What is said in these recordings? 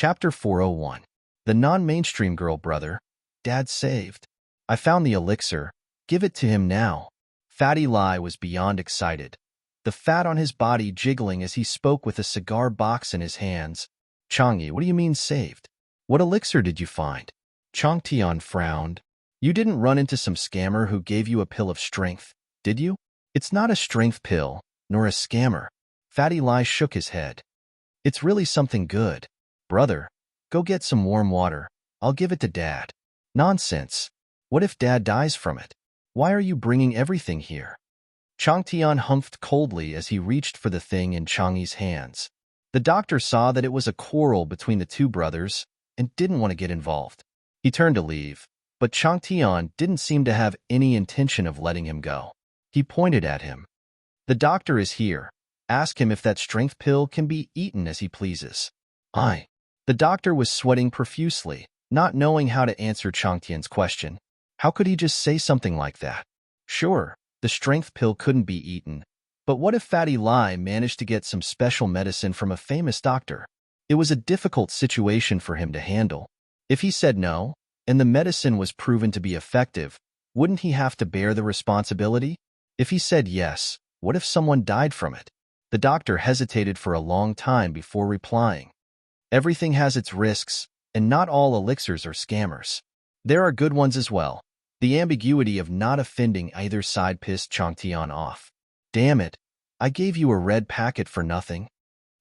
Chapter 401. The non-mainstream girl brother. Dad saved. I found the elixir. Give it to him now. Fatty Lai was beyond excited, the fat on his body jiggling as he spoke with a cigar box in his hands. Changyi, what do you mean saved? What elixir did you find? Chang Tian frowned. You didn't run into some scammer who gave you a pill of strength, did you? It's not a strength pill, nor a scammer. Fatty Lai shook his head. It's really something good. Brother, go get some warm water. I'll give it to Dad. Nonsense. What if Dad dies from it? Why are you bringing everything here? Chang Tian humphed coldly as he reached for the thing in Changyi's hands. The doctor saw that it was a quarrel between the two brothers and didn't want to get involved. He turned to leave, but Chang Tian didn't seem to have any intention of letting him go. He pointed at him. The doctor is here. Ask him if that strength pill can be eaten as he pleases. Aye. The doctor was sweating profusely, not knowing how to answer Chang Tian's question. How could he just say something like that? Sure, the strength pill couldn't be eaten, but what if Fatty Lai managed to get some special medicine from a famous doctor? It was a difficult situation for him to handle. If he said no, and the medicine was proven to be effective, wouldn't he have to bear the responsibility? If he said yes, what if someone died from it? The doctor hesitated for a long time before replying. Everything has its risks, and not all elixirs are scammers. There are good ones as well. The ambiguity of not offending either side pissed Chang Tian off. Damn it, I gave you a red packet for nothing.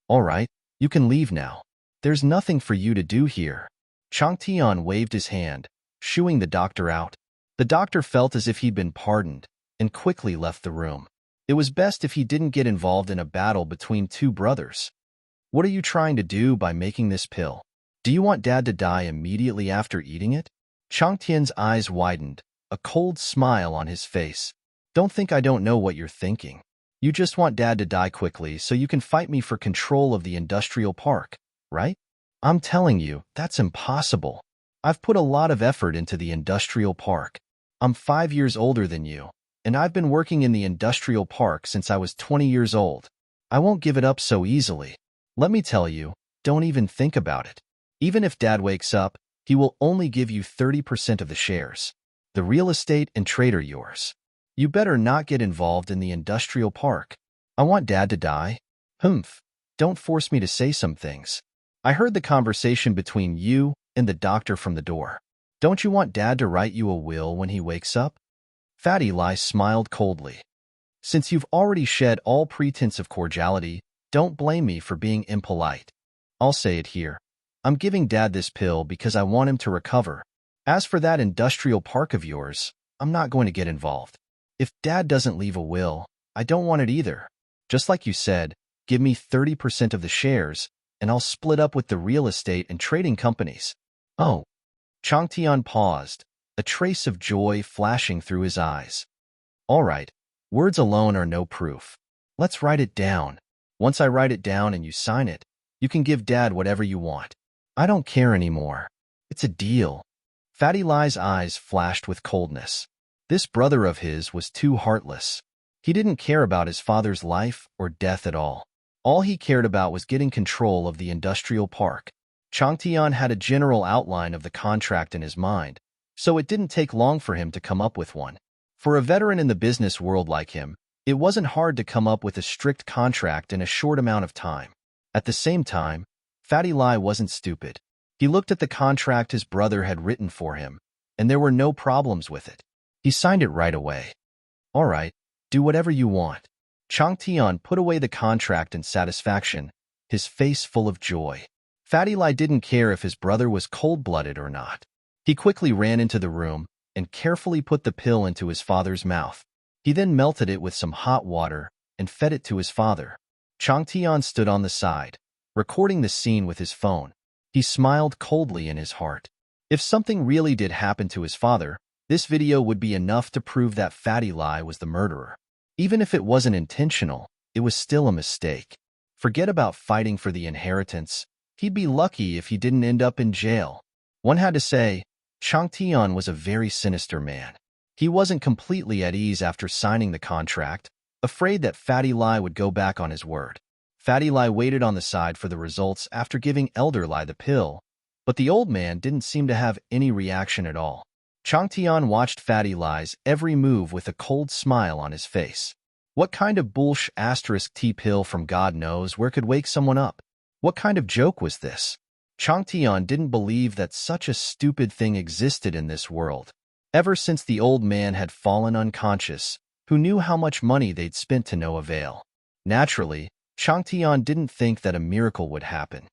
All right, you can leave now. There's nothing for you to do here. Chang Tian waved his hand, shooing the doctor out. The doctor felt as if he'd been pardoned, and quickly left the room. It was best if he didn't get involved in a battle between two brothers. What are you trying to do by making this pill? Do you want Dad to die immediately after eating it? Chang Tian's eyes widened, a cold smile on his face. Don't think I don't know what you're thinking. You just want Dad to die quickly so you can fight me for control of the industrial park, right? I'm telling you, that's impossible. I've put a lot of effort into the industrial park. I'm 5 years older than you, and I've been working in the industrial park since I was 20 years old. I won't give it up so easily. Let me tell you, don't even think about it. Even if Dad wakes up, he will only give you 30% of the shares. The real estate and trade are yours. You better not get involved in the industrial park. I want Dad to die. Humph. Don't force me to say some things. I heard the conversation between you and the doctor from the door. Don't you want Dad to write you a will when he wakes up? Fatty Lai smiled coldly. Since you've already shed all pretense of cordiality, don't blame me for being impolite. I'll say it here. I'm giving Dad this pill because I want him to recover. As for that industrial park of yours, I'm not going to get involved. If Dad doesn't leave a will, I don't want it either. Just like you said, give me 30% of the shares, and I'll split up with the real estate and trading companies. Oh. Chang Tian paused, a trace of joy flashing through his eyes. All right, words alone are no proof. Let's write it down. Once I write it down and you sign it, you can give Dad whatever you want. I don't care anymore. It's a deal. Fatty Lai's eyes flashed with coldness. This brother of his was too heartless. He didn't care about his father's life or death at all. All he cared about was getting control of the industrial park. Chang Tian had a general outline of the contract in his mind, so it didn't take long for him to come up with one. For a veteran in the business world like him, it wasn't hard to come up with a strict contract in a short amount of time. At the same time, Fatty Lai wasn't stupid. He looked at the contract his brother had written for him, and there were no problems with it. He signed it right away. All right, do whatever you want. Chang Tian put away the contract in satisfaction, his face full of joy. Fatty Lai didn't care if his brother was cold-blooded or not. He quickly ran into the room and carefully put the pill into his father's mouth. He then melted it with some hot water and fed it to his father. Chang Tian stood on the side, recording the scene with his phone. He smiled coldly in his heart. If something really did happen to his father, this video would be enough to prove that Fatty Lai was the murderer. Even if it wasn't intentional, it was still a mistake. Forget about fighting for the inheritance. He'd be lucky if he didn't end up in jail. One had to say, Chang Tian was a very sinister man. He wasn't completely at ease after signing the contract, afraid that Fatty Lai would go back on his word. Fatty Lai waited on the side for the results after giving Elder Lai the pill, but the old man didn't seem to have any reaction at all. Chang Tian watched Fatty Lai's every move with a cold smile on his face. What kind of **T pill from God knows where could wake someone up? What kind of joke was this? Chang Tian didn't believe that such a stupid thing existed in this world. Ever since the old man had fallen unconscious, who knew how much money they'd spent to no avail? Naturally, Chang Tian didn't think that a miracle would happen.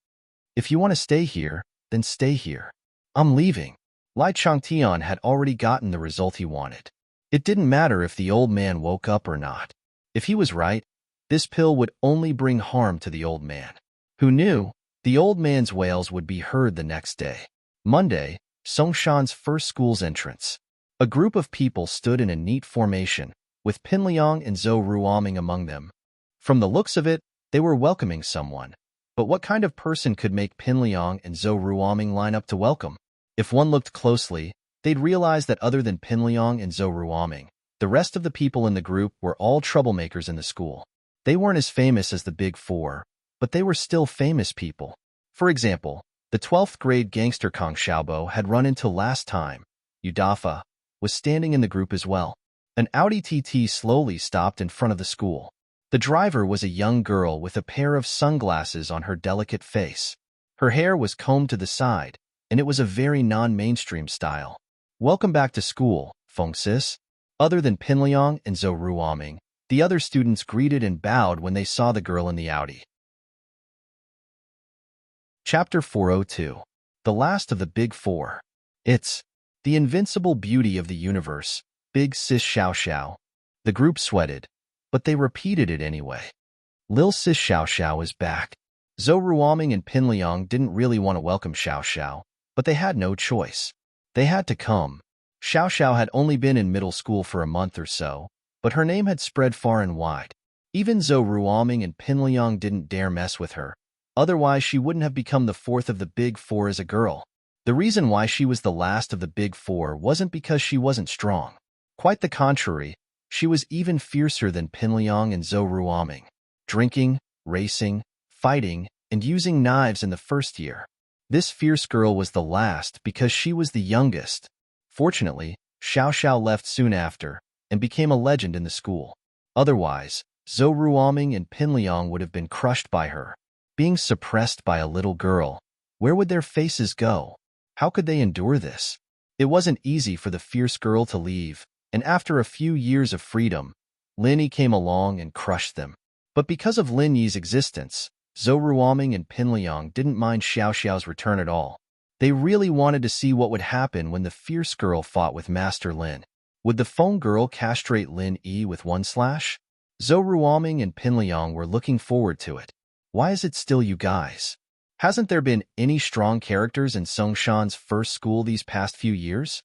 If you want to stay here, then stay here. I'm leaving. Lai Changtian had already gotten the result he wanted. It didn't matter if the old man woke up or not. If he was right, this pill would only bring harm to the old man. Who knew? The old man's wails would be heard the next day. Monday, Songshan's first school's entrance. A group of people stood in a neat formation, with Pinliang and Zhou Ruoming among them. From the looks of it, they were welcoming someone. But what kind of person could make Pinliang and Zhou Ruoming line up to welcome? If one looked closely, they'd realize that other than Pinliang and Zhou Ruoming, the rest of the people in the group were all troublemakers in the school. They weren't as famous as the Big Four, but they were still famous people. For example, the 12th grade gangster Kong Xiaobo had run into last time. Udafa was standing in the group as well. An Audi TT slowly stopped in front of the school. The driver was a young girl with a pair of sunglasses on her delicate face. Her hair was combed to the side, and it was a very non-mainstream style. Welcome back to school, Feng Sis. Other than Pinliang and Zhou Ruoming, the other students greeted and bowed when they saw the girl in the Audi. Chapter 402. The Last of the Big Four. It's the invincible beauty of the universe, Big Sis Xiao Xiao. The group sweated, but they repeated it anyway. Lil Sis Xiao Xiao is back. Zhou Ruoming and Pinliang didn't really want to welcome Xiao Xiao, but they had no choice. They had to come. Xiao Xiao had only been in middle school for a month or so, but her name had spread far and wide. Even Zhou Ruoming and Pinliang didn't dare mess with her. Otherwise, she wouldn't have become the fourth of the Big Four as a girl. The reason why she was the last of the Big Four wasn't because she wasn't strong. Quite the contrary, she was even fiercer than Pinliang and Zhou Ruoming. Drinking, racing, fighting, and using knives in the first year. This fierce girl was the last because she was the youngest. Fortunately, Xiao Xiao left soon after and became a legend in the school. Otherwise, Zhou Ruoming and Pinliang would have been crushed by her. Being suppressed by a little girl, where would their faces go? How could they endure this? It wasn't easy for the fierce girl to leave, and after a few years of freedom, Lin Yi came along and crushed them. But because of Lin Yi's existence, Zhou Ruoming and Pinliang didn't mind Xiao Xiao's return at all. They really wanted to see what would happen when the fierce girl fought with Master Lin. Would the phone girl castrate Lin Yi with one slash? Zhou Ruoming and Pinliang were looking forward to it. Why is it still you guys? Hasn't there been any strong characters in Songshan's first school these past few years?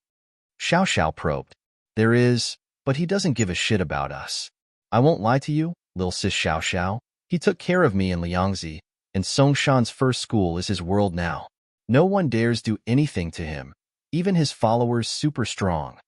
Xiao Xiao probed. There is, but he doesn't give a shit about us. I won't lie to you, Lil Sis Xiao Xiao. He took care of me in Liangzi, and Songshan's first school is his world now. No one dares do anything to him, even his followers super strong.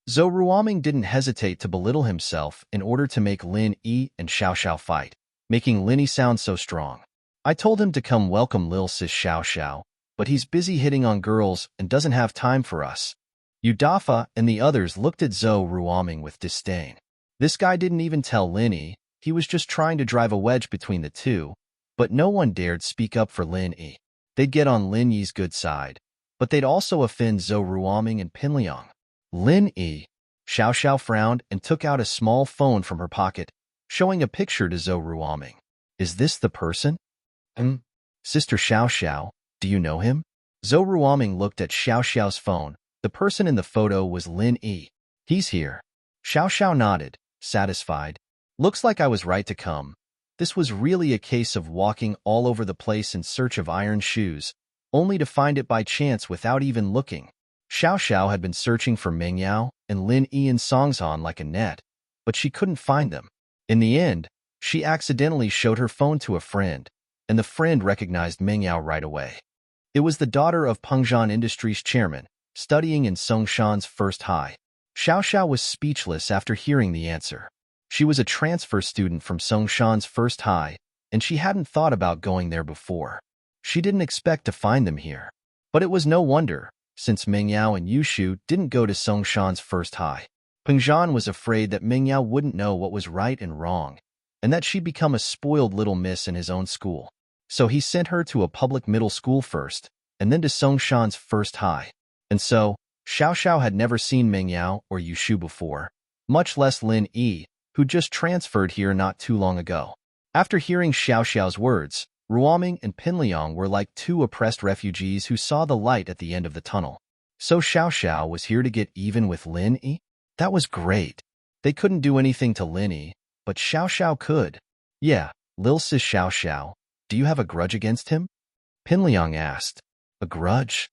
Zhou Ruoming didn't hesitate to belittle himself in order to make Lin Yi and Xiao Xiao fight, making Lin Yi sound so strong. I told him to come welcome Lil Sis Xiao Xiao, but he's busy hitting on girls and doesn't have time for us. Udafa and the others looked at Zhou Ruoming with disdain. This guy didn't even tell Lin Yi, he was just trying to drive a wedge between the two, but no one dared speak up for Lin Yi. They'd get on Lin Yi's good side, but they'd also offend Zhou Ruoming and Pinliang. Lin Yi. Xiao Xiao frowned and took out a small phone from her pocket, showing a picture to Zhou Ruoming. Is this the person? Sister Xiao Xiao, do you know him? Zhou Ruoming looked at Xiao Xiao's phone. The person in the photo was Lin Yi. He's here. Xiao Xiao nodded, satisfied. Looks like I was right to come. This was really a case of walking all over the place in search of iron shoes, only to find it by chance without even looking. Xiao Xiao had been searching for Meng Yao and Lin Yi and Songzhan like a net, but she couldn't find them. In the end, she accidentally showed her phone to a friend, and the friend recognized Meng Yao right away. It was the daughter of Pengzhan Industries chairman, studying in Songshan's first high. Xiao Xiao was speechless after hearing the answer. She was a transfer student from Songshan's first high, and she hadn't thought about going there before. She didn't expect to find them here. But it was no wonder, since Mingyao and Yushu didn't go to Songshan's first high. Pengzhan was afraid that Mingyao wouldn't know what was right and wrong, and that she'd become a spoiled little miss in his own school. So he sent her to a public middle school first, and then to Songshan's first high. And so, Xiao Xiao had never seen Mingyao or Yushu before, much less Lin Yi, who just transferred here not too long ago. After hearing Xiao Xiao's words, Ruoming and Pinliang were like two oppressed refugees who saw the light at the end of the tunnel. So Xiao Xiao was here to get even with Lin Yi? That was great. They couldn't do anything to Lin Yi, but Xiao Xiao could. Yeah, Lil Sis Xiao Xiao, do you have a grudge against him? Pinliang asked. A grudge?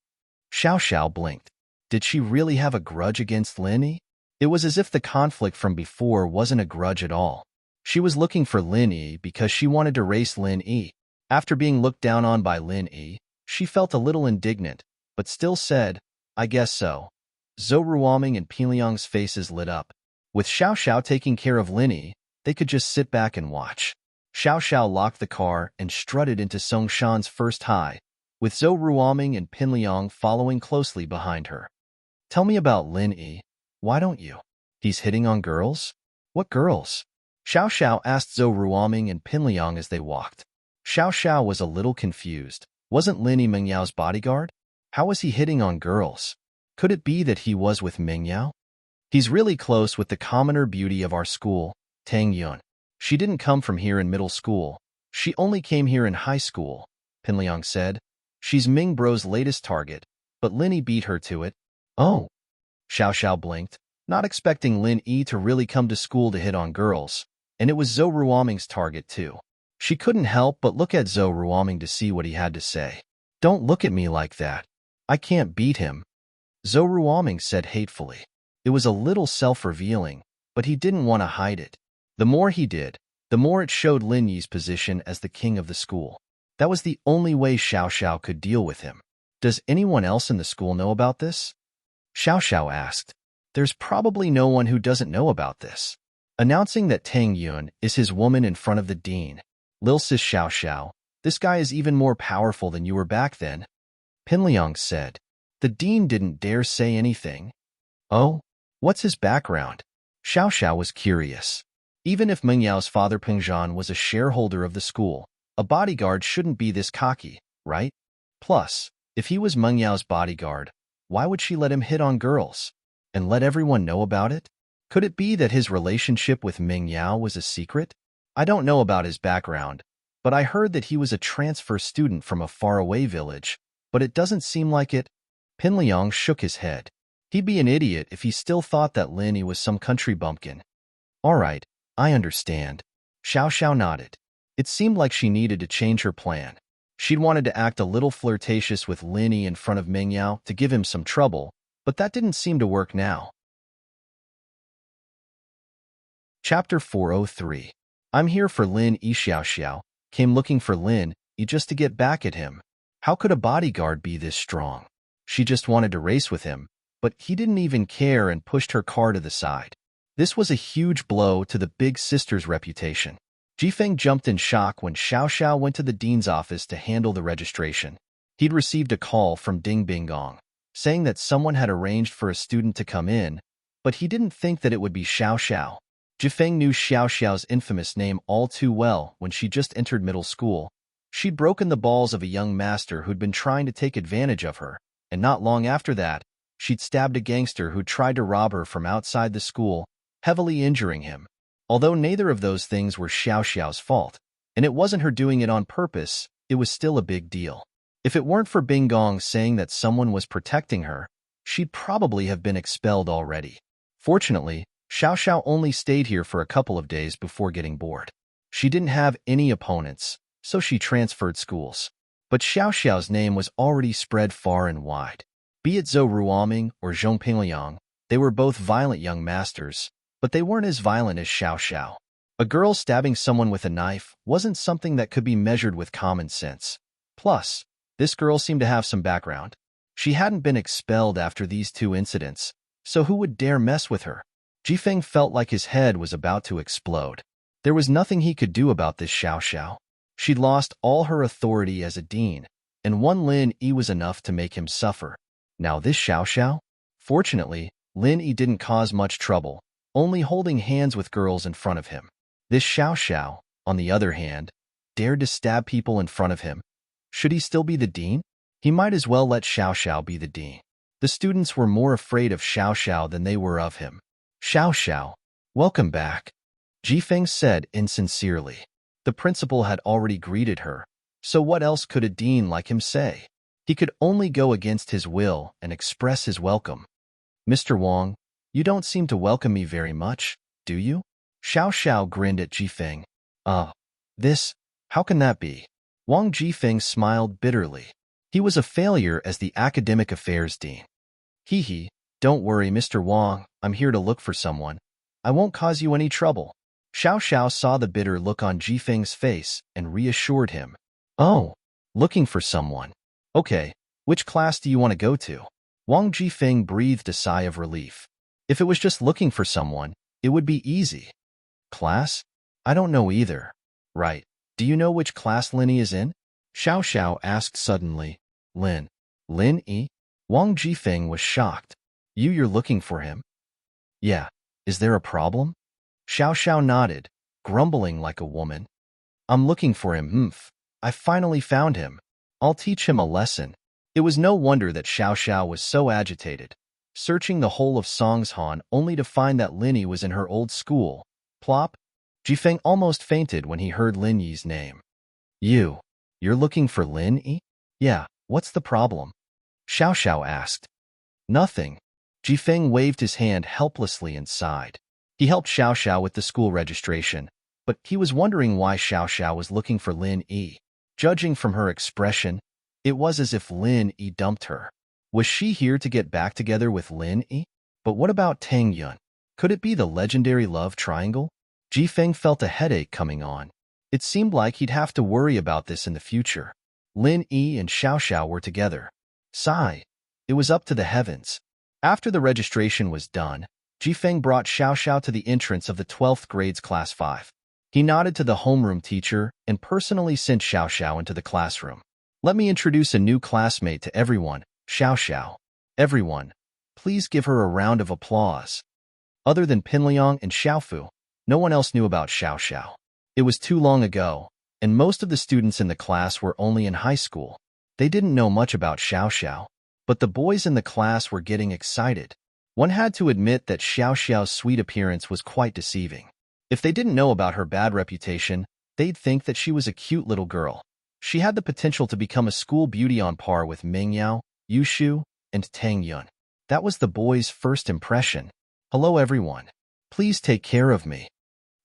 Xiao Xiao blinked. Did she really have a grudge against Lin Yi? It was as if the conflict from before wasn't a grudge at all. She was looking for Lin Yi because she wanted to race Lin Yi. After being looked down on by Lin Yi, she felt a little indignant, but still said, I guess so. Zhou Ruoming and Pinliang's faces lit up. With Xiao Xiao taking care of Lin Yi, they could just sit back and watch. Xiao Xiao locked the car and strutted into Songshan's first high, with Zhou Ruoming and Pinliang following closely behind her. Tell me about Lin Yi. Why don't you? He's hitting on girls? What girls? Xiao Xiao asked Zhou Ruoming and Pinliang as they walked. Xiao Xiao was a little confused. Wasn't Lin Yi Mingyao's bodyguard? How was he hitting on girls? Could it be that he was with Mingyao? He's really close with the commoner beauty of our school, Tang Yun. She didn't come from here in middle school. She only came here in high school, Pinliang said. She's Ming Bro's latest target, but Lin Yi beat her to it. Oh. Xiao Xiao blinked, not expecting Lin Yi to really come to school to hit on girls, and it was Zhou Ruoming's target too. She couldn't help but look at Zhou Ruoming to see what he had to say. Don't look at me like that. I can't beat him. Zhou Ruoming said hatefully. It was a little self-revealing, but he didn't want to hide it. The more he did, the more it showed Lin Yi's position as the king of the school. That was the only way Xiao Xiao could deal with him. Does anyone else in the school know about this? Xiao Xiao asked. There's probably no one who doesn't know about this. Announcing that Tang Yun is his woman in front of the dean. Lil Sis Xiao Xiao, this guy is even more powerful than you were back then. Pinliang said. The dean didn't dare say anything. Oh? What's his background? Xiao Xiao was curious. Even if Mingyao's father Pengzhan was a shareholder of the school, a bodyguard shouldn't be this cocky, right? Plus, if he was Mingyao's bodyguard, why would she let him hit on girls? And let everyone know about it? Could it be that his relationship with Mingyao was a secret? I don't know about his background, but I heard that he was a transfer student from a faraway village, but it doesn't seem like it. Pinliang shook his head. He'd be an idiot if he still thought that Lin Yi was some country bumpkin. All right, I understand. Xiao Xiao nodded. It seemed like she needed to change her plan. She'd wanted to act a little flirtatious with Lin Yi in front of Mingyao to give him some trouble, but that didn't seem to work now. Chapter 403. I'm here for Lin Yi. Xiao Xiao came looking for Lin Yi just to get back at him. How could a bodyguard be this strong? She just wanted to race with him, but he didn't even care and pushed her car to the side. This was a huge blow to the big sister's reputation. Jifeng jumped in shock when Xiao Xiao went to the dean's office to handle the registration. He'd received a call from Ding Bingong, saying that someone had arranged for a student to come in, but he didn't think that it would be Xiao Xiao. Jifeng knew Xiao Xiao's infamous name all too well when she just entered middle school. She'd broken the balls of a young master who'd been trying to take advantage of her, and not long after that, she'd stabbed a gangster who tried to rob her from outside the school, heavily injuring him. Although neither of those things were Xiao Xiao's fault, and it wasn't her doing it on purpose, it was still a big deal. If it weren't for Bingong saying that someone was protecting her, she'd probably have been expelled already. Fortunately, Xiao Xiao only stayed here for a couple of days before getting bored. She didn't have any opponents, so she transferred schools. But Xiao Xiao's name was already spread far and wide. Be it Zhou Ruoming or Zhong Pingliang, they were both violent young masters, but they weren't as violent as Xiao Xiao. A girl stabbing someone with a knife wasn't something that could be measured with common sense. Plus, this girl seemed to have some background. She hadn't been expelled after these two incidents, so who would dare mess with her? Jifeng felt like his head was about to explode. There was nothing he could do about this Xiao Xiao. She'd lost all her authority as a dean, and one Lin Yi was enough to make him suffer. Now this Xiao Xiao? Fortunately, Lin Yi didn't cause much trouble, only holding hands with girls in front of him. This Xiao Xiao, on the other hand, dared to stab people in front of him. Should he still be the dean? He might as well let Xiao Xiao be the dean. The students were more afraid of Xiao Xiao than they were of him. Xiao Xiao, welcome back, Jifeng said insincerely. The principal had already greeted her, so what else could a dean like him say? He could only go against his will and express his welcome. Mr. Wang, you don't seem to welcome me very much, do you? Xiao Xiao grinned at Jifeng. How can that be? Wang Jifeng smiled bitterly. He was a failure as the academic affairs dean. Hee, don't worry, Mr. Wang, I'm here to look for someone. I won't cause you any trouble. Xiao Xiao saw the bitter look on Jifeng's face and reassured him. Oh, looking for someone. Okay, which class do you want to go to? Wang Jifeng breathed a sigh of relief. If it was just looking for someone, it would be easy. Class? I don't know either. Right. Do you know which class Lin Yi is in? Xiao Xiao asked suddenly. Lin Yi? Wang Jifeng was shocked. You're looking for him? Yeah. Is there a problem? Xiao Xiao nodded, grumbling like a woman. I'm looking for him, I finally found him. I'll teach him a lesson. It was no wonder that Xiao Xiao was so agitated, searching the whole of Songshan only to find that Lin Yi was in her old school. Plop! Jifeng almost fainted when he heard Lin Yi's name. You're looking for Lin Yi? Yeah, what's the problem? Xiao Xiao asked. Nothing. Jifeng waved his hand helplessly and sighed. He helped Xiao Xiao with the school registration, but he was wondering why Xiao Xiao was looking for Lin Yi. Judging from her expression, it was as if Lin Yi dumped her. Was she here to get back together with Lin Yi? But what about Tang Yun? Could it be the legendary love triangle? Jifeng felt a headache coming on. It seemed like he'd have to worry about this in the future. Lin Yi and Xiao Xiao were together. Sigh. It was up to the heavens. After the registration was done, Jifeng brought Xiao Xiao to the entrance of the 12th grade's class 5. He nodded to the homeroom teacher and personally sent Xiao Xiao into the classroom. Let me introduce a new classmate to everyone, Xiao Xiao. Everyone, please give her a round of applause. Other than Pinliang and Xiaofu, no one else knew about Xiao Xiao. It was too long ago, and most of the students in the class were only in high school. They didn't know much about Xiao Xiao, but the boys in the class were getting excited. One had to admit that Xiao Xiao's sweet appearance was quite deceiving. If they didn't know about her bad reputation, they'd think that she was a cute little girl. She had the potential to become a school beauty on par with Ming Yao, Yu Shu, and Tang Yun. That was the boys' first impression. Hello everyone. Please take care of me.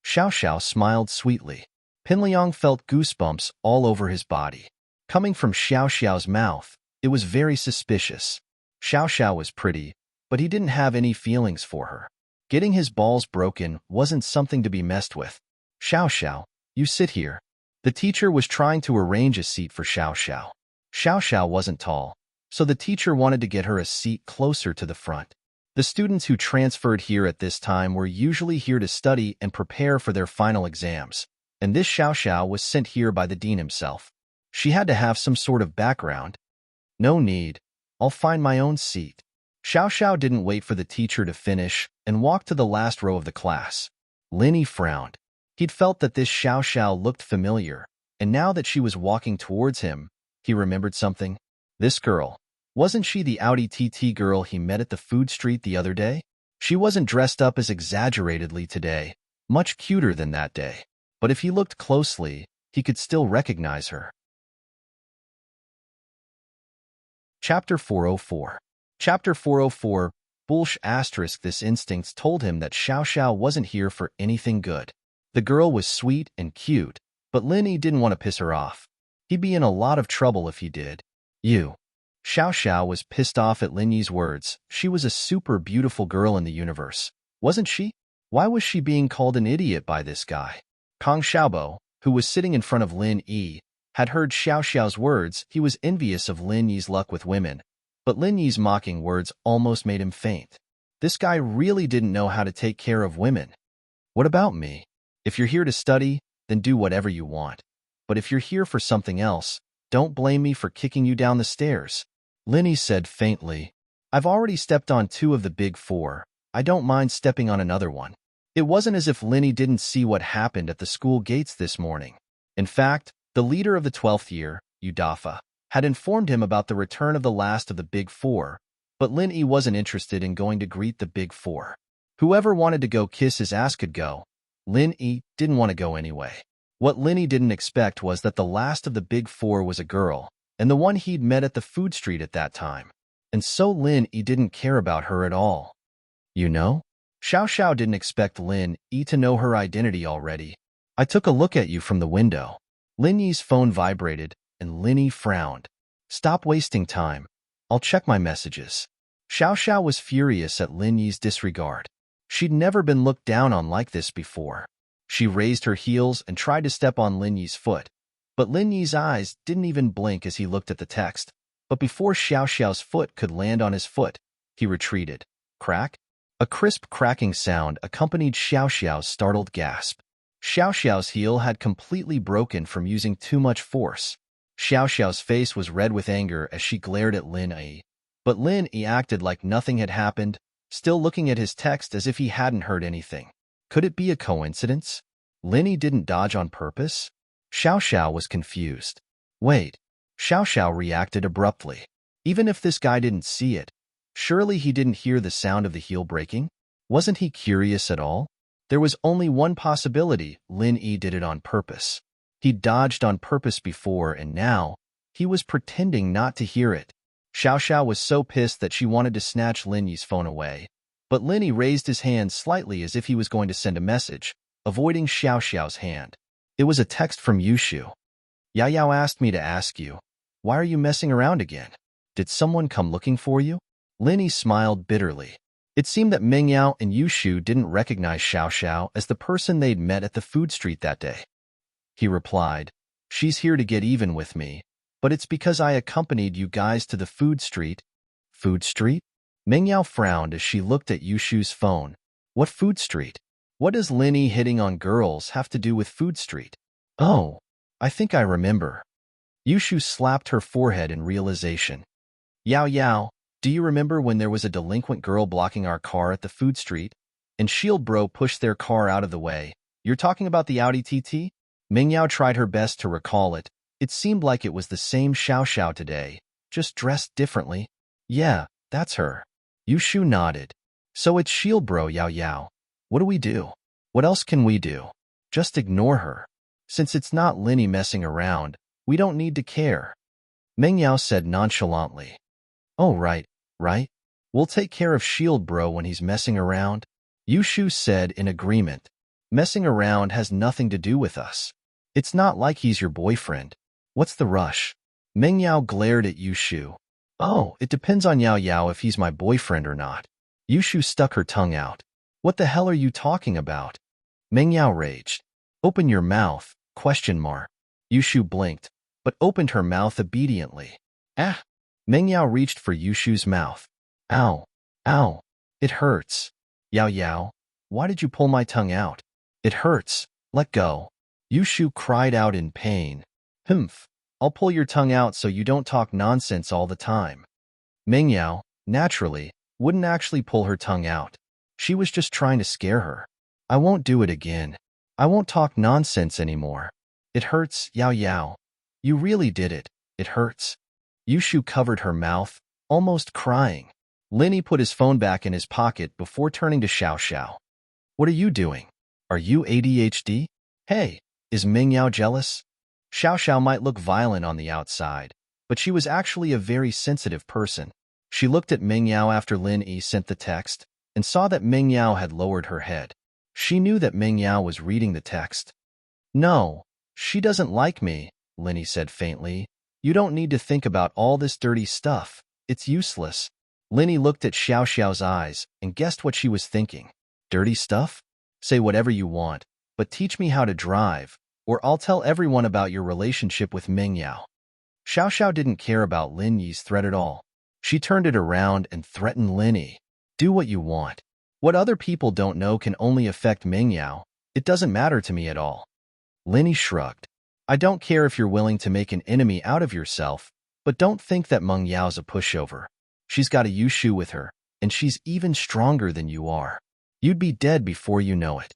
Xiao Xiao smiled sweetly. Pinliang felt goosebumps all over his body. Coming from Xiao Xiao's mouth, it was very suspicious. Xiao Xiao was pretty, but he didn't have any feelings for her. Getting his balls broken wasn't something to be messed with. Xiao Xiao, you sit here. The teacher was trying to arrange a seat for Xiao Xiao. Xiao Xiao wasn't tall, so the teacher wanted to get her a seat closer to the front. The students who transferred here at this time were usually here to study and prepare for their final exams, and this Xiao Xiao was sent here by the dean himself. She had to have some sort of background. No need. I'll find my own seat. Xiao Xiao didn't wait for the teacher to finish and walked to the last row of the class. Lin Yi frowned. He'd felt that this Xiao Xiao looked familiar, and now that she was walking towards him, he remembered something. This girl. Wasn't she the Audi TT girl he met at the food street the other day? She wasn't dressed up as exaggeratedly today, much cuter than that day. But if he looked closely, he could still recognize her. Chapter 404. Chapter 404, Bullsh *. This instincts told him that Xiao Xiao wasn't here for anything good. The girl was sweet and cute, but Lin Yi didn't want to piss her off. He'd be in a lot of trouble if he did. You. Xiao Xiao was pissed off at Lin Yi's words. She was a super beautiful girl in the universe, wasn't she? Why was she being called an idiot by this guy? Kong Xiaobo, who was sitting in front of Lin Yi, had heard Xiao Xiao's words. He was envious of Lin Yi's luck with women, but Lin Yi's mocking words almost made him faint. This guy really didn't know how to take care of women. What about me? If you're here to study, then do whatever you want. but if you're here for something else, don't blame me for kicking you down the stairs. Lin Yi said faintly. I've already stepped on 2 of the big 4. I don't mind stepping on another one. It wasn't as if Lin Yi didn't see what happened at the school gates this morning. In fact, the leader of the 12th year, Udafa, had informed him about the return of the last of the big 4, but Lin Yi wasn't interested in going to greet the big 4. Whoever wanted to go kiss his ass could go. Lin Yi didn't want to go anyway. What Lin Yi didn't expect was that the last of the big 4 was a girl, and the one he'd met at the food street at that time. And so Lin Yi didn't care about her at all. You know? Xiao Xiao didn't expect Lin Yi to know her identity already. I took a look at you from the window. Lin Yi's phone vibrated, and Lin Yi frowned. Stop wasting time. I'll check my messages. Xiao Xiao was furious at Lin Yi's disregard. She'd never been looked down on like this before. She raised her heels and tried to step on Lin Yi's foot, but Lin Yi's eyes didn't even blink as he looked at the text. But before Xiao Xiao's foot could land on his foot, he retreated. Crack? A crisp cracking sound accompanied Xiao Xiao's startled gasp. Xiao Xiao's heel had completely broken from using too much force. Xiao Xiao's face was red with anger as she glared at Lin Yi. But Lin Yi acted like nothing had happened, still looking at his text as if he hadn't heard anything. Could it be a coincidence? Lin Yi didn't dodge on purpose? Xiao Xiao was confused. Wait. Xiao Xiao reacted abruptly. Even if this guy didn't see it, surely he didn't hear the sound of the heel breaking? Wasn't he curious at all? There was only one possibility: Lin Yi did it on purpose. He dodged on purpose before, and now he was pretending not to hear it. Xiao Xiao was so pissed that she wanted to snatch Lin Yi's phone away. But Lin Yi raised his hand slightly as if he was going to send a message, avoiding Xiao Xiao's hand. It was a text from Yushu. Yao Yao asked me to ask you, why are you messing around again? Did someone come looking for you? Lin Yi smiled bitterly. It seemed that Meng Yao and Yushu didn't recognize Xiao Xiao as the person they'd met at the food street that day. He replied, she's here to get even with me, but it's because I accompanied you guys to the food street. Food street? Meng Yao frowned as she looked at Yushu's phone. What food street? What does Lin Yi hitting on girls have to do with food street? Oh, I think I remember. Yushu slapped her forehead in realization. Yao Yao, do you remember when there was a delinquent girl blocking our car at the food street, and Shield Bro pushed their car out of the way? You're talking about the Audi TT? Meng Yao tried her best to recall it. It seemed like it was the same Xiao Xiao today, just dressed differently. Yeah, that's her. Yushu nodded. So it's Shield Bro, Yao Yao. What do we do? What else can we do? Just ignore her. Since it's not Lin Yi messing around, we don't need to care. Meng Yao said nonchalantly. Oh, right. We'll take care of Shield Bro when he's messing around. Yushu said in agreement. Messing around has nothing to do with us. It's not like he's your boyfriend. What's the rush? Meng Yao glared at Yushu. Oh, it depends on Yao Yao if he's my boyfriend or not. Yushu stuck her tongue out. What the hell are you talking about? Meng Yao raged. Open your mouth, ? Yushu blinked, but opened her mouth obediently. Ah! Meng Yao reached for Yushu's mouth. Ow! Ow! It hurts. Yao Yao, why did you pull my tongue out? It hurts. Let go. Yushu cried out in pain. Humph! I'll pull your tongue out so you don't talk nonsense all the time. Meng Yao, naturally, wouldn't actually pull her tongue out. She was just trying to scare her. I won't do it again. I won't talk nonsense anymore. It hurts, Yao Yao. You really did it. It hurts. Yushu covered her mouth, almost crying. Lin Yi put his phone back in his pocket before turning to Xiao Xiao. What are you doing? Are you ADHD? Hey, is Meng Yao jealous? Xiao Xiao might look violent on the outside, but she was actually a very sensitive person. She looked at Meng Yao after Lin Yi sent the text and saw that Meng Yao had lowered her head. She knew that Meng Yao was reading the text. No, she doesn't like me, Lin Yi said faintly. You don't need to think about all this dirty stuff. It's useless. Lin Yi looked at Xiao Xiao's eyes and guessed what she was thinking. Dirty stuff? Say whatever you want, but teach me how to drive, or I'll tell everyone about your relationship with Meng Yao. Xiao Xiao didn't care about Lin Yi's threat at all. She turned it around and threatened Lin Yi. Do what you want. What other people don't know can only affect Meng Yao. It doesn't matter to me at all. Lin Yi shrugged. I don't care if you're willing to make an enemy out of yourself, but don't think that Meng Yao's a pushover. She's got a Yushu with her, and she's even stronger than you are. You'd be dead before you know it.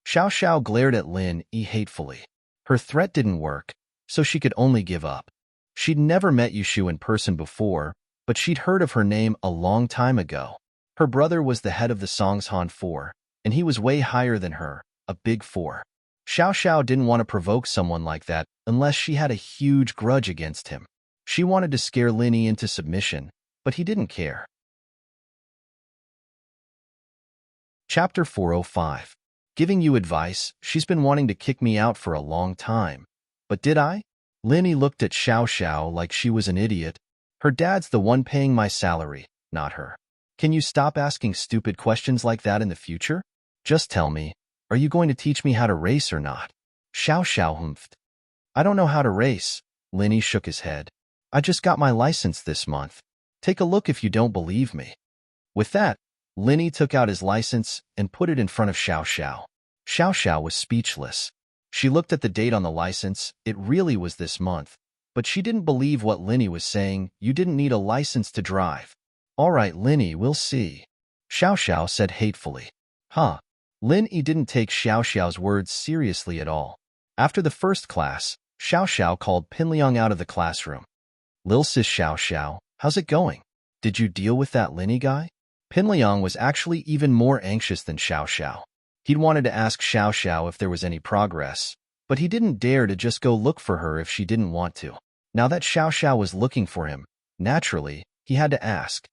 Xiao Xiao glared at Lin Yi hatefully. Her threat didn't work, so she could only give up. She'd never met Yushu in person before, but she'd heard of her name a long time ago. Her brother was the head of the Songshan Four, and he was way higher than her, a big four. Xiao Xiao didn't want to provoke someone like that unless she had a huge grudge against him. She wanted to scare Lin Yi into submission, but he didn't care. Chapter 405. Giving you advice. She's been wanting to kick me out for a long time. But did I? Lin Yi looked at Xiao Xiao like she was an idiot. Her dad's the one paying my salary, not her. Can you stop asking stupid questions like that in the future? Just tell me, are you going to teach me how to race or not? Xiao Xiao humphed. I don't know how to race. Lin Yi shook his head. I just got my license this month. Take a look if you don't believe me. With that, Lin Yi took out his license and put it in front of Xiao Xiao. Xiao Xiao was speechless. She looked at the date on the license. It really was this month. But she didn't believe what Lin Yi was saying. You didn't need a license to drive. All right, Lin Yi, we'll see. Xiao Xiao said hatefully. Huh. Lin Yi didn't take Xiao Xiao's words seriously at all. After the first class, Xiao Xiao called Pinliang out of the classroom. Lil sis Xiao Xiao, how's it going? Did you deal with that Lin Yi guy? Pinliang was actually even more anxious than Xiao Xiao. He'd wanted to ask Xiao Xiao if there was any progress, but he didn't dare to just go look for her if she didn't want to. Now that Xiao Xiao was looking for him, naturally, he had to ask.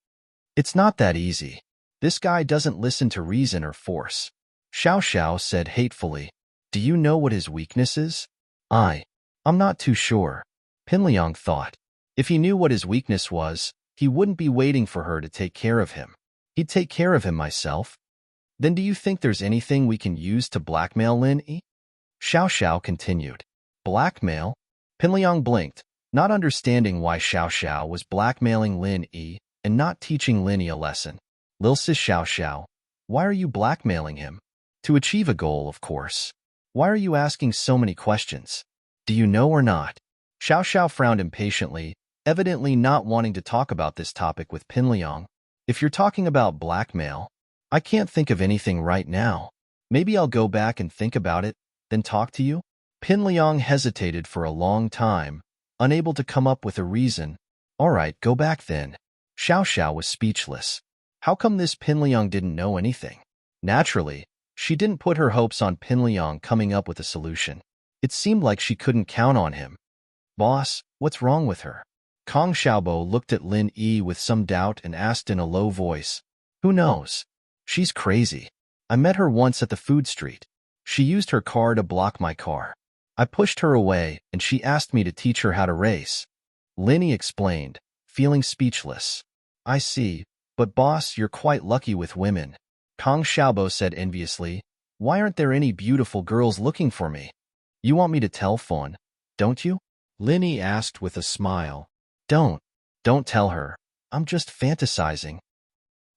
It's not that easy. This guy doesn't listen to reason or force. Xiao Xiao said hatefully. Do you know what his weakness is? I'm not too sure. Pinliang thought. If he knew what his weakness was, he wouldn't be waiting for her to take care of him. He'd take care of him myself. Then do you think there's anything we can use to blackmail Lin Yi? Xiao Xiao continued. Blackmail? Pinliang blinked, not understanding why Xiao Xiao was blackmailing Lin Yi and not teaching Lin Yi a lesson. Lil sis Xiao Xiao, why are you blackmailing him? To achieve a goal, of course. Why are you asking so many questions? Do you know or not? Xiao Xiao frowned impatiently, evidently not wanting to talk about this topic with Pinliang. If you're talking about blackmail, I can't think of anything right now. Maybe I'll go back and think about it, then talk to you? Pinliang hesitated for a long time, unable to come up with a reason. All right, go back then. Xiao Xiao was speechless. How come this Pinliang didn't know anything? Naturally, she didn't put her hopes on Pinliang coming up with a solution. It seemed like she couldn't count on him. Boss, what's wrong with her? Kong Xiaobo looked at Lin Yi with some doubt and asked in a low voice. Who knows? She's crazy. I met her once at the food street. She used her car to block my car. I pushed her away, and she asked me to teach her how to race. Lin Yi explained, feeling speechless. I see, but boss, you're quite lucky with women. Kong Xiaobo said enviously. Why aren't there any beautiful girls looking for me? You want me to tell Fawn, don't you? Lin Yi asked with a smile. Don't tell her. I'm just fantasizing.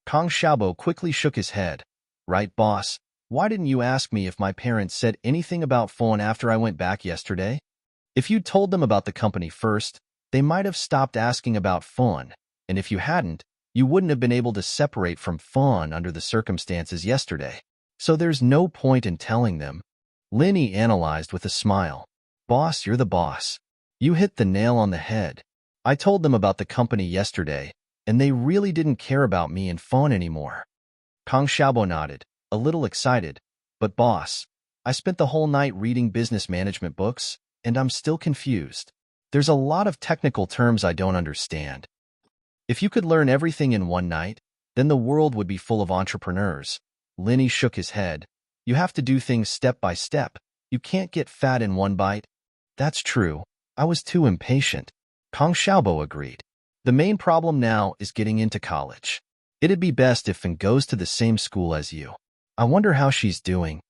Kong Xiaobo quickly shook his head. Right, boss? Why didn't you ask me if my parents said anything about Fawn after I went back yesterday? If you'd told them about the company first, they might have stopped asking about Fawn, and if you hadn't, you wouldn't have been able to separate from Fawn under the circumstances yesterday. So there's no point in telling them. Lin Yi analyzed with a smile. Boss, you're the boss. You hit the nail on the head. I told them about the company yesterday, and they really didn't care about me and Fawn anymore. Kong Xiaobo nodded, a little excited. But boss, I spent the whole night reading business management books, and I'm still confused. There's a lot of technical terms I don't understand. If you could learn everything in one night, then the world would be full of entrepreneurs. Lin Yi shook his head. You have to do things step by step. You can't get fat in one bite. That's true. I was too impatient. Kong Xiaobo agreed. The main problem now is getting into college. It'd be best if Fan goes to the same school as you. I wonder how she's doing.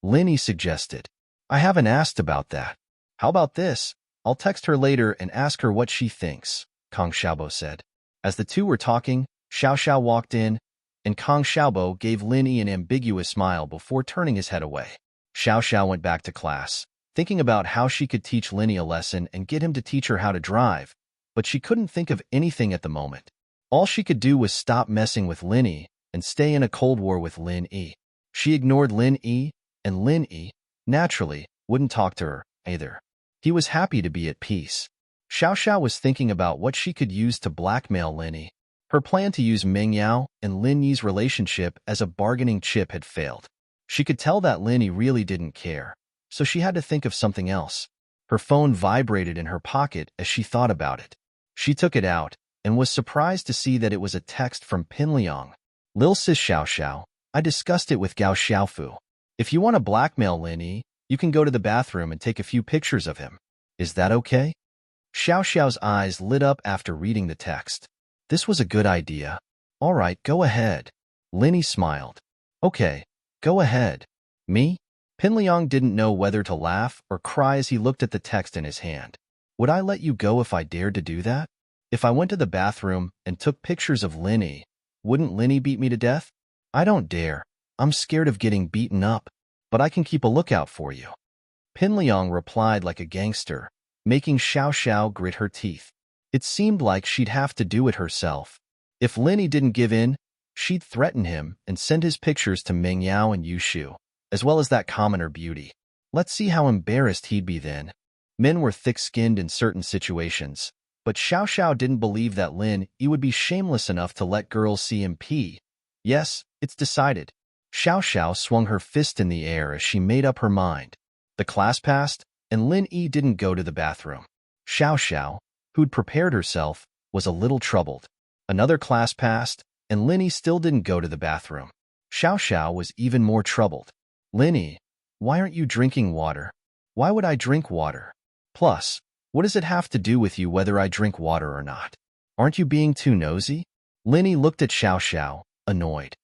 Lin Yi suggested. I haven't asked about that. How about this? I'll text her later and ask her what she thinks, Kong Xiaobo said. As the two were talking, Xiao Xiao walked in, and Kong Xiaobo gave Lin Yi an ambiguous smile before turning his head away. Xiao Xiao went back to class. thinking about how she could teach Linny a lesson and get him to teach her how to drive, but she couldn't think of anything at the moment. All she could do was stop messing with Linny and stay in a cold war with Lin E. She ignored Lin E, and Lin E, naturally, wouldn't talk to her either. He was happy to be at peace. Xiao Xiao was thinking about what she could use to blackmail Lin E. Her plan to use Meng Yao and Lin Yi's relationship as a bargaining chip had failed. She could tell that Lin Yi really didn't care, so she had to think of something else. Her phone vibrated in her pocket as she thought about it. She took it out and was surprised to see that it was a text from Pin Liang. Lil Sis Xiao Xiao, I discussed it with Gao Xiaofu. If you want to blackmail Lin Yi, you can go to the bathroom and take a few pictures of him. Is that okay? Xiao Xiao's eyes lit up after reading the text. This was a good idea. All right, go ahead. Lin Yi smiled. Okay, go ahead. Me? Pin Liang didn't know whether to laugh or cry as he looked at the text in his hand. Would I let you go if I dared to do that? If I went to the bathroom and took pictures of Lin Yi, wouldn't Lin Yi beat me to death? I don't dare. I'm scared of getting beaten up, but I can keep a lookout for you. Pin Liang replied like a gangster, making Xiao Xiao grit her teeth. It seemed like she'd have to do it herself. If Lin Yi didn't give in, she'd threaten him and send his pictures to Meng Yao and Yu Shu, as well as that commoner beauty. Let's see how embarrassed he'd be then. Men were thick-skinned in certain situations, but Xiao Xiao didn't believe that Lin Yi would be shameless enough to let girls see him pee. Yes, it's decided. Xiao Xiao swung her fist in the air as she made up her mind. The class passed, and Lin Yi didn't go to the bathroom. Xiao Xiao, who'd prepared herself, was a little troubled. Another class passed, and Lin Yi still didn't go to the bathroom. Xiao Xiao was even more troubled. Lin Yi, why aren't you drinking water? Why would I drink water? Plus, what does it have to do with you whether I drink water or not? Aren't you being too nosy? Lin Yi looked at Xiao Xiao, annoyed.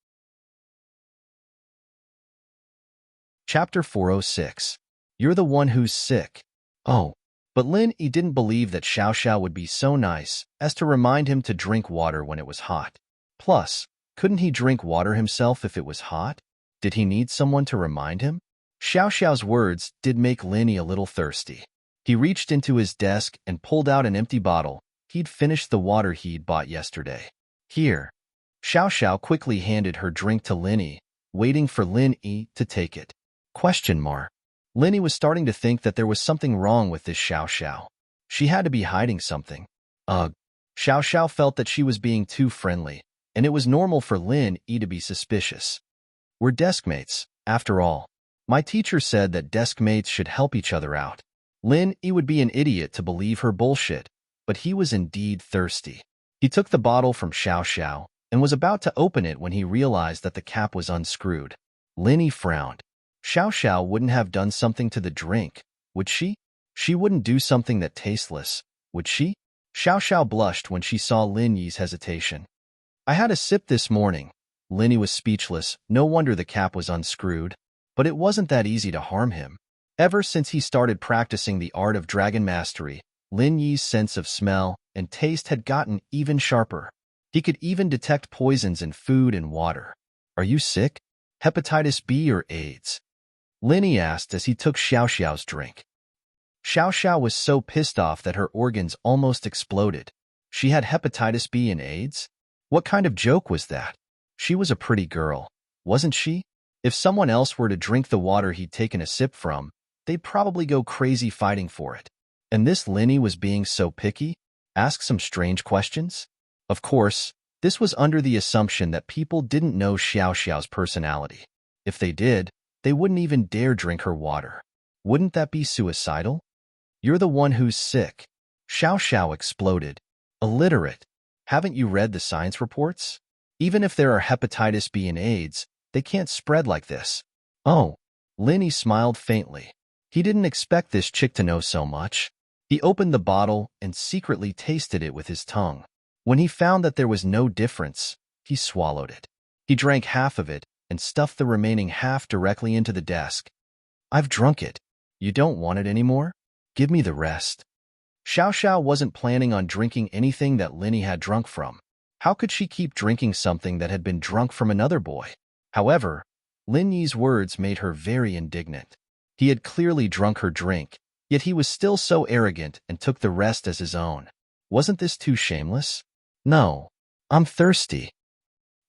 Chapter 406. You're the one who's sick. Oh. But Lin Yi didn't believe that Xiao Xiao would be so nice as to remind him to drink water when it was hot. Plus, couldn't he drink water himself if it was hot? Did he need someone to remind him? Xiao Xiao's words did make Lin Yi a little thirsty. He reached into his desk and pulled out an empty bottle. He'd finished the water he'd bought yesterday. Here. Xiao Xiao quickly handed her drink to Lin Yi, waiting for Lin Yi to take it. Question mark. Lin Yi was starting to think that there was something wrong with this Xiao Xiao. She had to be hiding something. Ugh. Xiao Xiao felt that she was being too friendly, and it was normal for Lin Yi to be suspicious. We're deskmates, after all. My teacher said that deskmates should help each other out. Lin Yi would be an idiot to believe her bullshit, but he was indeed thirsty. He took the bottle from Xiao Xiao and was about to open it when he realized that the cap was unscrewed. Lin Yi frowned. Xiao Xiao wouldn't have done something to the drink, would she? She wouldn't do something that tasteless, would she? Xiao Xiao blushed when she saw Lin Yi's hesitation. I had a sip this morning. Lin Yi was speechless. No wonder the cap was unscrewed. But it wasn't that easy to harm him. Ever since he started practicing the art of dragon mastery, Lin Yi's sense of smell and taste had gotten even sharper. He could even detect poisons in food and water. Are you sick? Hepatitis B or AIDS? Lin Yi asked as he took Xiao Xiao's drink. Xiao Xiao was so pissed off that her organs almost exploded. She had hepatitis B and AIDS? What kind of joke was that? She was a pretty girl, wasn't she? If someone else were to drink the water he'd taken a sip from, they'd probably go crazy fighting for it. And this Lin Yi was being so picky? Ask some strange questions? Of course, this was under the assumption that people didn't know Xiao Xiao's personality. If they did, they wouldn't even dare drink her water. Wouldn't that be suicidal? You're the one who's sick. Xiao Xiao exploded. Illiterate. Haven't you read the science reports? Even if there are hepatitis B and AIDS, they can't spread like this. Oh. Lin Yi smiled faintly. He didn't expect this chick to know so much. He opened the bottle and secretly tasted it with his tongue. When he found that there was no difference, he swallowed it. He drank half of it and stuffed the remaining half directly into the desk. I've drunk it. You don't want it anymore? Give me the rest. Xiao Xiao wasn't planning on drinking anything that Lin Yi had drunk from. How could she keep drinking something that had been drunk from another boy? However, Lin Yi's words made her very indignant. He had clearly drunk her drink, yet he was still so arrogant and took the rest as his own. Wasn't this too shameless? No, I'm thirsty.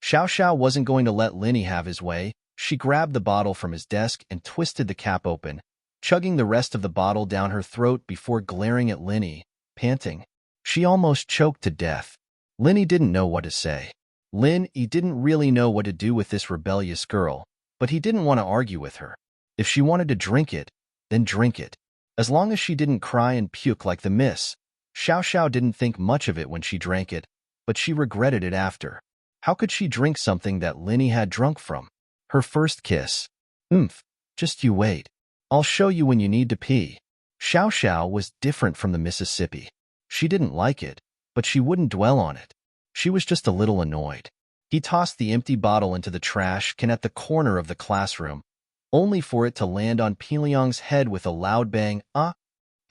Xiao Xiao wasn't going to let Linny have his way. She grabbed the bottle from his desk and twisted the cap open, chugging the rest of the bottle down her throat before glaring at Linny, panting. She almost choked to death. Linny didn't know what to say. He didn't really know what to do with this rebellious girl, but he didn't want to argue with her. If she wanted to drink it, then drink it. As long as she didn't cry and puke like the miss. Xiao Xiao didn't think much of it when she drank it, but she regretted it after. How could she drink something that Linny had drunk from? Her first kiss. Just you wait. I'll show you when you need to pee. Xiao Xiao was different from the Mississippi. She didn't like it, but she wouldn't dwell on it. She was just a little annoyed. He tossed the empty bottle into the trash can at the corner of the classroom, only for it to land on Pinliang's head with a loud bang. Ah!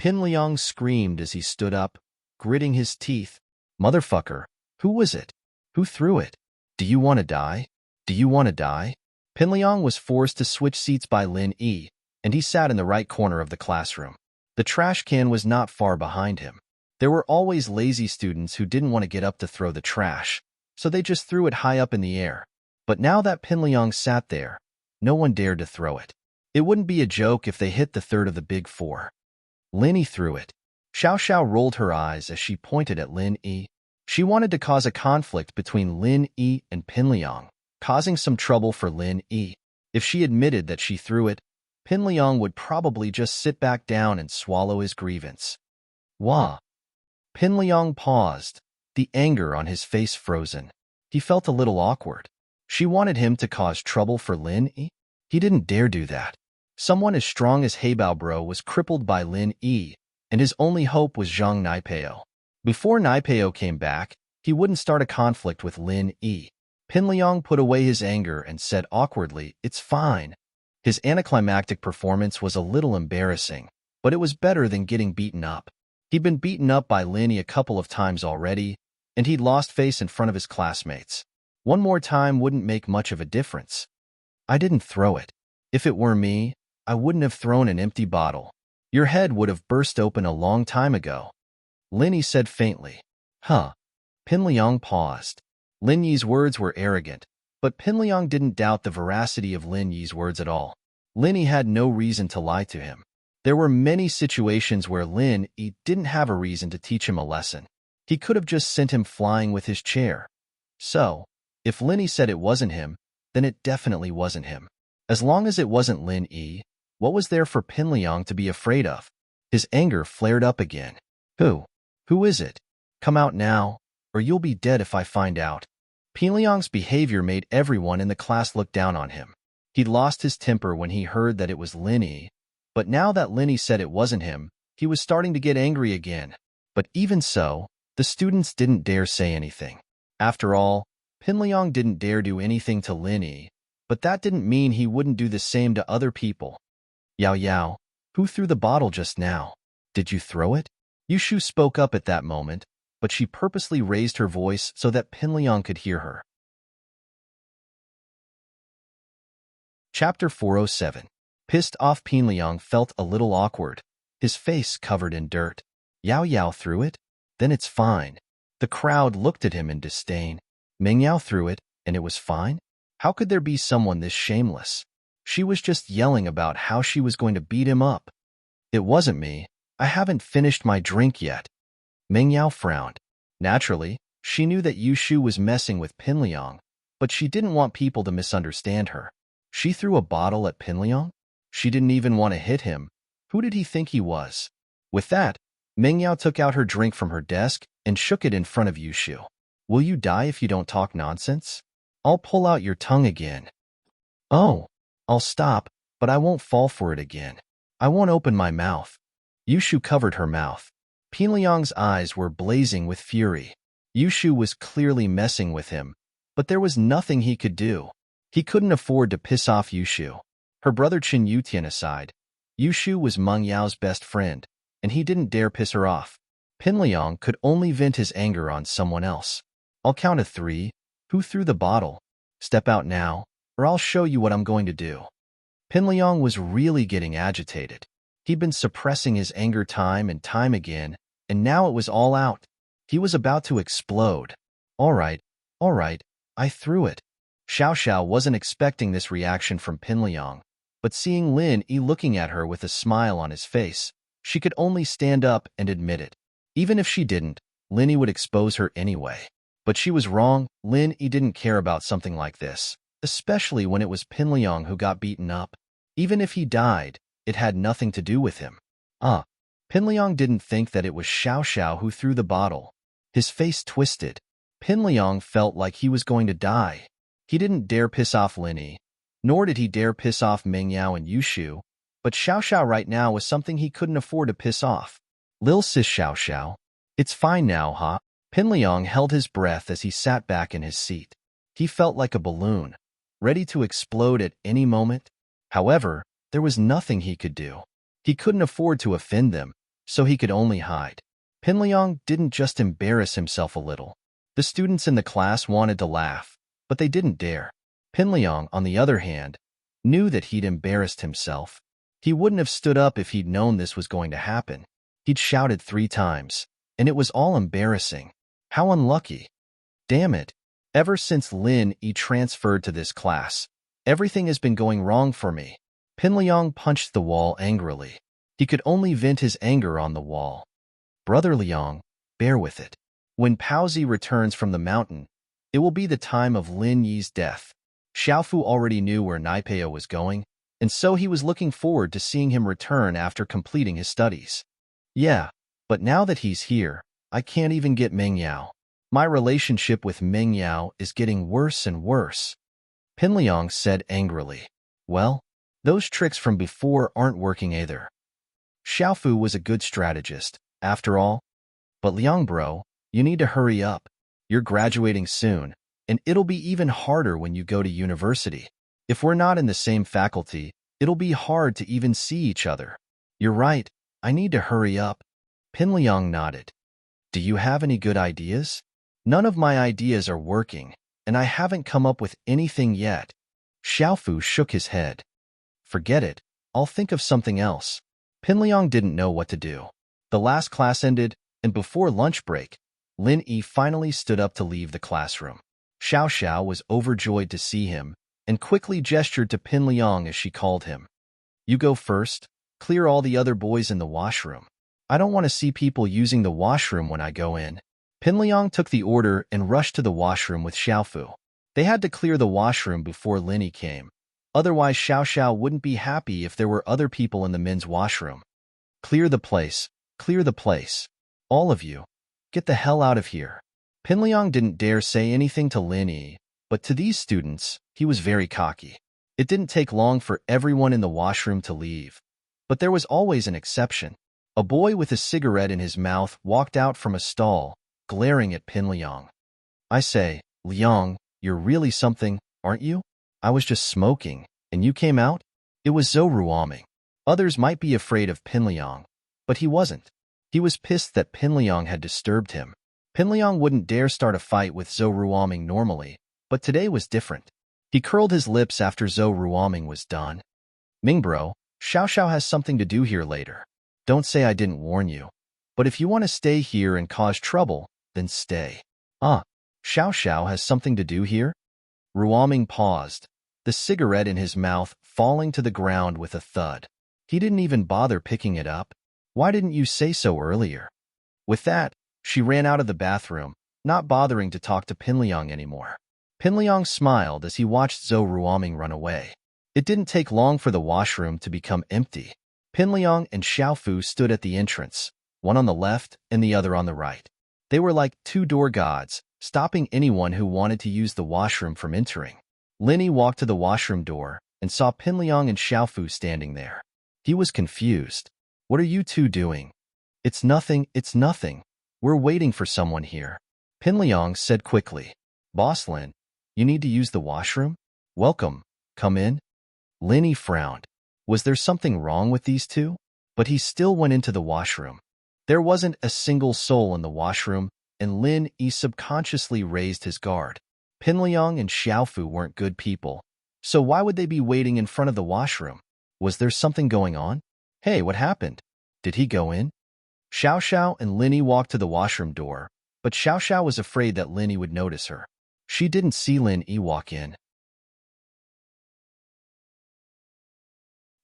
Pinliang screamed as he stood up, gritting his teeth. Motherfucker, who was it? Who threw it? Do you want to die? Do you want to die? Pinliang was forced to switch seats by Lin Yi, and he sat in the right corner of the classroom. The trash can was not far behind him. There were always lazy students who didn't want to get up to throw the trash, so they just threw it high up in the air. But now that Pinliang sat there, no one dared to throw it. It wouldn't be a joke if they hit the third of the big four. Lin Yi threw it. Xiao Xiao rolled her eyes as she pointed at Lin Yi. She wanted to cause a conflict between Lin Yi and Pinliang, causing some trouble for Lin Yi. If she admitted that she threw it, Pinliang would probably just sit back down and swallow his grievance. Wah! Pinliang paused, the anger on his face frozen. He felt a little awkward. She wanted him to cause trouble for Lin Yi? He didn't dare do that. Someone as strong as Heibao Bro was crippled by Lin Yi, and his only hope was Zhang Naipeo. Before Naipeo came back, he wouldn't start a conflict with Lin Yi. Pinliang put away his anger and said awkwardly, "It's fine." His anticlimactic performance was a little embarrassing, but it was better than getting beaten up. He'd been beaten up by Lin Yi a couple of times already, and he'd lost face in front of his classmates. One more time wouldn't make much of a difference. I didn't throw it. If it were me, I wouldn't have thrown an empty bottle. Your head would have burst open a long time ago. Lin Yi said faintly. Huh. Pinliang paused. Lin Yi's words were arrogant, but Pinliang didn't doubt the veracity of Lin Yi's words at all. Lin Yi had no reason to lie to him. There were many situations where Lin Yi didn't have a reason to teach him a lesson. He could have just sent him flying with his chair. So, if Lin Yi said it wasn't him, then it definitely wasn't him. As long as it wasn't Lin Yi, what was there for Pinliang to be afraid of? His anger flared up again. Who? Who is it? Come out now, or you'll be dead if I find out. Pinliang's behavior made everyone in the class look down on him. He'd lost his temper when he heard that it was Lin Yi, but now that Lin Yi said it wasn't him, he was starting to get angry again. But even so, the students didn't dare say anything. After all, Pinliang didn't dare do anything to Lin Yi, but that didn't mean he wouldn't do the same to other people. Yao Yao, who threw the bottle just now? Did you throw it? Yushu spoke up at that moment, but she purposely raised her voice so that Pinliang could hear her. Chapter 407. Pissed off Pinliang felt a little awkward, his face covered in dirt. Yao Yao threw it? Then it's fine. The crowd looked at him in disdain. Meng Yao threw it, and it was fine? How could there be someone this shameless? She was just yelling about how she was going to beat him up. It wasn't me. I haven't finished my drink yet. Meng Yao frowned. Naturally, she knew that Yushu was messing with Pinliang, but she didn't want people to misunderstand her. She threw a bottle at Pinliang? She didn't even want to hit him. Who did he think he was? With that, Meng Yao took out her drink from her desk and shook it in front of Yushu. Will you die if you don't talk nonsense? I'll pull out your tongue again. Oh, I'll stop, but I won't fall for it again. I won't open my mouth. Yushu covered her mouth. Pinliang's eyes were blazing with fury. Yushu was clearly messing with him, but there was nothing he could do. He couldn't afford to piss off Yushu. Her brother Chen Yutian aside, Yushu was Meng Yao's best friend, and he didn't dare piss her off. Pinliang could only vent his anger on someone else. I'll count to 3. Who threw the bottle? Step out now, or I'll show you what I'm going to do. Pinliang was really getting agitated. He'd been suppressing his anger time and time again, and now it was all out. He was about to explode. All right, I threw it. Xiao Xiao wasn't expecting this reaction from Pinliang, but seeing Lin Yi looking at her with a smile on his face, she could only stand up and admit it. Even if she didn't, Lin Yi would expose her anyway. But she was wrong. Lin Yi didn't care about something like this, especially when it was Pinliang who got beaten up. Even if he died, it had nothing to do with him. Pinliang didn't think that it was Xiao Xiao who threw the bottle. His face twisted. Pinliang felt like he was going to die. He didn't dare piss off Lin Yi, nor did he dare piss off Meng Yao and Yushu, but Xiao Xiao right now was something he couldn't afford to piss off. Lil sis Xiao Xiao. It's fine now, huh? Pinliang held his breath as he sat back in his seat. He felt like a balloon, ready to explode at any moment. However, there was nothing he could do. He couldn't afford to offend them, so he could only hide. Pinliang didn't just embarrass himself a little. The students in the class wanted to laugh, but they didn't dare. Pinliang, on the other hand, knew that he'd embarrassed himself. He wouldn't have stood up if he'd known this was going to happen. He'd shouted 3 times, and it was all embarrassing. How unlucky. Damn it. Ever since Lin Yi transferred to this class, everything has been going wrong for me. Pinliang punched the wall angrily. He could only vent his anger on the wall. Brother Liang, bear with it. When Paozi returns from the mountain, it will be the time of Lin Yi's death. Xiaofu already knew where Naipeo was going, and so he was looking forward to seeing him return after completing his studies. Yeah, but now that he's here, I can't even get Meng Yao. My relationship with Meng Yao is getting worse and worse. Pinliang said angrily. Well, those tricks from before aren't working either. Xiaofu was a good strategist, after all. But Liang bro, you need to hurry up. You're graduating soon, and it'll be even harder when you go to university. If we're not in the same faculty, it'll be hard to even see each other. You're right, I need to hurry up. Pinliang nodded. Do you have any good ideas? None of my ideas are working, and I haven't come up with anything yet. Xiaofu shook his head. Forget it, I'll think of something else. Pinliang didn't know what to do. The last class ended, and before lunch break, Lin Yi finally stood up to leave the classroom. Xiao Xiao was overjoyed to see him, and quickly gestured to Pinliang as she called him. You go first, clear all the other boys in the washroom. I don't want to see people using the washroom when I go in. Pinliang took the order and rushed to the washroom with Xiaofu. They had to clear the washroom before Lin Yi came. Otherwise, Xiao Xiao wouldn't be happy if there were other people in the men's washroom. Clear the place. Clear the place. All of you. Get the hell out of here. Pinliang didn't dare say anything to Lin Yi, but to these students, he was very cocky. It didn't take long for everyone in the washroom to leave. But there was always an exception. A boy with a cigarette in his mouth walked out from a stall, glaring at Pinliang. I say, Liang, you're really something, aren't you? I was just smoking, and you came out? It was Zhou Ruoming. Others might be afraid of Pinliang, but he wasn't. He was pissed that Pinliang had disturbed him. Pinliang wouldn't dare start a fight with Zhou Ruoming normally, but today was different. He curled his lips after Zhou Ruoming was done. Mingbro, Xiao Xiao has something to do here later. Don't say I didn't warn you. But if you want to stay here and cause trouble, then stay. Xiao Xiao has something to do here? Ruoming paused, the cigarette in his mouth falling to the ground with a thud. He didn't even bother picking it up. Why didn't you say so earlier? With that, she ran out of the bathroom, not bothering to talk to Pinliang anymore. Pinliang smiled as he watched Zhou Ruoming run away. It didn't take long for the washroom to become empty. Pinliang and Xiaofu stood at the entrance, one on the left and the other on the right. They were like 2 door gods, stopping anyone who wanted to use the washroom from entering. Lin Yi walked to the washroom door and saw Pinliang and Xiaofu standing there. He was confused. What are you two doing? It's nothing. We're waiting for someone here. Pinliang said quickly. Boss Lin, you need to use the washroom? Welcome. Come in. Lin Yi frowned. Was there something wrong with these two? But he still went into the washroom. There wasn't a single soul in the washroom, and Lin Yi subconsciously raised his guard. Pinliang and Xiaofu weren't good people, So why would they be waiting in front of the washroom? Was there something going on? Hey, what happened? Did he go in? Xiao Xiao and Linny walked to the washroom door, but Xiao Xiao was afraid that Linny would notice her. She didn't see Lin Yi walk in.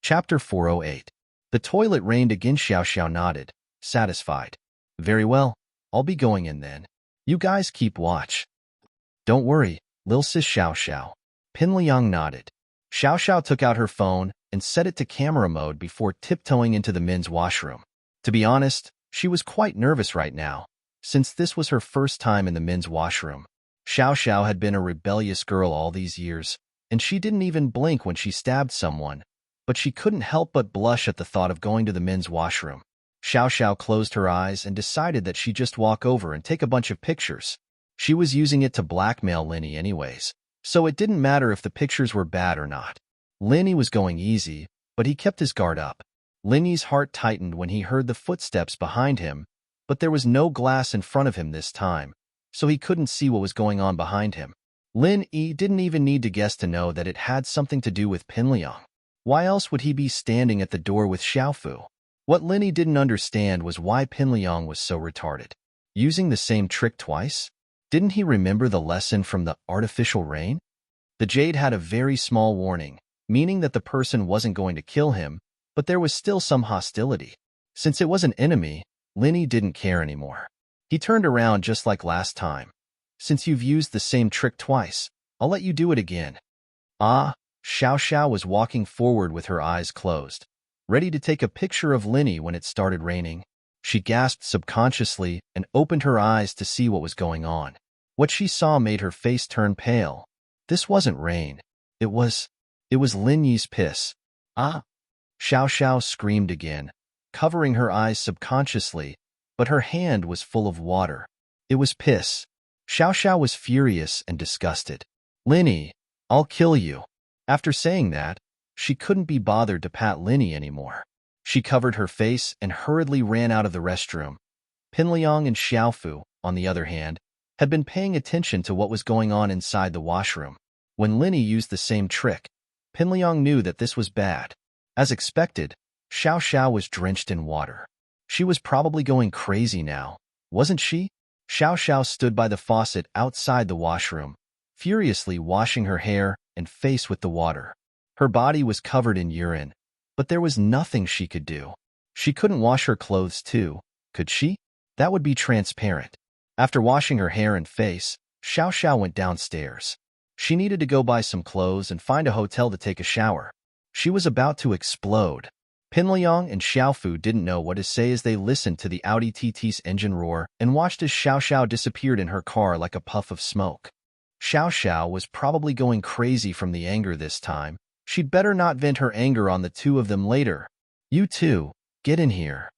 Chapter 408. The toilet rained again. Xiao Xiao nodded, satisfied. Very well, I'll be going in then. You guys keep watch. Don't worry, Lil Sis Xiao Xiao. Pin Liang nodded. Xiao Xiao took out her phone and set it to camera mode before tiptoeing into the men's washroom. To be honest, she was quite nervous right now, since this was her first time in the men's washroom. Xiao Xiao had been a rebellious girl all these years, and she didn't even blink when she stabbed someone, but she couldn't help but blush at the thought of going to the men's washroom. Xiao Xiao closed her eyes and decided that she'd just walk over and take a bunch of pictures. She was using it to blackmail Linny anyways, so it didn't matter if the pictures were bad or not. Linny was going easy, but he kept his guard up. Linny's heart tightened when he heard the footsteps behind him, but there was no glass in front of him this time, so he couldn't see what was going on behind him. Lin Yi didn't even need to guess to know that it had something to do with Pinliang. Why else would he be standing at the door with Xiaofu? What Linny didn't understand was why Pinliang was so retarded. Using the same trick twice? Didn't he remember the lesson from the artificial rain? The jade had a very small warning, meaning that the person wasn't going to kill him, but there was still some hostility. Since it was an enemy, Linny didn't care anymore. He turned around just like last time. Since you've used the same trick twice, I'll let you do it again. Ah, Xiao Xiao was walking forward with her eyes closed, ready to take a picture of Linny when it started raining. She gasped subconsciously and opened her eyes to see what was going on. What she saw made her face turn pale. This wasn't rain. It was Lin Yi's piss. Ah! Xiao Xiao screamed again, covering her eyes subconsciously, but her hand was full of water. It was piss. Xiao Xiao was furious and disgusted. Linny, I'll kill you. After saying that, she couldn't be bothered to pat Linny anymore. She covered her face and hurriedly ran out of the restroom. Pinliang and Xiaofu, on the other hand, had been paying attention to what was going on inside the washroom. When Linny used the same trick, Pinliang knew that this was bad. As expected, Xiao Xiao was drenched in water. She was probably going crazy now, wasn't she? Xiao Xiao stood by the faucet outside the washroom, furiously washing her hair and face with the water. Her body was covered in urine, but there was nothing she could do. She couldn't wash her clothes too, could she? That would be transparent. After washing her hair and face, Xiao Xiao went downstairs. She needed to go buy some clothes and find a hotel to take a shower. She was about to explode. Pinliang and Xiaofu didn't know what to say as they listened to the Audi TT's engine roar and watched as Xiao Xiao disappeared in her car like a puff of smoke. Xiao Xiao was probably going crazy from the anger this time. She'd better not vent her anger on the two of them later. You two, get in here.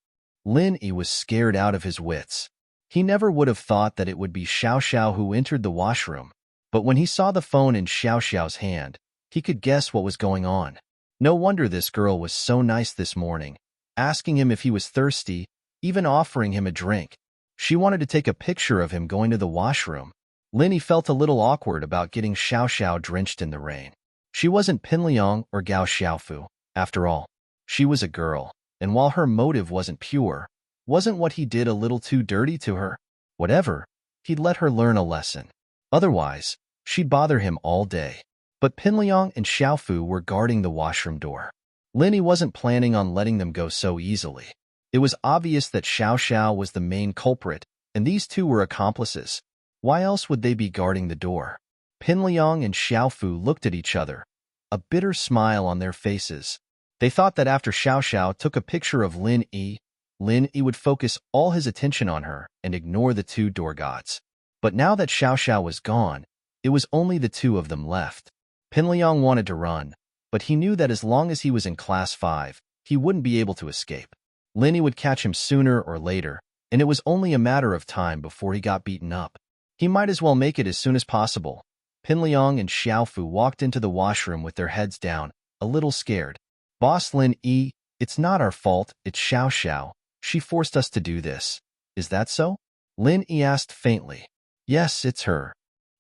Lin Yi was scared out of his wits. He never would have thought that it would be Xiao Xiao who entered the washroom, but when he saw the phone in Xiao Xiao's hand, he could guess what was going on. No wonder this girl was so nice this morning, asking him if he was thirsty, even offering him a drink. She wanted to take a picture of him going to the washroom. Linny felt a little awkward about getting Xiao Xiao drenched in the rain. She wasn't Pinliang or Gao Xiaofu, after all. She was a girl, and while her motive wasn't pure, wasn't what he did a little too dirty to her? Whatever, he'd let her learn a lesson. Otherwise, she'd bother him all day. But Pinliang and Xiaofu were guarding the washroom door. Linny wasn't planning on letting them go so easily. It was obvious that Xiao Xiao was the main culprit, and these two were accomplices. Why else would they be guarding the door? Pinliang and Xiaofu looked at each other, a bitter smile on their faces. They thought that after Xiao Xiao took a picture of Lin Yi would focus all his attention on her and ignore the two door gods. But now that Xiao Xiao was gone, it was only the two of them left. Pinliang wanted to run, but he knew that as long as he was in Class 5, he wouldn't be able to escape. Linny would catch him sooner or later, and it was only a matter of time before he got beaten up. He might as well make it as soon as possible. Pinliang and Xiaofu walked into the washroom with their heads down, a little scared. Boss Lin Yi, it's not our fault, it's Xiao Xiao. She forced us to do this. Is that so? Lin Yi asked faintly. Yes, it's her.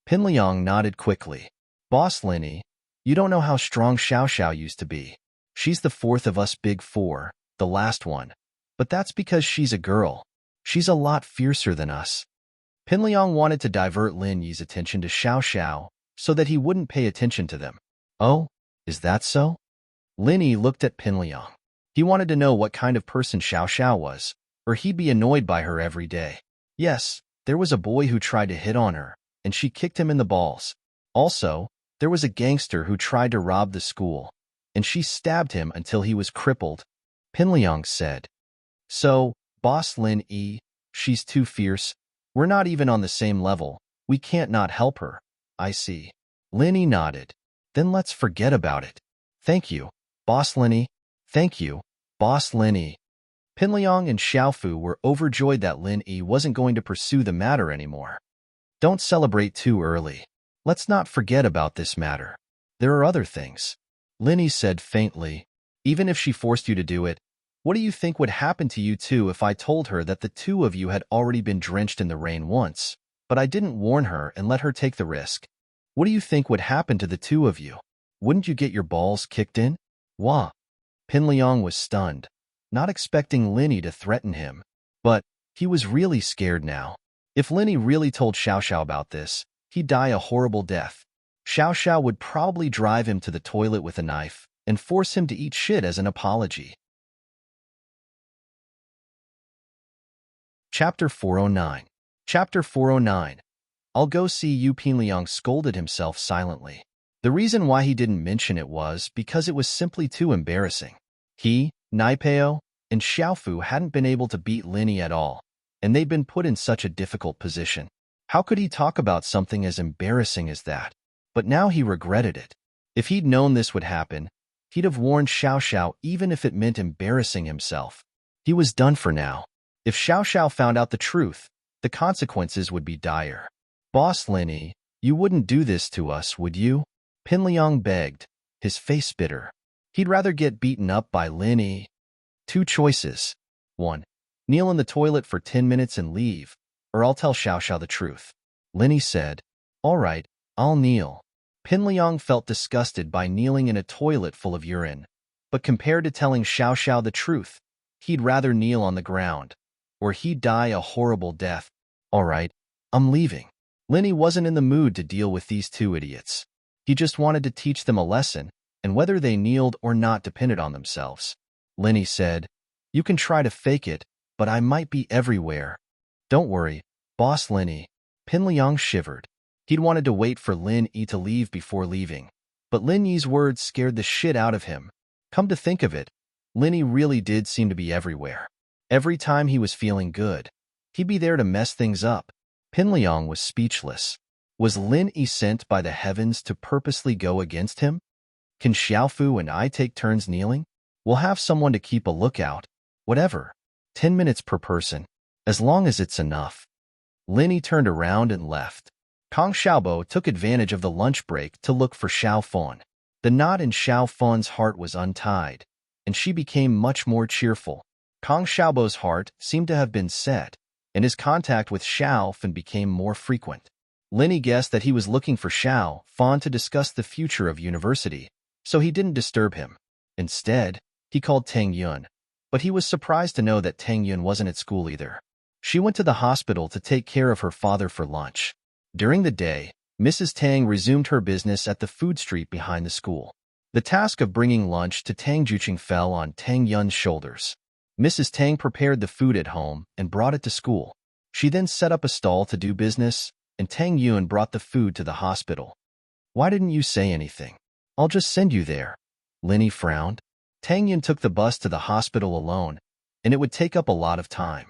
Pinliang nodded quickly. Boss Linny, You don't know how strong Xiao Xiao used to be. She's the fourth of us big four, the last one. But that's because she's a girl. She's a lot fiercer than us. Pinliang wanted to divert Lin Yi's attention to Xiao Xiao so that he wouldn't pay attention to them. Oh, is that so? Lin Yi looked at Pinliang. He wanted to know what kind of person Xiao Xiao was, or he'd be annoyed by her every day. Yes, there was a boy who tried to hit on her, and she kicked him in the balls. Also, there was a gangster who tried to rob the school, and she stabbed him until he was crippled. Pinliang said. So, Boss Lin Yi, she's too fierce. We're not even on the same level. We can't not help her. I see. Lin Yi nodded. Then let's forget about it. Thank you, Boss Lin Yi. Thank you, Boss Lin Yi. Pinliang and Xiaofu were overjoyed that Lin Yi wasn't going to pursue the matter anymore. Don't celebrate too early. Let's not forget about this matter. There are other things. Lin Yi said faintly. Even if she forced you to do it, what do you think would happen to you two if I told her that the two of you had already been drenched in the rain once, but I didn't warn her and let her take the risk? What do you think would happen to the two of you? Wouldn't you get your balls kicked in? Wah! Pinliang was stunned, not expecting Lin Yi to threaten him. But he was really scared now. If Lin Yi really told Xiao Xiao about this, he'd die a horrible death. Xiao Xiao would probably drive him to the toilet with a knife and force him to eat shit as an apology. Chapter 409. Chapter 409. I'll go see you. Pinliang scolded himself silently. The reason why he didn't mention it was because it was simply too embarrassing. He, Naipeo, and Xiaofu hadn't been able to beat Lin Yi at all, and they'd been put in such a difficult position. How could he talk about something as embarrassing as that? But now he regretted it. If he'd known this would happen, he'd have warned Xiao Xiao even if it meant embarrassing himself. He was done for now. If Xiao Xiao found out the truth, the consequences would be dire. Boss Lin Yi, you wouldn't do this to us, would you? Pinliang begged, his face bitter. He'd rather get beaten up by Lin Yi. Two choices. 1. Kneel in the toilet for 10 minutes and leave, or I'll tell Xiao Xiao the truth. Lin Yi said, All right, I'll kneel. Pinliang felt disgusted by kneeling in a toilet full of urine, but compared to telling Xiao Xiao the truth, he'd rather kneel on the ground, or he'd die a horrible death. All right, I'm leaving. Lin Yi wasn't in the mood to deal with these two idiots. He just wanted to teach them a lesson, and whether they kneeled or not depended on themselves. Lin Yi said, You can try to fake it, but I might be everywhere. Don't worry, Boss Lin Yi. Pinliang shivered. He'd wanted to wait for Lin Yi to leave before leaving, but Lin Yi's words scared the shit out of him. Come to think of it, Lin Yi really did seem to be everywhere. Every time he was feeling good, he'd be there to mess things up. Pinliang was speechless. Was Lin Yi sent by the heavens to purposely go against him? Can Xiaofu and I take turns kneeling? We'll have someone to keep a lookout. Whatever. 10 minutes per person. As long as it's enough. Lin Yi turned around and left. Kong Xiaobo took advantage of the lunch break to look for Xiao Fan. The knot in Xiao Fan's heart was untied, and she became much more cheerful. Kong Xiaobo's heart seemed to have been set, and his contact with Xiao Fan became more frequent. Lin Yi guessed that he was looking for Xiao Fan to discuss the future of university, so he didn't disturb him. Instead, he called Tang Yun, but he was surprised to know that Tang Yun wasn't at school either. She went to the hospital to take care of her father for lunch. During the day, Mrs. Tang resumed her business at the food street behind the school. The task of bringing lunch to Tang Juqing fell on Tang Yun's shoulders. Mrs. Tang prepared the food at home and brought it to school. She then set up a stall to do business, and Tang Yun brought the food to the hospital. Why didn't you say anything? I'll just send you there. Lin Yi frowned. Tang Yun took the bus to the hospital alone, and it would take up a lot of time.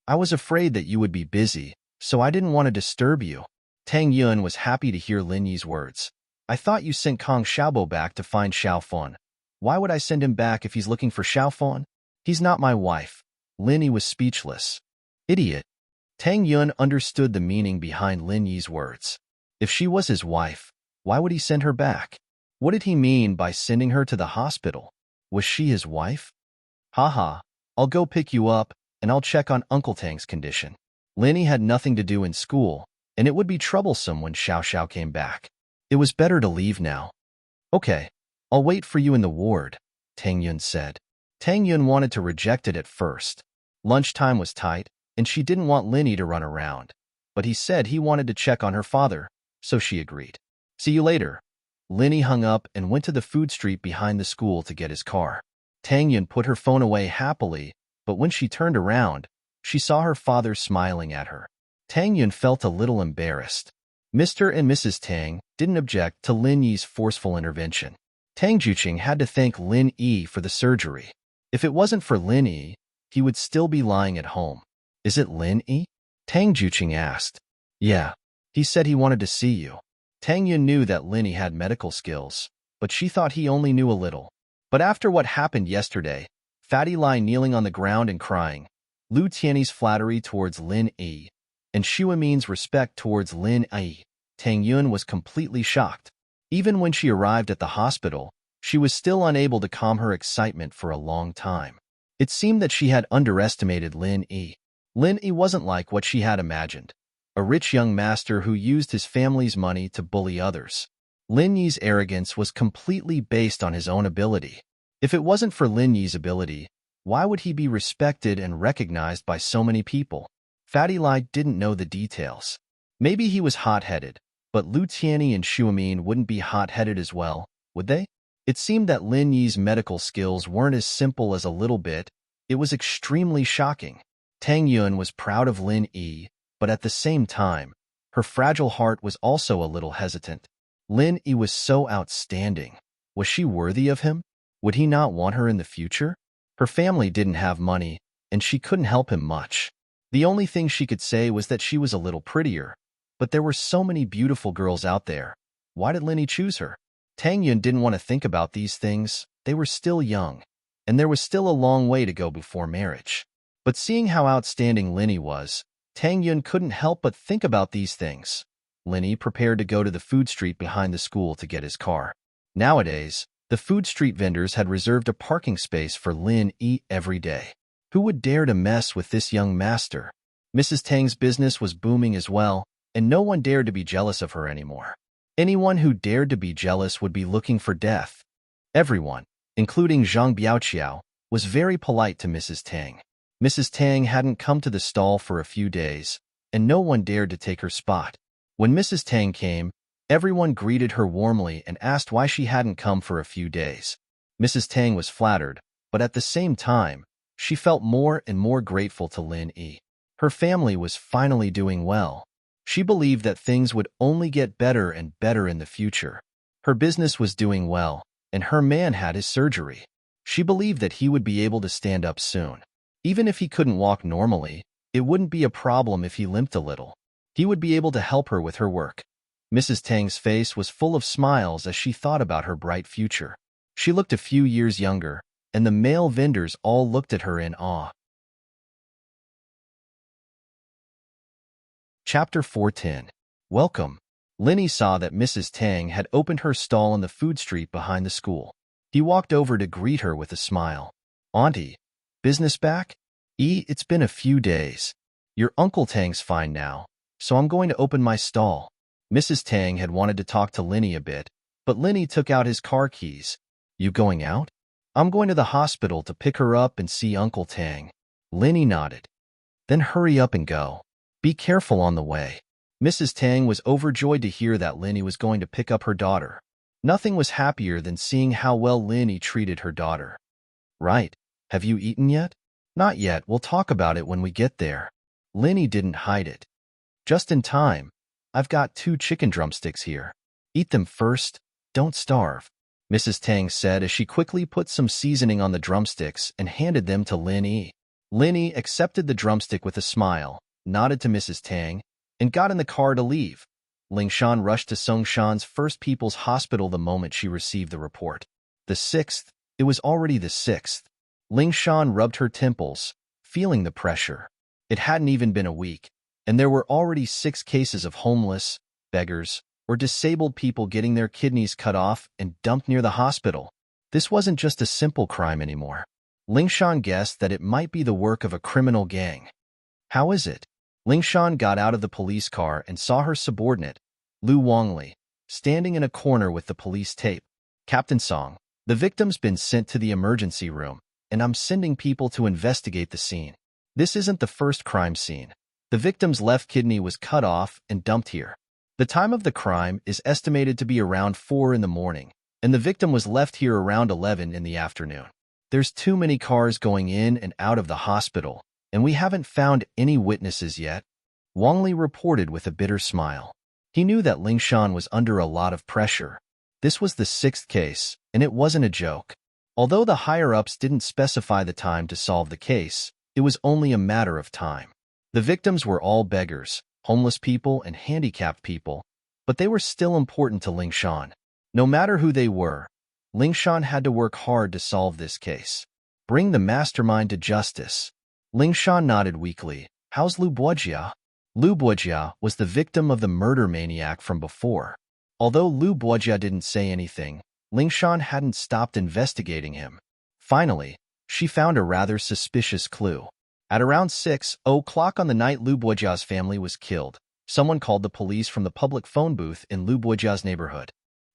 I was afraid that you would be busy, so I didn't want to disturb you. Tang Yun was happy to hear Lin Yi's words. I thought you sent Kong Xiaobo back to find Xiao Fan. Why would I send him back if he's looking for Xiao Fan? He's not my wife. Lin Yi was speechless. Idiot. Tang Yun understood the meaning behind Lin Yi's words. If she was his wife, why would he send her back? What did he mean by sending her to the hospital? Was she his wife? Haha, I'll go pick you up, and I'll check on Uncle Tang's condition. Lin Yi had nothing to do in school, and it would be troublesome when Xiao Xiao came back. It was better to leave now. Okay, I'll wait for you in the ward, Tang Yun said. Tang Yun wanted to reject it at first. Lunchtime was tight, and she didn't want Linny to run around. But he said he wanted to check on her father, so she agreed. See you later. Linny hung up and went to the food street behind the school to get his car. Tang Yun put her phone away happily, but when she turned around, she saw her father smiling at her. Tang Yun felt a little embarrassed. Mr. and Mrs. Tang didn't object to Lin Yi's forceful intervention. Tang Juqing had to thank Lin Yi for the surgery. If it wasn't for Lin Yi, he would still be lying at home. Is it Lin Yi? Tang Juqing asked. Yeah. He said he wanted to see you. Tang Yun knew that Lin Yi had medical skills, but she thought he only knew a little. But after what happened yesterday, Fatty Lai kneeling on the ground and crying, Lu Tiany's flattery towards Lin Yi, and Xu Amin's respect towards Lin Yi, Tang Yun was completely shocked. Even when she arrived at the hospital, she was still unable to calm her excitement for a long time. It seemed that she had underestimated Lin Yi. Lin Yi wasn't like what she had imagined, a rich young master who used his family's money to bully others. Lin Yi's arrogance was completely based on his own ability. If it wasn't for Lin Yi's ability, why would he be respected and recognized by so many people? Fatty Lai didn't know the details. Maybe he was hot-headed, but Lu Tiany and Xu Amin wouldn't be hot-headed as well, would they? It seemed that Lin Yi's medical skills weren't as simple as a little bit. It was extremely shocking. Tang Yun was proud of Lin Yi, but at the same time, her fragile heart was also a little hesitant. Lin Yi was so outstanding. Was she worthy of him? Would he not want her in the future? Her family didn't have money, and she couldn't help him much. The only thing she could say was that she was a little prettier. But there were so many beautiful girls out there. Why did Lin Yi choose her? Tang Yun didn't want to think about these things. They were still young, and there was still a long way to go before marriage. But seeing how outstanding Lin Yi was, Tang Yun couldn't help but think about these things. Lin Yi prepared to go to the food street behind the school to get his car. Nowadays, the food street vendors had reserved a parking space for Lin Yi every day. Who would dare to mess with this young master? Mrs. Tang's business was booming as well, and no one dared to be jealous of her anymore. Anyone who dared to be jealous would be looking for death. Everyone, including Zhang Biaoqiao, was very polite to Mrs. Tang. Mrs. Tang hadn't come to the stall for a few days, and no one dared to take her spot. When Mrs. Tang came, everyone greeted her warmly and asked why she hadn't come for a few days. Mrs. Tang was flattered, but at the same time, she felt more and more grateful to Lin Yi. Her family was finally doing well. She believed that things would only get better and better in the future. Her business was doing well, and her man had his surgery. She believed that he would be able to stand up soon. Even if he couldn't walk normally, it wouldn't be a problem if he limped a little. He would be able to help her with her work. Mrs. Tang's face was full of smiles as she thought about her bright future. She looked a few years younger, and the male vendors all looked at her in awe. Chapter 410. Welcome. Lin Yi saw that Mrs. Tang had opened her stall in the food street behind the school. He walked over to greet her with a smile. Auntie, business back? It's been a few days. Your Uncle Tang's fine now, so I'm going to open my stall. Mrs. Tang had wanted to talk to Lin Yi a bit, but Lin Yi took out his car keys. You going out? I'm going to the hospital to pick her up and see Uncle Tang. Lin Yi nodded. Then hurry up and go. Be careful on the way. Mrs. Tang was overjoyed to hear that Lin Yi was going to pick up her daughter. Nothing was happier than seeing how well Lin Yi treated her daughter. Right. Have you eaten yet? Not yet. We'll talk about it when we get there. Lin Yi didn't hide it. Just in time. I've got 2 chicken drumsticks here. Eat them first. Don't starve. Mrs. Tang said as she quickly put some seasoning on the drumsticks and handed them to Lin Yi. Lin Yi accepted the drumstick with a smile, nodded to Mrs. Tang, and got in the car to leave. Ling Shan rushed to Songshan's First People's Hospital the moment she received the report. The 6th, it was already the 6th. Ling Shan rubbed her temples, feeling the pressure. It hadn't even been a week, and there were already 6 cases of homeless, beggars, or disabled people getting their kidneys cut off and dumped near the hospital. This wasn't just a simple crime anymore. Ling Shan guessed that it might be the work of a criminal gang. How is it? Ling Shan got out of the police car and saw her subordinate, Lu Wangli, standing in a corner with the police tape. Captain Song, the victim's been sent to the emergency room, and I'm sending people to investigate the scene. This isn't the first crime scene. The victim's left kidney was cut off and dumped here. The time of the crime is estimated to be around 4 in the morning, and the victim was left here around 11 in the afternoon. There's too many cars going in and out of the hospital, and we haven't found any witnesses yet, Wang Li reported with a bitter smile. He knew that Ling Shan was under a lot of pressure. This was the 6th case, and it wasn't a joke. Although the higher-ups didn't specify the time to solve the case, it was only a matter of time. The victims were all beggars, homeless people, and handicapped people, but they were still important to Ling Shan. No matter who they were, Ling Shan had to work hard to solve this case. Bring the mastermind to justice. Ling Shan nodded weakly. How's Lu Buojia? Lu Buojia was the victim of the murder maniac from before. Although Lu Buojia didn't say anything, Ling Shan hadn't stopped investigating him. Finally, she found a rather suspicious clue. At around 6 o'clock on the night Lu Buojia's family was killed, someone called the police from the public phone booth in Lu Buojia's neighborhood.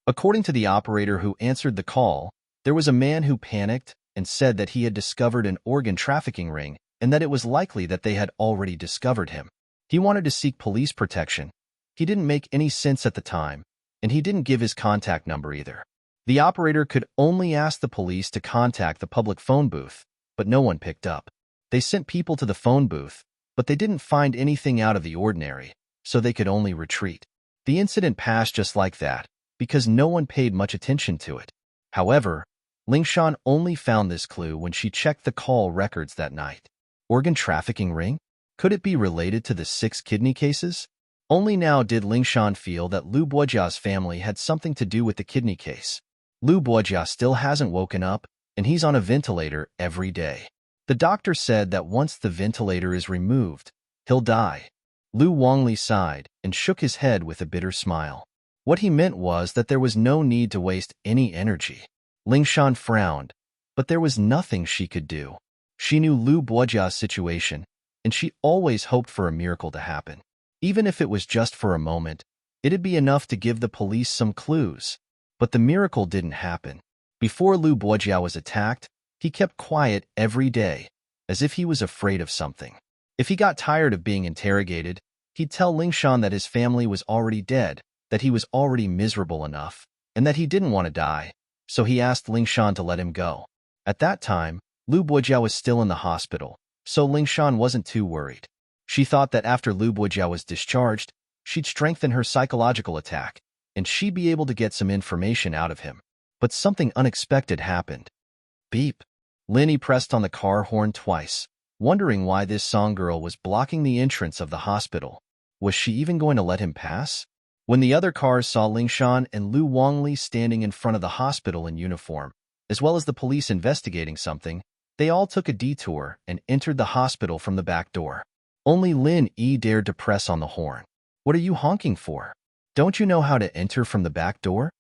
According to the operator who answered the call, there was a man who panicked and said that he had discovered an organ trafficking ring and that it was likely that they had already discovered him. He wanted to seek police protection. He didn't make any sense at the time, and he didn't give his contact number either. The operator could only ask the police to contact the public phone booth, but no one picked up. They sent people to the phone booth, but they didn't find anything out of the ordinary, so they could only retreat. The incident passed just like that, because no one paid much attention to it. However, Ling Shan only found this clue when she checked the call records that night. Organ trafficking ring? Could it be related to the 6 kidney cases? Only now did Ling Shan feel that Lu Buojia's family had something to do with the kidney case. Lu Buojia still hasn't woken up, and he's on a ventilator every day. The doctor said that once the ventilator is removed, he'll die. Lu Wangli sighed and shook his head with a bitter smile. What he meant was that there was no need to waste any energy. Ling Shan frowned, but there was nothing she could do. She knew Lu Buojia's situation, and she always hoped for a miracle to happen. Even if it was just for a moment, it'd be enough to give the police some clues. But the miracle didn't happen. Before Lu Buojia was attacked, he kept quiet every day, as if he was afraid of something. If he got tired of being interrogated, he'd tell Ling Shan that his family was already dead, that he was already miserable enough, and that he didn't want to die, so he asked Ling Shan to let him go. At that time, Lu Buojia was still in the hospital, so Ling Shan wasn't too worried. She thought that after Lu Buojia was discharged, she'd strengthen her psychological attack, and she'd be able to get some information out of him. But something unexpected happened. Beep. Linny pressed on the car horn twice, wondering why this song girl was blocking the entrance of the hospital. Was she even going to let him pass? When the other cars saw Ling Shan and Lu Wangli standing in front of the hospital in uniform, as well as the police investigating something, they all took a detour and entered the hospital from the back door. Only Lin Yi dared to press on the horn. What are you honking for? Don't you know how to enter from the back door?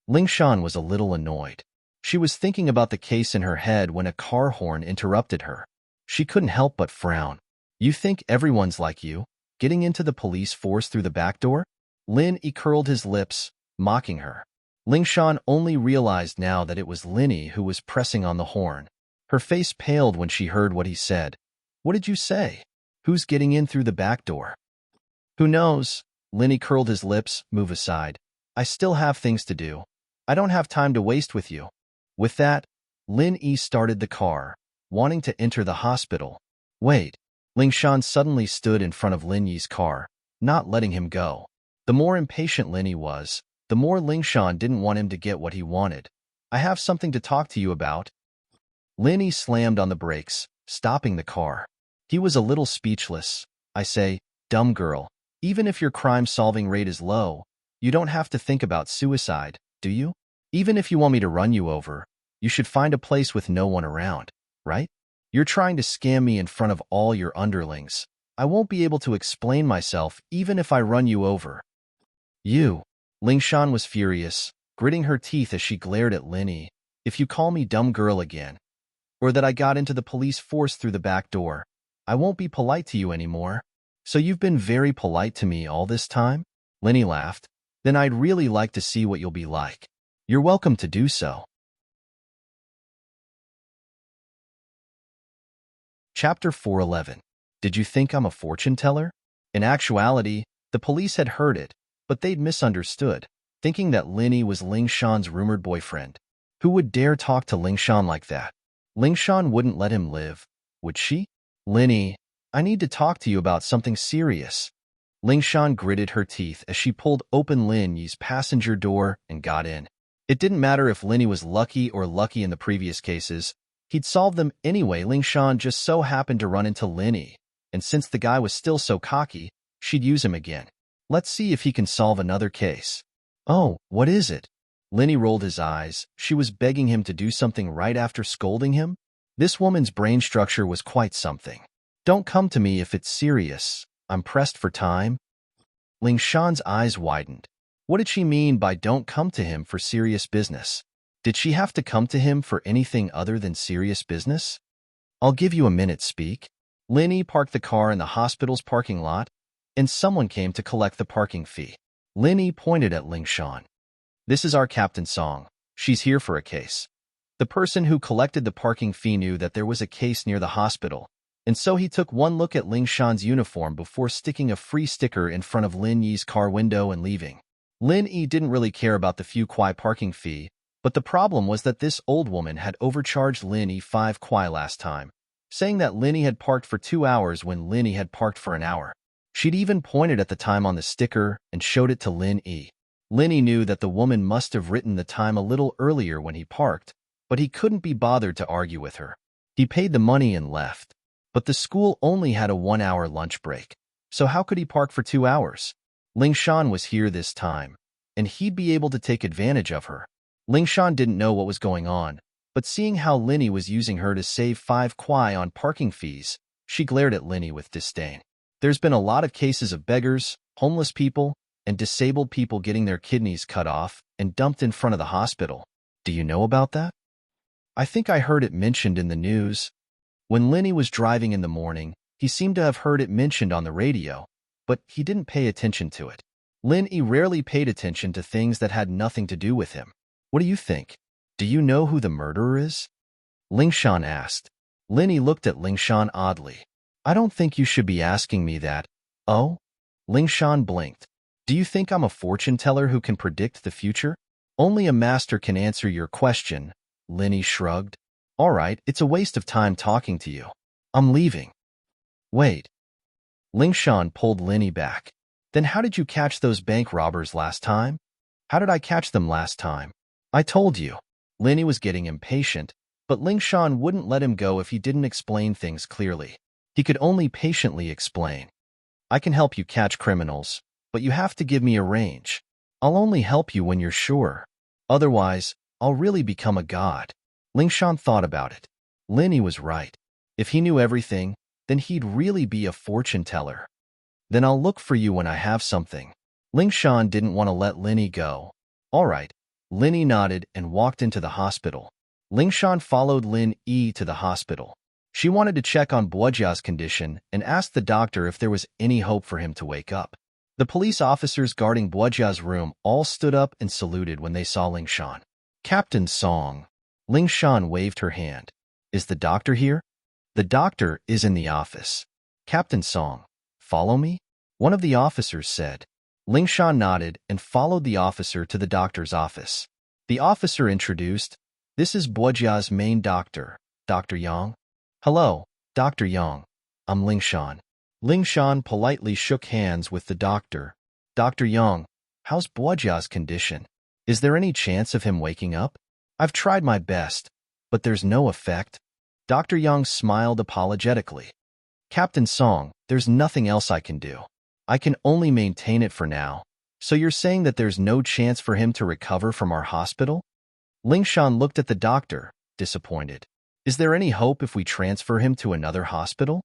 Ling Shan was a little annoyed. She was thinking about the case in her head when a car horn interrupted her. She couldn't help but frown. You think everyone's like you, getting into the police force through the back door? Lin Yi curled his lips, mocking her. Ling Shan only realized now that it was Linny who was pressing on the horn. Her face paled when she heard what he said. What did you say? Who's getting in through the back door? Who knows? Linny curled his lips, move aside. I still have things to do. I don't have time to waste with you. With that, Lin Yi started the car, wanting to enter the hospital. Wait. Ling Shan suddenly stood in front of Lin Yi's car, not letting him go. The more impatient Lin Yi was, the more Ling Shan didn't want him to get what he wanted. I have something to talk to you about. Lin Yi slammed on the brakes, stopping the car. He was a little speechless. I say, dumb girl, even if your crime-solving rate is low, you don't have to think about suicide, do you? Even if you want me to run you over, you should find a place with no one around, right? You're trying to scam me in front of all your underlings. I won't be able to explain myself even if I run you over. You. Ling Shan was furious, gritting her teeth as she glared at Lin Yi. If you call me dumb girl again, or that I got into the police force through the back door, I won't be polite to you anymore. So you've been very polite to me all this time? Lin Yi laughed. Then I'd really like to see what you'll be like. You're welcome to do so. Chapter 411. Did you think I'm a fortune teller? In actuality, the police had heard it, but they'd misunderstood, thinking that Linny was Ling Shan's rumored boyfriend. Who would dare talk to Ling Shan like that? Ling Shan wouldn't let him live, would she? Linny, I need to talk to you about something serious. Ling Shan gritted her teeth as she pulled open Lin Yi's passenger door and got in. It didn't matter if Linny was lucky or lucky in the previous cases. He'd solve them anyway. Ling Shan just so happened to run into Linny, and since the guy was still so cocky, she'd use him again. Let's see if he can solve another case. Oh, what is it? Linny rolled his eyes. She was begging him to do something right after scolding him? This woman's brain structure was quite something. Don't come to me if it's serious. I'm pressed for time. Ling Shan's eyes widened. What did she mean by don't come to him for serious business? Did she have to come to him for anything other than serious business? I'll give you a minute, speak. Linny parked the car in the hospital's parking lot, and someone came to collect the parking fee. Linny pointed at Ling Shan. This is our Captain Song. She's here for a case. The person who collected the parking fee knew that there was a case near the hospital, and so he took one look at Ling Shan's uniform before sticking a free sticker in front of Lin Yi's car window and leaving. Lin Yi didn't really care about the few kwai parking fee, but the problem was that this old woman had overcharged Lin Yi 5 kwai last time, saying that Lin Yi had parked for 2 hours when Lin Yi had parked for an hour. She'd even pointed at the time on the sticker and showed it to Lin Yi. Lin Yi knew that the woman must have written the time a little earlier when he parked, but he couldn't be bothered to argue with her. He paid the money and left. But the school only had a 1-hour lunch break, so how could he park for 2 hours? Ling Shan was here this time, and he'd be able to take advantage of her. Ling Shan didn't know what was going on, but seeing how Linny was using her to save 5 kwai on parking fees, she glared at Linny with disdain. There's been a lot of cases of beggars, homeless people, and disabled people getting their kidneys cut off and dumped in front of the hospital. Do you know about that? I think I heard it mentioned in the news. When Linny was driving in the morning, he seemed to have heard it mentioned on the radio, but he didn't pay attention to it. Linny rarely paid attention to things that had nothing to do with him. What do you think? Do you know who the murderer is? Ling Shan asked. Linny looked at Ling Shan oddly. I don't think you should be asking me that. Oh? Ling Shan blinked. Do you think I'm a fortune teller who can predict the future? Only a master can answer your question, Linny shrugged. All right, it's a waste of time talking to you. I'm leaving. Wait. Ling Shan pulled Linny back. Then how did you catch those bank robbers last time? How did I catch them last time? I told you. Linny was getting impatient, but Ling Shan wouldn't let him go if he didn't explain things clearly. He could only patiently explain. I can help you catch criminals, but you have to give me a range. I'll only help you when you're sure. Otherwise, I'll really become a god. Ling Shan thought about it. Linny was right. If he knew everything, then he'd really be a fortune teller. Then I'll look for you when I have something. Ling Shan didn't want to let Linny go. All right. Linny nodded and walked into the hospital. Ling Shan followed Lin Yi to the hospital. She wanted to check on Bojia's condition and asked the doctor if there was any hope for him to wake up. The police officers guarding Bojia's room all stood up and saluted when they saw Ling Shan. Captain Song. Ling Shan waved her hand. Is the doctor here? The doctor is in the office. Captain Song. Follow me? One of the officers said. Ling Shan nodded and followed the officer to the doctor's office. The officer introduced, This is Bojia's main doctor, Dr. Yang. Hello, Dr. Yang. I'm Ling Shan. Ling Shan politely shook hands with the doctor. Dr. Yang, how's Bojia's condition? Is there any chance of him waking up? I've tried my best, but there's no effect. Dr. Yang smiled apologetically. Captain Song, there's nothing else I can do. I can only maintain it for now. So you're saying that there's no chance for him to recover from our hospital? Ling Shan looked at the doctor, disappointed. Is there any hope if we transfer him to another hospital?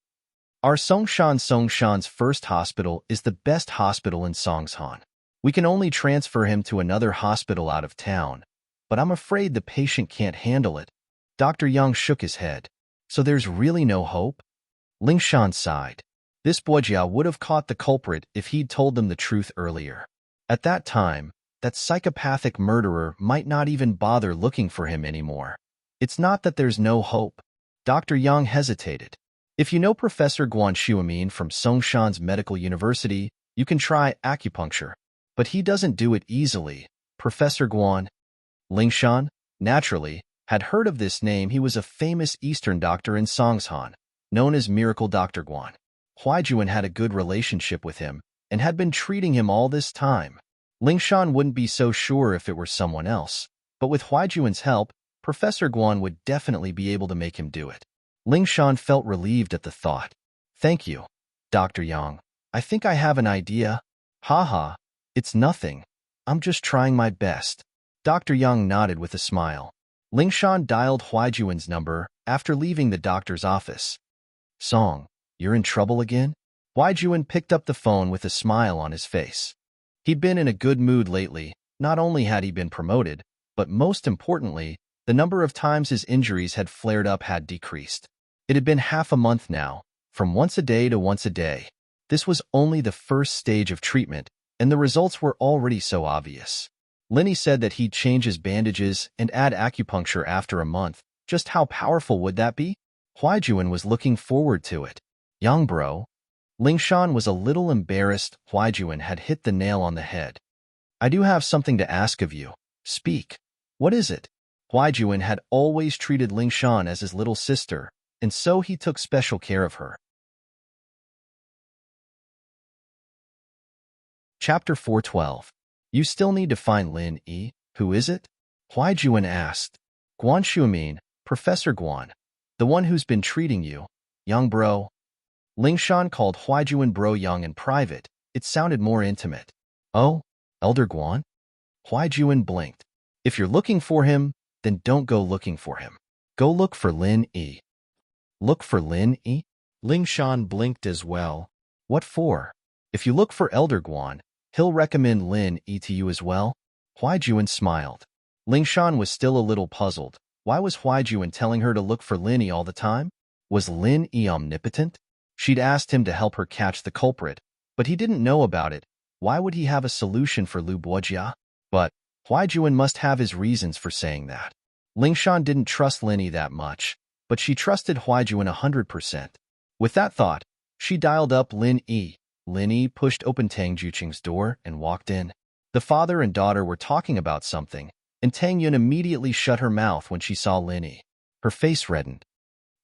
Our Songshan's first hospital is the best hospital in Songshan. We can only transfer him to another hospital out of town, but I'm afraid the patient can't handle it. Dr. Yang shook his head. So there's really no hope? Ling Shan sighed. This Bojia would have caught the culprit if he'd told them the truth earlier. At that time, that psychopathic murderer might not even bother looking for him anymore. It's not that there's no hope. Dr. Yang hesitated. If you know Professor Guan Xuemin from Songshan's Medical University, you can try acupuncture. But he doesn't do it easily. Professor Guan Lingshan, naturally, had heard of this name. He was a famous Eastern doctor in Songshan, known as Miracle Dr. Guan. Huaijuan had a good relationship with him and had been treating him all this time. Lingshan wouldn't be so sure if it were someone else, but with Huaijuan's help, Professor Guan would definitely be able to make him do it. Lingshan felt relieved at the thought. Thank you, Dr. Yang. I think I have an idea. Haha, it's nothing. I'm just trying my best. Dr. Yang nodded with a smile. Lingshan dialed Huaijuan's number after leaving the doctor's office. Song, you're in trouble again? Huaijuan picked up the phone with a smile on his face. He'd been in a good mood lately. Not only had he been promoted, but most importantly, the number of times his injuries had flared up had decreased. It had been half a month now, from once a day to once a day. This was only the first stage of treatment, and the results were already so obvious. Linny said that he'd change his bandages and add acupuncture after a month. Just how powerful would that be? Huaijuan was looking forward to it. Young bro. Lingshan was a little embarrassed. Huaijuan had hit the nail on the head. I do have something to ask of you. Speak. What is it? Huaijuan had always treated Lingshan as his little sister, and so he took special care of her. Chapter 412. You still need to find Lin Yi. Who is it? Huaijuan asked. Guan Xuemin, Professor Guan. The one who's been treating you. Young bro. Lingshan called Huaijuan bro Young in private. It sounded more intimate. Oh, Elder Guan? Huaijuan blinked. If you're looking for him, then don't go looking for him. Go look for Lin Yi. Look for Lin Yi? Lingshan blinked as well. What for? If you look for Elder Guan, he'll recommend Lin Yi to you as well? Huaijuan smiled. Lingshan was still a little puzzled. Why was Huaijuan telling her to look for Lin Yi all the time? Was Lin Yi omnipotent? She'd asked him to help her catch the culprit, but he didn't know about it. Why would he have a solution for Lu Bojia? But Huaijuan must have his reasons for saying that. Lingshan didn't trust Lin Yi that much, but she trusted Huaijuan 100%. With that thought, she dialed up Lin Yi. Lin Yi pushed open Tang Juqing's door and walked in. The father and daughter were talking about something, and Tang Yun immediately shut her mouth when she saw Lin Yi. Her face reddened.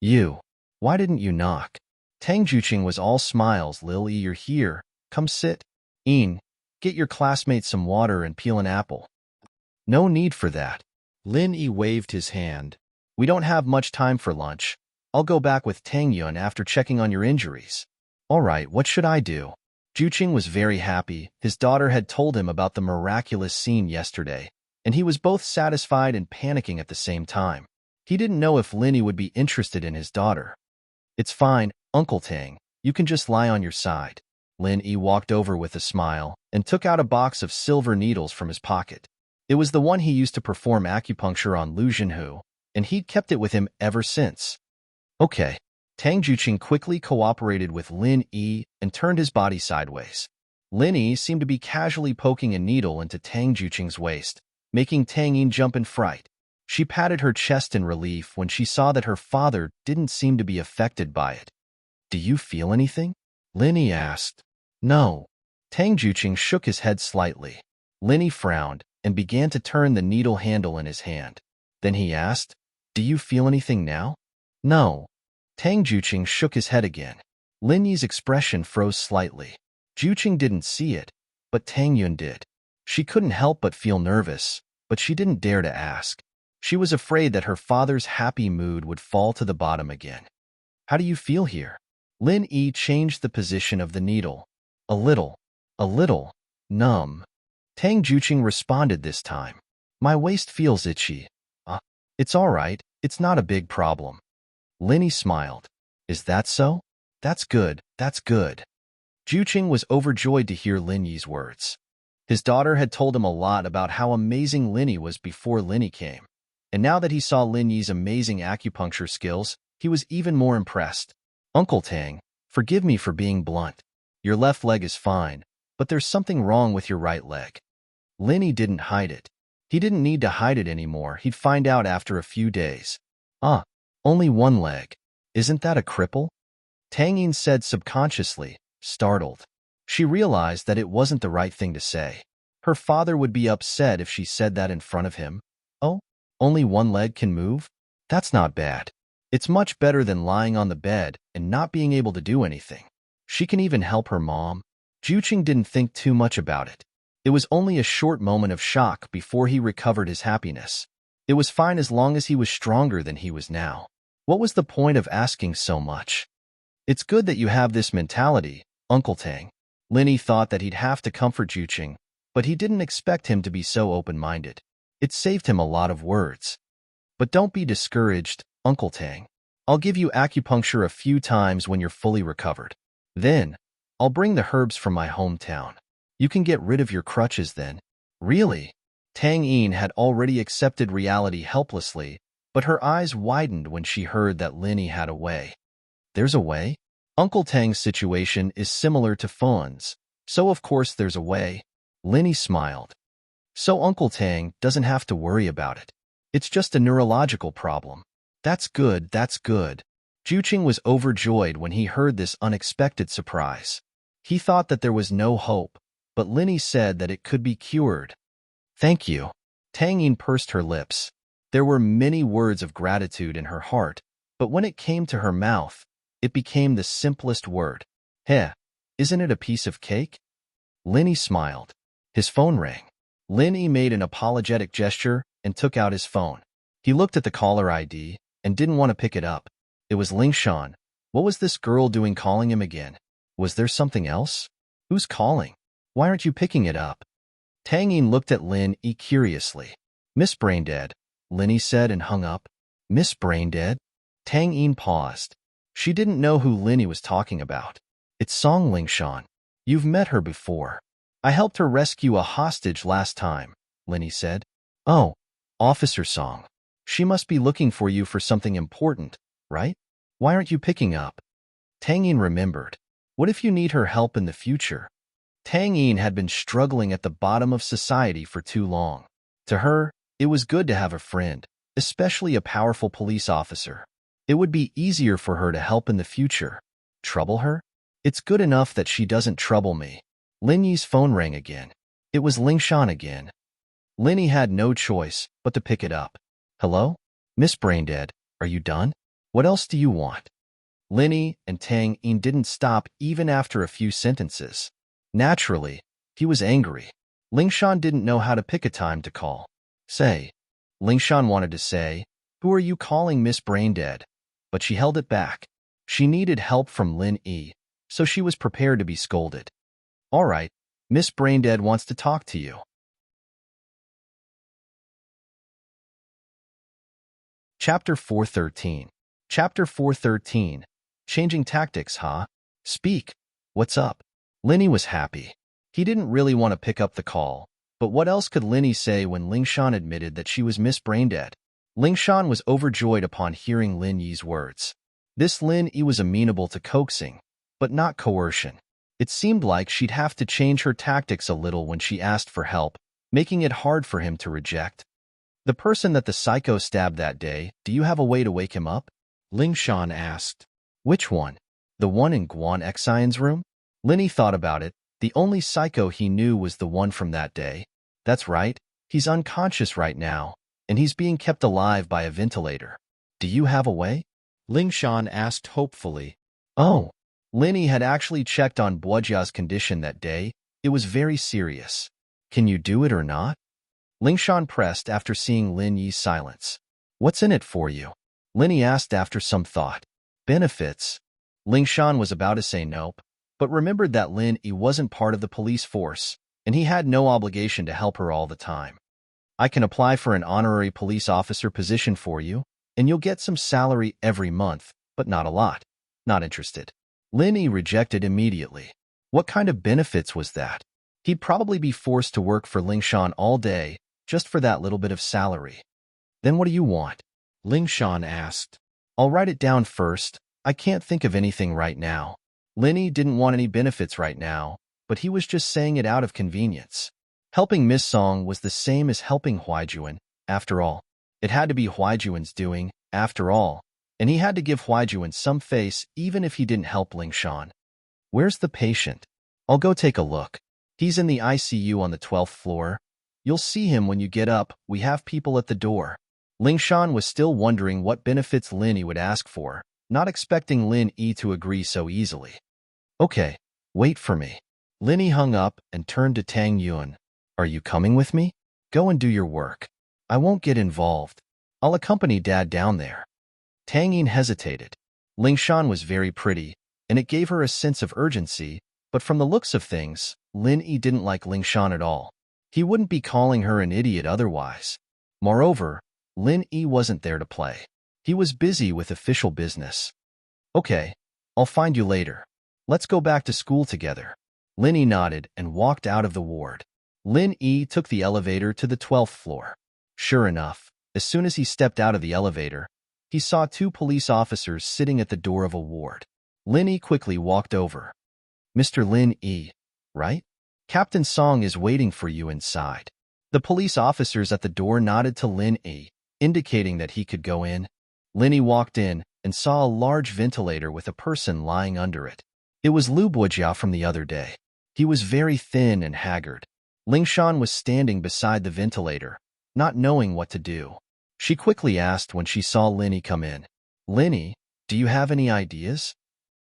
You. Why didn't you knock? Tang Juqing was all smiles. Lil Yi, you're here. Come sit. Een, get your classmate some water and peel an apple. No need for that. Lin Yi waved his hand. We don't have much time for lunch. I'll go back with Tang Yun after checking on your injuries. All right, what should I do? Juqing was very happy. His daughter had told him about the miraculous scene yesterday, and he was both satisfied and panicking at the same time. He didn't know if Lin Yi would be interested in his daughter. It's fine, Uncle Tang. You can just lie on your side. Lin Yi walked over with a smile and took out a box of silver needles from his pocket. It was the one he used to perform acupuncture on Lu Zhenhu, and he'd kept it with him ever since. Okay. Tang Juqing quickly cooperated with Lin Yi and turned his body sideways. Lin Yi seemed to be casually poking a needle into Tang Juqing's waist, making Tang Yin jump in fright. She patted her chest in relief when she saw that her father didn't seem to be affected by it. Do you feel anything? Lin Yi asked. No. Tang Juqing shook his head slightly. Lin Yi frowned and began to turn the needle handle in his hand. Then he asked, Do you feel anything now? No. Tang Juqing shook his head again. Lin Yi's expression froze slightly. Juqing didn't see it, but Tang Yun did. She couldn't help but feel nervous, but she didn't dare to ask. She was afraid that her father's happy mood would fall to the bottom again. How do you feel here? Lin Yi changed the position of the needle. A little, numb. Tang Juqing responded this time. My waist feels itchy. It's all right. It's not a big problem. Lin Yi smiled. Is that so? That's good. Juqing was overjoyed to hear Lin Yi's words. His daughter had told him a lot about how amazing Lin Yi was before Lin Yi came. And now that he saw Lin Yi's amazing acupuncture skills, he was even more impressed. Uncle Tang, forgive me for being blunt. Your left leg is fine, but there's something wrong with your right leg. Linny didn't hide it. He didn't need to hide it anymore. He'd find out after a few days. Ah, only one leg. Isn't that a cripple? Tangine said subconsciously, startled. She realized that it wasn't the right thing to say. Her father would be upset if she said that in front of him. Oh, only one leg can move? That's not bad. It's much better than lying on the bed and not being able to do anything. She can even help her mom. Juching didn't think too much about it. It was only a short moment of shock before he recovered his happiness. It was fine as long as he was stronger than he was now. What was the point of asking so much? It's good that you have this mentality, Uncle Tang. Linny thought that he'd have to comfort Juching, but he didn't expect him to be so open-minded. It saved him a lot of words. But don't be discouraged, Uncle Tang. I'll give you acupuncture a few times when you're fully recovered. Then, I'll bring the herbs from my hometown. You can get rid of your crutches then. Really? Tang Yin had already accepted reality helplessly, but her eyes widened when she heard that Linny had a way. There's a way? Uncle Tang's situation is similar to Fawn's, so of course there's a way. Linny smiled. So Uncle Tang doesn't have to worry about it. It's just a neurological problem. That's good, that's good. Juching was overjoyed when he heard this unexpected surprise. He thought that there was no hope, but Linny said that it could be cured. Thank you. Tang Yin pursed her lips. There were many words of gratitude in her heart, but when it came to her mouth, it became the simplest word. Heh, isn't it a piece of cake? Linny smiled. His phone rang. Linny made an apologetic gesture and took out his phone. He looked at the caller ID and didn't want to pick it up. It was Lingshan. What was this girl doing calling him again? Was there something else? Who's calling? Why aren't you picking it up? Tang Yin looked at Lin Yi curiously. Miss Braindead, Linny said and hung up. Miss Braindead? Tang Yin paused. She didn't know who Linny was talking about. It's Song Lingshan. You've met her before. I helped her rescue a hostage last time, Linny said. Oh, Officer Song. She must be looking for you for something important, right? Why aren't you picking up? Tang Yin remembered. What if you need her help in the future? Tang Yin had been struggling at the bottom of society for too long. To her, it was good to have a friend, especially a powerful police officer. It would be easier for her to help in the future. Trouble her? It's good enough that she doesn't trouble me. Lin Yi's phone rang again. It was Lingshan again. Linny had no choice but to pick it up. Hello? Miss Braindead, are you done? What else do you want? Linny and Tang Yin didn't stop even after a few sentences. Naturally, he was angry. Lingshan didn't know how to pick a time to call. Say. Lingshan wanted to say, who are you calling Miss Braindead? But she held it back. She needed help from Lin Yi, so she was prepared to be scolded. All right, Miss Braindead wants to talk to you. Chapter 413. Chapter 413. Changing tactics, huh? Speak. What's up? Linny was happy. He didn't really want to pick up the call, but what else could Linny say when Lingshan admitted that she was Miss Braindead? Lingshan was overjoyed upon hearing Lin Yi's words. This Lin Yi was amenable to coaxing, but not coercion. It seemed like she'd have to change her tactics a little when she asked for help, making it hard for him to reject. The person that the psycho stabbed that day, do you have a way to wake him up? Lingshan asked. Which one? The one in Guan Xian's room? Linny thought about it. The only psycho he knew was the one from that day. That's right. He's unconscious right now, and he's being kept alive by a ventilator. Do you have a way? Lingshan asked hopefully. Oh. Linny had actually checked on Bojia's condition that day. It was very serious. Can you do it or not? Lingshan pressed after seeing Lin Yi's silence. What's in it for you? Linny asked after some thought. Benefits. Lingshan was about to say nope, but remembered that Lin Yi wasn't part of the police force, and he had no obligation to help her all the time. I can apply for an honorary police officer position for you, and you'll get some salary every month, but not a lot. Not interested. Lin Yi rejected immediately. What kind of benefits was that? He'd probably be forced to work for Lingshan all day, just for that little bit of salary. Then what do you want? Lingshan asked. I'll write it down first. I can't think of anything right now. Linny didn't want any benefits right now, but he was just saying it out of convenience. Helping Miss Song was the same as helping Huaijuan, after all. It had to be Huaijuan's doing, after all, and he had to give Huaijuan some face even if he didn't help Ling Shan. Where's the patient? I'll go take a look. He's in the ICU on the 12th floor. You'll see him when you get up. We have people at the door. Ling Shan was still wondering what benefits Lin Yi would ask for, not expecting Lin Yi to agree so easily. Okay, wait for me. Lin Yi hung up and turned to Tang Yun. Are you coming with me? Go and do your work. I won't get involved. I'll accompany Dad down there. Tang Yin hesitated. Ling Shan was very pretty, and it gave her a sense of urgency, but from the looks of things, Lin Yi didn't like Ling Shan at all. He wouldn't be calling her an idiot otherwise. Moreover, Lin Yi wasn't there to play. He was busy with official business. Okay, I'll find you later. Let's go back to school together. Lin Yi nodded and walked out of the ward. Lin Yi took the elevator to the 12th floor. Sure enough, as soon as he stepped out of the elevator, he saw 2 police officers sitting at the door of a ward. Lin Yi quickly walked over. Mr. Lin Yi, right? Captain Song is waiting for you inside. The police officers at the door nodded to Lin Yi, indicating that he could go in. Lin Yi walked in and saw a large ventilator with a person lying under it. It was Lu Buojia from the other day. He was very thin and haggard. Ling Shan was standing beside the ventilator, not knowing what to do. She quickly asked when she saw Lin Yi come in. Lin Yi, do you have any ideas?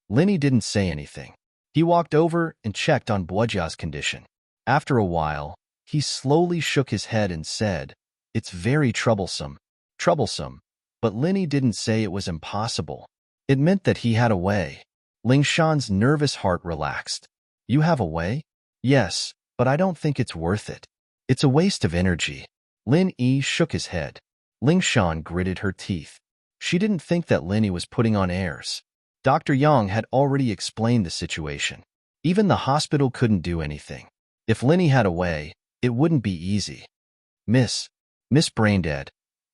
Lin Yi didn't say anything. He walked over and checked on Buojia's condition. After a while, he slowly shook his head and said, It's very troublesome. Troublesome. But Lin Yi didn't say it was impossible. It meant that he had a way. Ling Shan's nervous heart relaxed. You have a way? Yes, but I don't think it's worth it. It's a waste of energy. Lin Yi shook his head. Ling Shan gritted her teeth. She didn't think that Lin Yi was putting on airs. Dr. Yang had already explained the situation. Even the hospital couldn't do anything. If Lin Yi had a way, it wouldn't be easy. Miss Braindead,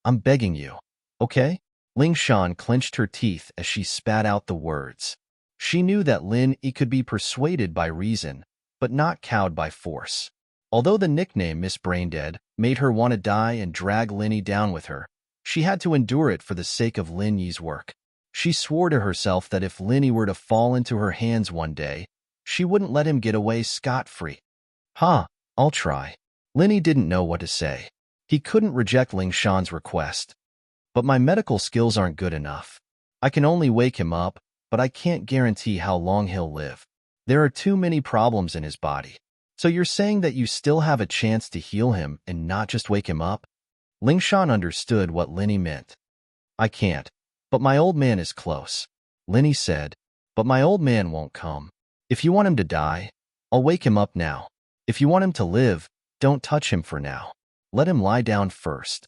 I'm begging you. Okay? Ling Shan clenched her teeth as she spat out the words. She knew that Lin Yi could be persuaded by reason, but not cowed by force. Although the nickname Miss Braindead made her want to die and drag Lin Yi down with her, she had to endure it for the sake of Lin Yi's work. She swore to herself that if Lin Yi were to fall into her hands one day, she wouldn't let him get away scot-free. I'll try. Lin Yi didn't know what to say. He couldn't reject Ling Shan's request. But my medical skills aren't good enough. I can only wake him up, but I can't guarantee how long he'll live. There are too many problems in his body. So you're saying that you still have a chance to heal him and not just wake him up? Ling Shan understood what Lin Yi meant. I can't. But my old man is close. Lin Yi said, but my old man won't come. If you want him to die, I'll wake him up now. If you want him to live, don't touch him for now. Let him lie down first.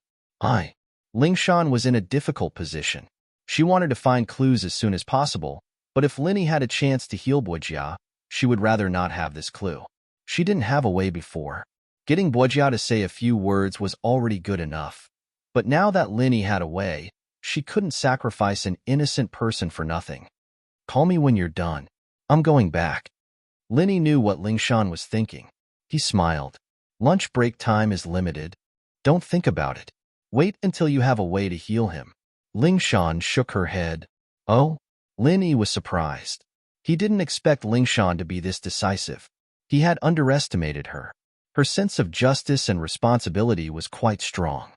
Ling Shan was in a difficult position. She wanted to find clues as soon as possible, but if Lin Yi had a chance to heal Buojia, she would rather not have this clue. She didn't have a way before. Getting Buojia to say a few words was already good enough. But now that Lin Yi had a way, she couldn't sacrifice an innocent person for nothing. Call me when you're done. I'm going back. Lin Yi knew what Ling Shan was thinking. He smiled. Lunch break time is limited. Don't think about it. Wait until you have a way to heal him. Ling Shan shook her head. Oh? Lin Yi was surprised. He didn't expect Ling Shan to be this decisive. He had underestimated her. Her sense of justice and responsibility was quite strong.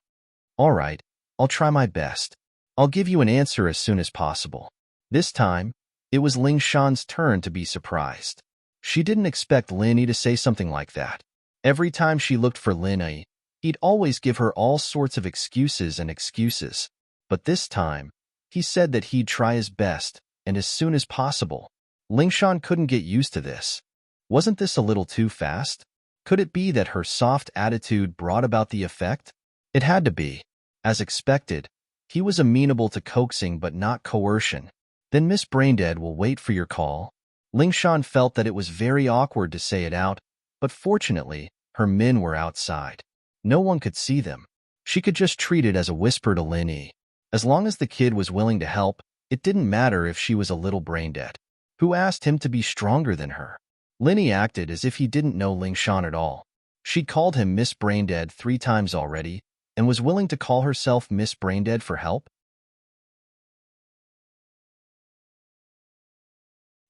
All right, I'll try my best. I'll give you an answer as soon as possible. This time, it was Ling Shan's turn to be surprised. She didn't expect Lin Yi to say something like that. Every time she looked for Lin Yi, he'd always give her all sorts of excuses. But this time, he said that he'd try his best, and as soon as possible. Ling Shan couldn't get used to this. Wasn't this a little too fast? Could it be that her soft attitude brought about the effect? It had to be. As expected, he was amenable to coaxing but not coercion. Then Miss Braindead will wait for your call. Ling Shan felt that it was very awkward to say it out, but fortunately, her men were outside. No one could see them. She could just treat it as a whisper to Lin Yi. As long as the kid was willing to help, it didn't matter if she was a little brain-dead. Who asked him to be stronger than her? Lin Yi acted as if he didn't know Ling Shan at all. She'd called him Miss Braindead 3 times already and was willing to call herself Miss Braindead for help?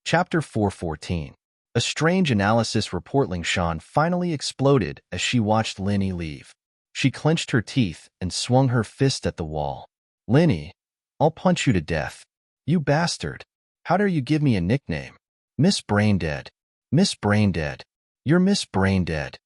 Chapter 414. A strange analysis report. Ling Shan finally exploded as she watched Linny leave. She clenched her teeth and swung her fist at the wall. Linny, I'll punch you to death. You bastard. How dare you give me a nickname? Miss Braindead. Miss Braindead. You're Miss Braindead.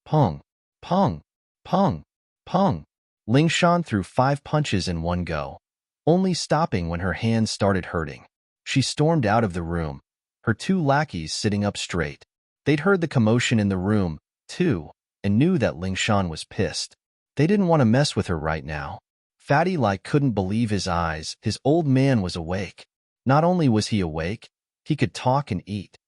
Pung. Pung. Pung. Pung. Ling Shan threw 5 punches in one go, only stopping when her hands started hurting. She stormed out of the room, her 2 lackeys sitting up straight. They'd heard the commotion in the room, too, and knew that Ling Shan was pissed. They didn't want to mess with her right now. Fatty Lai couldn't believe his eyes. His old man was awake. Not only was he awake, he could talk and eat.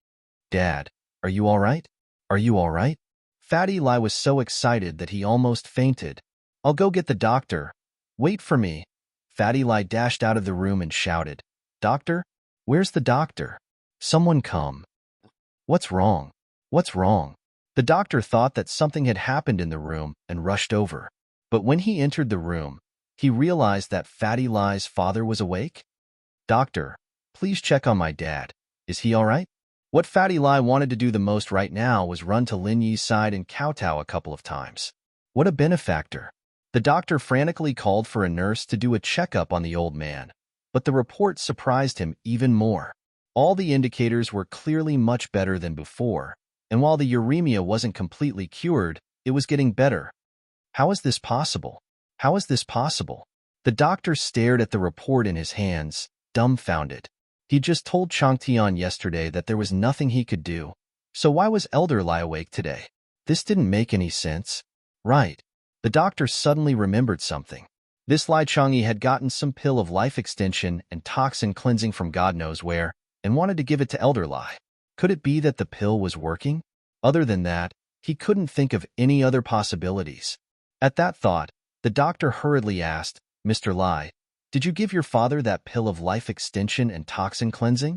Dad, are you all right? Are you all right? Fatty Lai was so excited that he almost fainted. I'll go get the doctor. Wait for me. Fatty Lai dashed out of the room and shouted, Doctor? Where's the doctor? Someone come. What's wrong? What's wrong? The doctor thought that something had happened in the room and rushed over. But when he entered the room, he realized that Fatty Lai's father was awake. Doctor, please check on my dad. Is he all right? What Fatty Lai wanted to do the most right now was run to Lin Yi's side and kowtow a couple of times. What a benefactor. The doctor frantically called for a nurse to do a checkup on the old man, but the report surprised him even more. All the indicators were clearly much better than before, and while the uremia wasn't completely cured, it was getting better. How is this possible? How is this possible? The doctor stared at the report in his hands, dumbfounded. He just told Chang Tian yesterday that there was nothing he could do, so why was Elder Lai awake today? This didn't make any sense. Right. The doctor suddenly remembered something. This Lai Changyi had gotten some pill of life extension and toxin cleansing from God knows where, and wanted to give it to Elder Lai. Could it be that the pill was working? Other than that, he couldn't think of any other possibilities. At that thought, the doctor hurriedly asked, Mr. Lai, did you give your father that pill of life extension and toxin cleansing?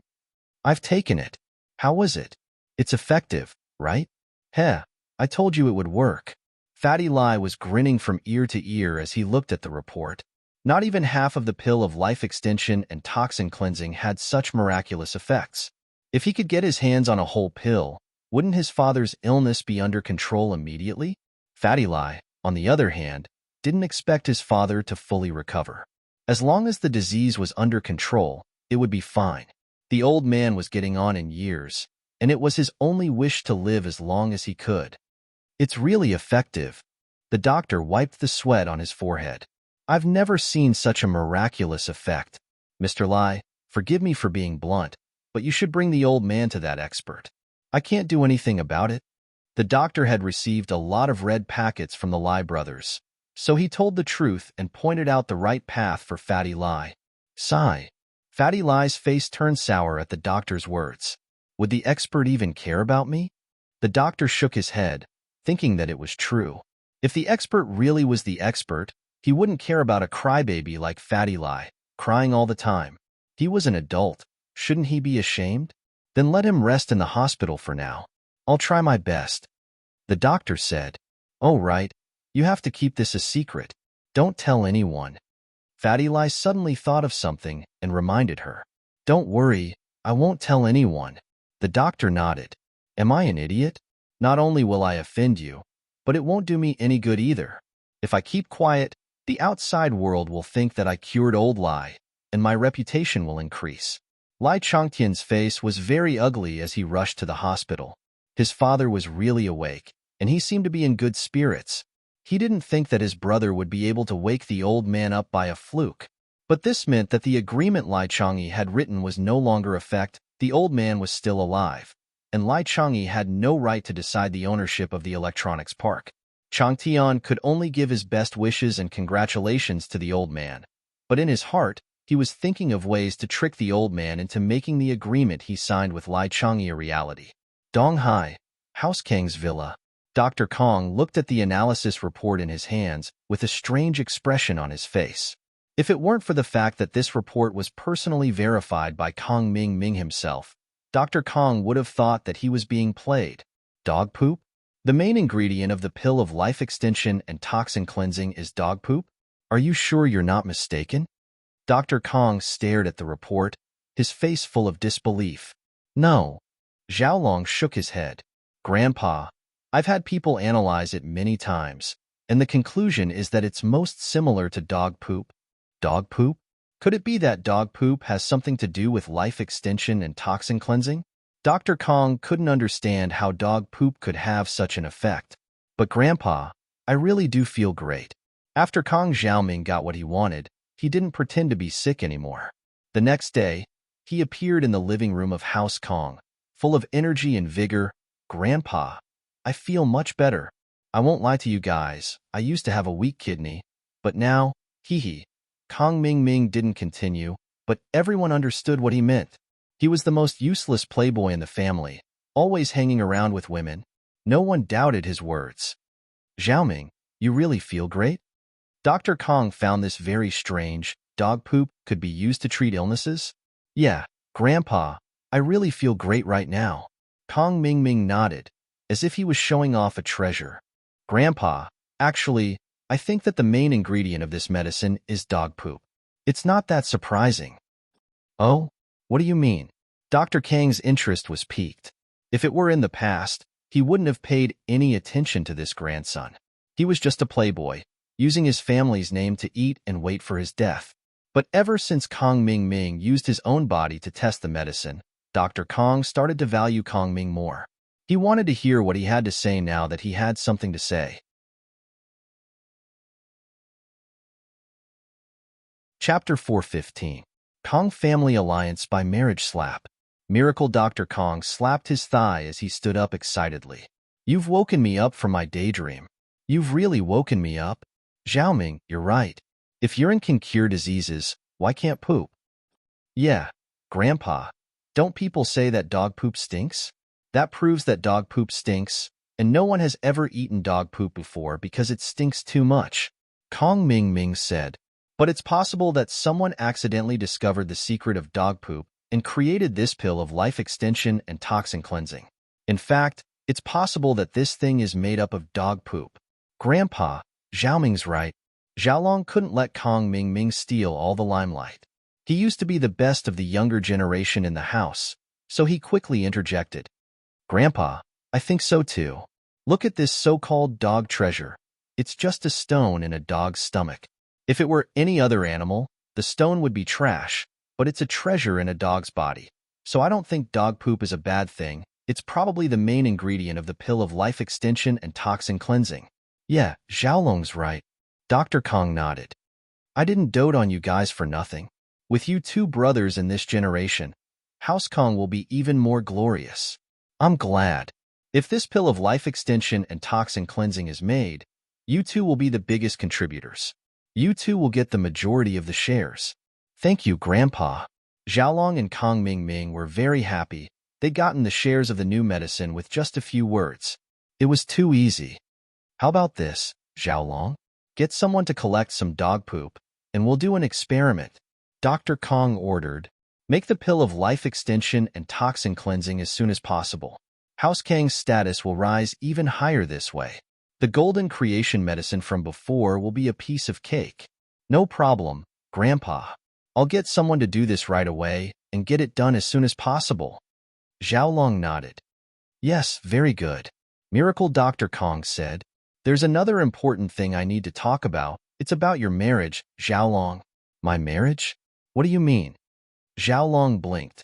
I've taken it. How was it? It's effective, right? Heh, I told you it would work. Fatty Lai was grinning from ear to ear as he looked at the report. Not even half of the pill of life extension and toxin cleansing had such miraculous effects. If he could get his hands on a whole pill, wouldn't his father's illness be under control immediately? Fatty Lai, on the other hand, didn't expect his father to fully recover. As long as the disease was under control, it would be fine. The old man was getting on in years, and it was his only wish to live as long as he could. It's really effective. The doctor wiped the sweat on his forehead. I've never seen such a miraculous effect. Mr. Lai, forgive me for being blunt, but you should bring the old man to that expert. I can't do anything about it. The doctor had received a lot of red packets from the Lai brothers, so he told the truth and pointed out the right path for Fatty Lai. Sigh. Fatty Lai's face turned sour at the doctor's words. Would the expert even care about me? The doctor shook his head, thinking that it was true. If the expert really was the expert, he wouldn't care about a crybaby like Fatty Lai, crying all the time. He was an adult. Shouldn't he be ashamed? Then let him rest in the hospital for now. I'll try my best. The doctor said, Oh, right. You have to keep this a secret. Don't tell anyone. Fatty Lai suddenly thought of something and reminded her. Don't worry, I won't tell anyone. The doctor nodded. Am I an idiot? Not only will I offend you, but it won't do me any good either. If I keep quiet, the outside world will think that I cured old Lai, and my reputation will increase. Lai Changtian's face was very ugly as he rushed to the hospital. His father was really awake, and he seemed to be in good spirits. He didn't think that his brother would be able to wake the old man up by a fluke. But this meant that the agreement Lai Changyi had written was no longer effect. The old man was still alive, and Lai Changyi had no right to decide the ownership of the electronics park. Chang Tian could only give his best wishes and congratulations to the old man, but in his heart, he was thinking of ways to trick the old man into making the agreement he signed with Lai Changyi a reality. Donghai, House Kang's villa. Dr. Kong looked at the analysis report in his hands with a strange expression on his face. If it weren't for the fact that this report was personally verified by Kong Ming himself, Dr. Kong would have thought that he was being played. Dog poop? The main ingredient of the pill of life extension and toxin cleansing is dog poop? Are you sure you're not mistaken? Dr. Kong stared at the report, his face full of disbelief. No. Xiaolong shook his head. Grandpa, I've had people analyze it many times, and the conclusion is that it's most similar to dog poop. Dog poop? Could it be that dog poop has something to do with life extension and toxin cleansing? Dr. Kong couldn't understand how dog poop could have such an effect. But Grandpa, I really do feel great. After Kong Xiaoming got what he wanted, he didn't pretend to be sick anymore. The next day, he appeared in the living room of House Kong, full of energy and vigor. Grandpa, I feel much better. I won't lie to you guys, I used to have a weak kidney, but now, hee. Kong Ming didn't continue, but everyone understood what he meant. He was the most useless playboy in the family, always hanging around with women. No one doubted his words. Xiaoming, you really feel great? Dr. Kong found this very strange. Dog poop could be used to treat illnesses? Yeah, Grandpa, I really feel great right now. Kong Ming nodded, as if he was showing off a treasure. Grandpa, actually, I think that the main ingredient of this medicine is dog poop. It's not that surprising. Oh? What do you mean? Dr. Kang's interest was piqued. If it were in the past, he wouldn't have paid any attention to this grandson. He was just a playboy, using his family's name to eat and wait for his death. But ever since Kong Ming used his own body to test the medicine, Dr. Kong started to value Kong Ming more. He wanted to hear what he had to say now that he had something to say. Chapter 415. Kong Family Alliance by Marriage Slap. Miracle Dr. Kong slapped his thigh as he stood up excitedly. You've woken me up from my daydream. You've really woken me up. Xiaoming, you're right. If urine can cure diseases, why can't poop? Yeah, Grandpa. Don't people say that dog poop stinks? That proves that dog poop stinks, and no one has ever eaten dog poop before because it stinks too much. Kong Ming said. But it's possible that someone accidentally discovered the secret of dog poop and created this pill of life extension and toxin cleansing. In fact, it's possible that this thing is made up of dog poop. Grandpa, Xiaoming's right. Xiaolong couldn't let Kong Ming steal all the limelight. He used to be the best of the younger generation in the house, so he quickly interjected. Grandpa, I think so too. Look at this so-called dog treasure. It's just a stone in a dog's stomach. If it were any other animal, the stone would be trash, but it's a treasure in a dog's body. So I don't think dog poop is a bad thing. It's probably the main ingredient of the pill of life extension and toxin cleansing. Yeah, Xiaolong's right. Dr. Kong nodded. I didn't dote on you guys for nothing. With you two brothers in this generation, House Kong will be even more glorious. I'm glad. If this pill of life extension and toxin cleansing is made, you two will be the biggest contributors. You two will get the majority of the shares. Thank you, Grandpa. Xiaolong and Kong Ming were very happy. They'd gotten the shares of the new medicine with just a few words. It was too easy. How about this, Xiaolong? Get someone to collect some dog poop, and we'll do an experiment. Dr. Kong ordered. Make the pill of life extension and toxin cleansing as soon as possible. House Kang's status will rise even higher this way. The golden creation medicine from before will be a piece of cake. No problem, Grandpa. I'll get someone to do this right away and get it done as soon as possible. Xiaolong nodded. Yes, very good. Miracle Dr. Kong said. There's another important thing I need to talk about. It's about your marriage, Xiaolong. My marriage? What do you mean? Xiaolong blinked.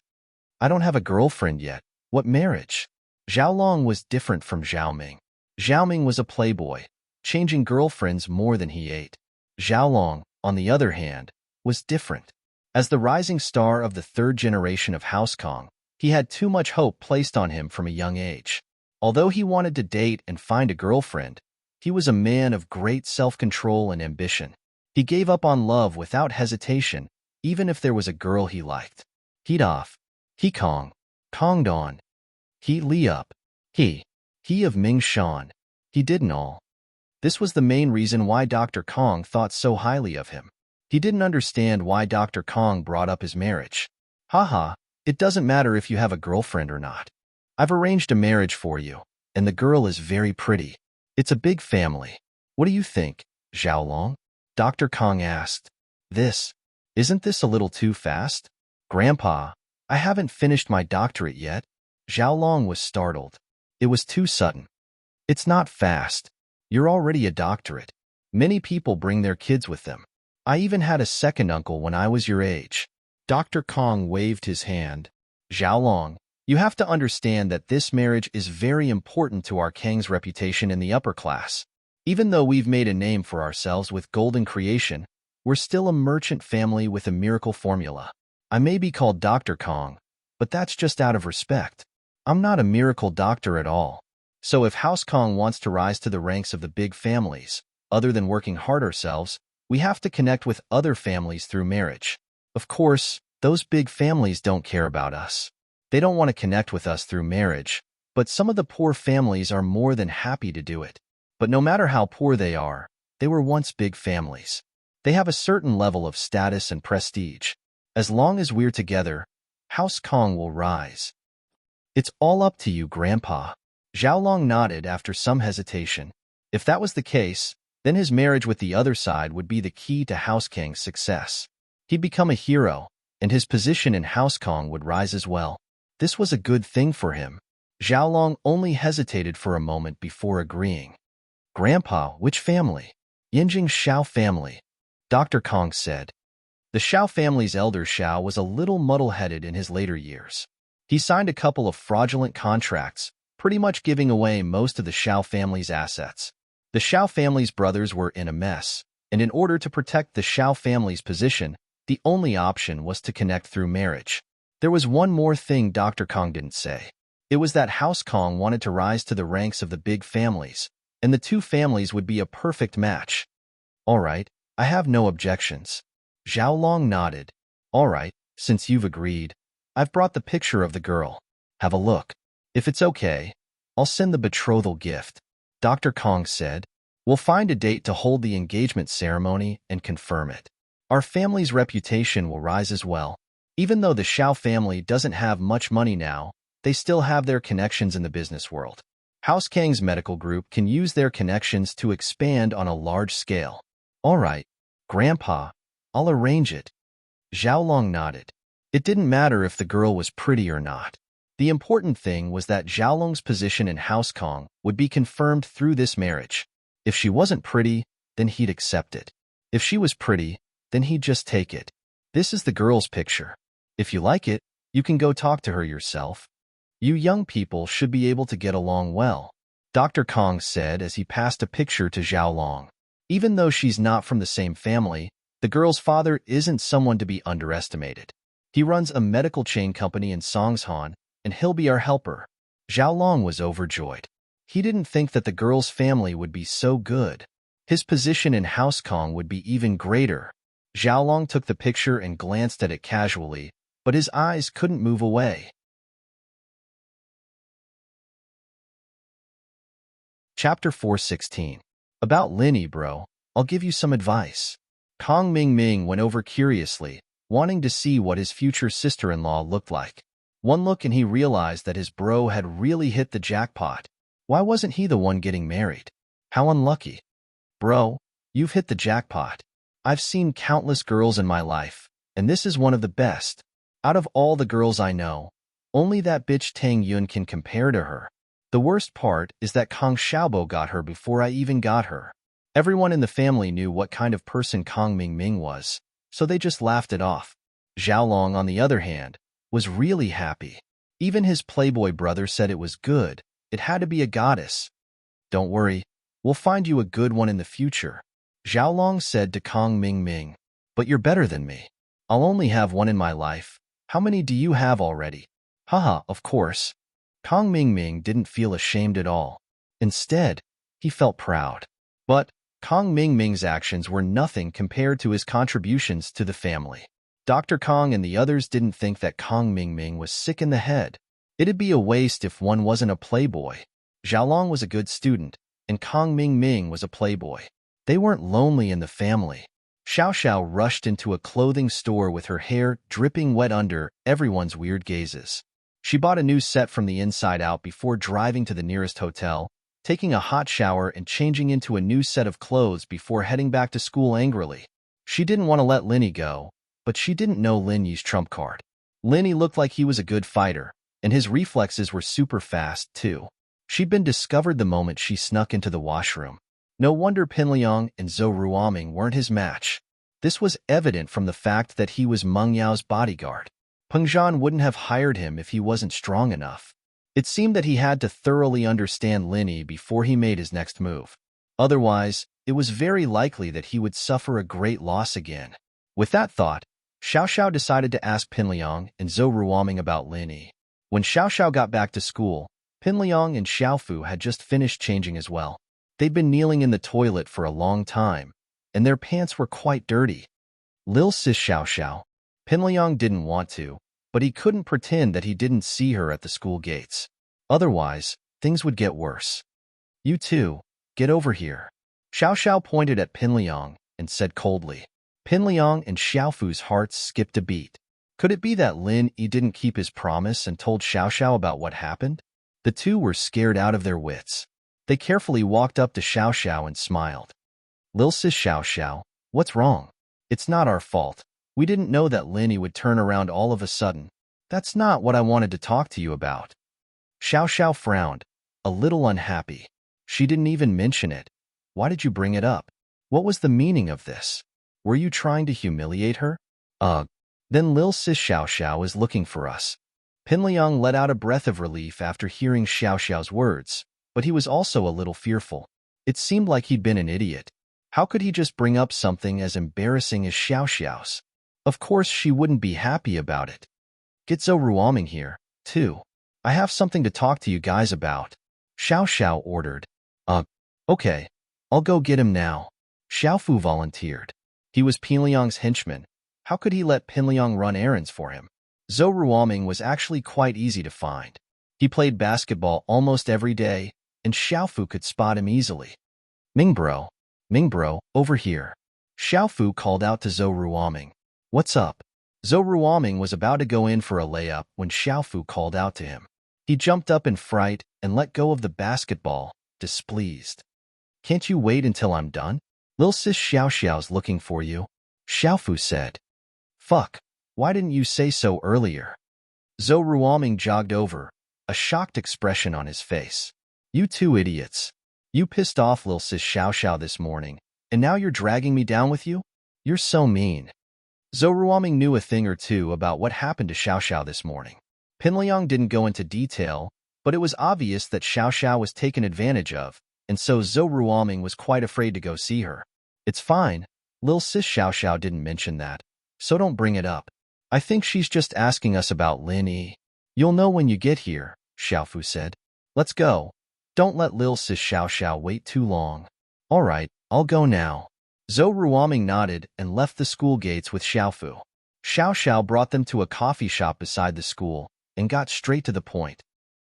I don't have a girlfriend yet. What marriage? Xiaolong was different from Xiaoming. Xiaoming was a playboy, changing girlfriends more than he ate. Xiaolong, on the other hand, was different. As the rising star of the third generation of House Kong, he had too much hope placed on him from a young age. Although he wanted to date and find a girlfriend, he was a man of great self-control and ambition. He gave up on love without hesitation, even if there was a girl he liked. He'd off. He Kong. Konged on. He Li up. He of Ming Shan. He didn't all. This was the main reason why Dr. Kong thought so highly of him. He didn't understand why Dr. Kong brought up his marriage. Haha, it doesn't matter if you have a girlfriend or not. I've arranged a marriage for you. and the girl is very pretty. It's a big family. What do you think, Xiaolong? Dr. Kong asked. Isn't this a little too fast? Grandpa, I haven't finished my doctorate yet. Xiaolong was startled. It was too sudden. It's not fast. You're already a doctorate. Many people bring their kids with them. I even had a second uncle when I was your age. Dr. Kong waved his hand. Xiaolong, you have to understand that this marriage is very important to our Kang's reputation in the upper class. Even though we've made a name for ourselves with golden creation, we're still a merchant family with a miracle formula. I may be called Dr. Kong, but that's just out of respect. I'm not a miracle doctor at all. So if House Kong wants to rise to the ranks of the big families, other than working hard ourselves, we have to connect with other families through marriage. Of course, those big families don't care about us. They don't want to connect with us through marriage, but some of the poor families are more than happy to do it. But no matter how poor they are, they were once big families. They have a certain level of status and prestige. As long as we're together, House Kong will rise. It's all up to you, Grandpa. Xiaolong nodded after some hesitation. If that was the case, then his marriage with the other side would be the key to House Kang's success. He'd become a hero, and his position in House Kong would rise as well. This was a good thing for him. Xiaolong only hesitated for a moment before agreeing. Grandpa, which family? Yinjing's Xiao family, Dr. Kong said. The Xiao family's elder Xiao was a little muddle-headed in his later years. He signed a couple of fraudulent contracts, pretty much giving away most of the Xiao family's assets. The Xiao family's brothers were in a mess, and in order to protect the Xiao family's position, the only option was to connect through marriage. There was one more thing Dr. Kong didn't say. It was that House Kong wanted to rise to the ranks of the big families, and the two families would be a perfect match. All right, I have no objections. Xiaolong nodded. All right, since you've agreed, I've brought the picture of the girl. Have a look. If it's okay, I'll send the betrothal gift. Dr. Kong said, we'll find a date to hold the engagement ceremony and confirm it. Our family's reputation will rise as well. Even though the Xiao family doesn't have much money now, they still have their connections in the business world. House Kang's medical group can use their connections to expand on a large scale. All right, Grandpa, I'll arrange it. Xiaolong nodded. It didn't matter if the girl was pretty or not. The important thing was that Xiaolong's position in House Kong would be confirmed through this marriage. If she wasn't pretty, then he'd accept it. If she was pretty, then he'd just take it. This is the girl's picture. If you like it, you can go talk to her yourself. You young people should be able to get along well, Dr. Kong said as he passed a picture to Xiaolong. Even though she's not from the same family, the girl's father isn't someone to be underestimated. He runs a medical chain company in Songshan, and he'll be our helper. Xiaolong was overjoyed. He didn't think that the girl's family would be so good. His position in House Kong would be even greater. Xiaolong took the picture and glanced at it casually, but his eyes couldn't move away. Chapter 416. About Linny, bro, I'll give you some advice. Kong Ming went over curiously, wanting to see what his future sister-in-law looked like. One look and he realized that his bro had really hit the jackpot. Why wasn't he the one getting married? How unlucky. Bro, you've hit the jackpot. I've seen countless girls in my life, and this is one of the best. Out of all the girls I know, only that bitch Tang Yun can compare to her. The worst part is that Kong Xiaobo got her before I even got her. Everyone in the family knew what kind of person Kong Ming was, so they just laughed it off. Xiaolong, on the other hand, was really happy. Even his playboy brother said it was good. It had to be a goddess. Don't worry, we'll find you a good one in the future, Xiaolong said to Kong Ming. But you're better than me. I'll only have one in my life. How many do you have already? Haha, of course. Kong Ming didn't feel ashamed at all. Instead, he felt proud. But Kong Ming's actions were nothing compared to his contributions to the family. Dr. Kong and the others didn't think that Kong Ming was sick in the head. It'd be a waste if one wasn't a playboy. Xiaolong was a good student, and Kong Ming was a playboy. They weren't lonely in the family. Xiao rushed into a clothing store with her hair dripping wet under everyone's weird gazes. She bought a new set from the inside out before driving to the nearest hotel, taking a hot shower and changing into a new set of clothes before heading back to school angrily. She didn't want to let Linny go, but she didn't know Linny's trump card. Linny looked like he was a good fighter, and his reflexes were super fast, too. She'd been discovered the moment she snuck into the washroom. No wonder Pinliang and Zhou Ruoming weren't his match. This was evident from the fact that he was Meng Yao's bodyguard. Peng Zhan wouldn't have hired him if he wasn't strong enough. It seemed that he had to thoroughly understand Linny before he made his next move. Otherwise, it was very likely that he would suffer a great loss again. With that thought, Xiao Xiao decided to ask Pinliang and Zhou Ruoming about Linny. When Xiao Xiao got back to school, Pinliang and Xiaofu had just finished changing as well. They'd been kneeling in the toilet for a long time, and their pants were quite dirty. Lil sis Xiao Xiao. Pinliang didn't want to, but he couldn't pretend that he didn't see her at the school gates. Otherwise, things would get worse. You two, get over here. Xiao Xiao pointed at Pinliang and said coldly. Pinliang and Xiaofu's hearts skipped a beat. Could it be that Lin Yi didn't keep his promise and told Xiao Xiao about what happened? The two were scared out of their wits. They carefully walked up to Xiao Xiao and smiled. Lil sis Xiao Xiao, what's wrong? It's not our fault. We didn't know that Linny would turn around all of a sudden. That's not what I wanted to talk to you about. Xiao Xiao frowned, a little unhappy. She didn't even mention it. Why did you bring it up? What was the meaning of this? Were you trying to humiliate her? Then Lil sis Xiao Xiao is looking for us. Pinliang let out a breath of relief after hearing Xiao Xiao's words, but he was also a little fearful. It seemed like he'd been an idiot. How could he just bring up something as embarrassing as Xiao Xiao's? Of course she wouldn't be happy about it. Get Zhou Ruoming here, too. I have something to talk to you guys about. Xiao Xiao ordered. Okay. I'll go get him now. Xiaofu volunteered. He was Pinliang's henchman. How could he let Pinliang run errands for him? Zhou Ruoming was actually quite easy to find. He played basketball almost every day, and Xiaofu could spot him easily. Mingbro, over here. Xiaofu called out to Zhou Ruoming. What's up? Zhou Ruoming was about to go in for a layup when Xiaofu called out to him. He jumped up in fright and let go of the basketball, displeased. Can't you wait until I'm done? Lil sis Xiao Xiao's looking for you, Xiaofu said. Fuck, why didn't you say so earlier? Zhou Ruoming jogged over, a shocked expression on his face. You two idiots. You pissed off Lil sis Xiao Xiao this morning, and now you're dragging me down with you? You're so mean. Zhou Ruoming knew a thing or two about what happened to Xiao Xiao this morning. Pinliang didn't go into detail, but it was obvious that Xiao Xiao was taken advantage of, and so Zhou Ruoming was quite afraid to go see her. It's fine. Lil sis Xiao Xiao didn't mention that, so don't bring it up. I think she's just asking us about Lin Yi. You'll know when you get here, Xiaofu said. Let's go. Don't let Lil sis Xiao Xiao wait too long. All right, I'll go now. Zhou Ruoming nodded and left the school gates with Xiaofu. Xiao Xiao brought them to a coffee shop beside the school and got straight to the point.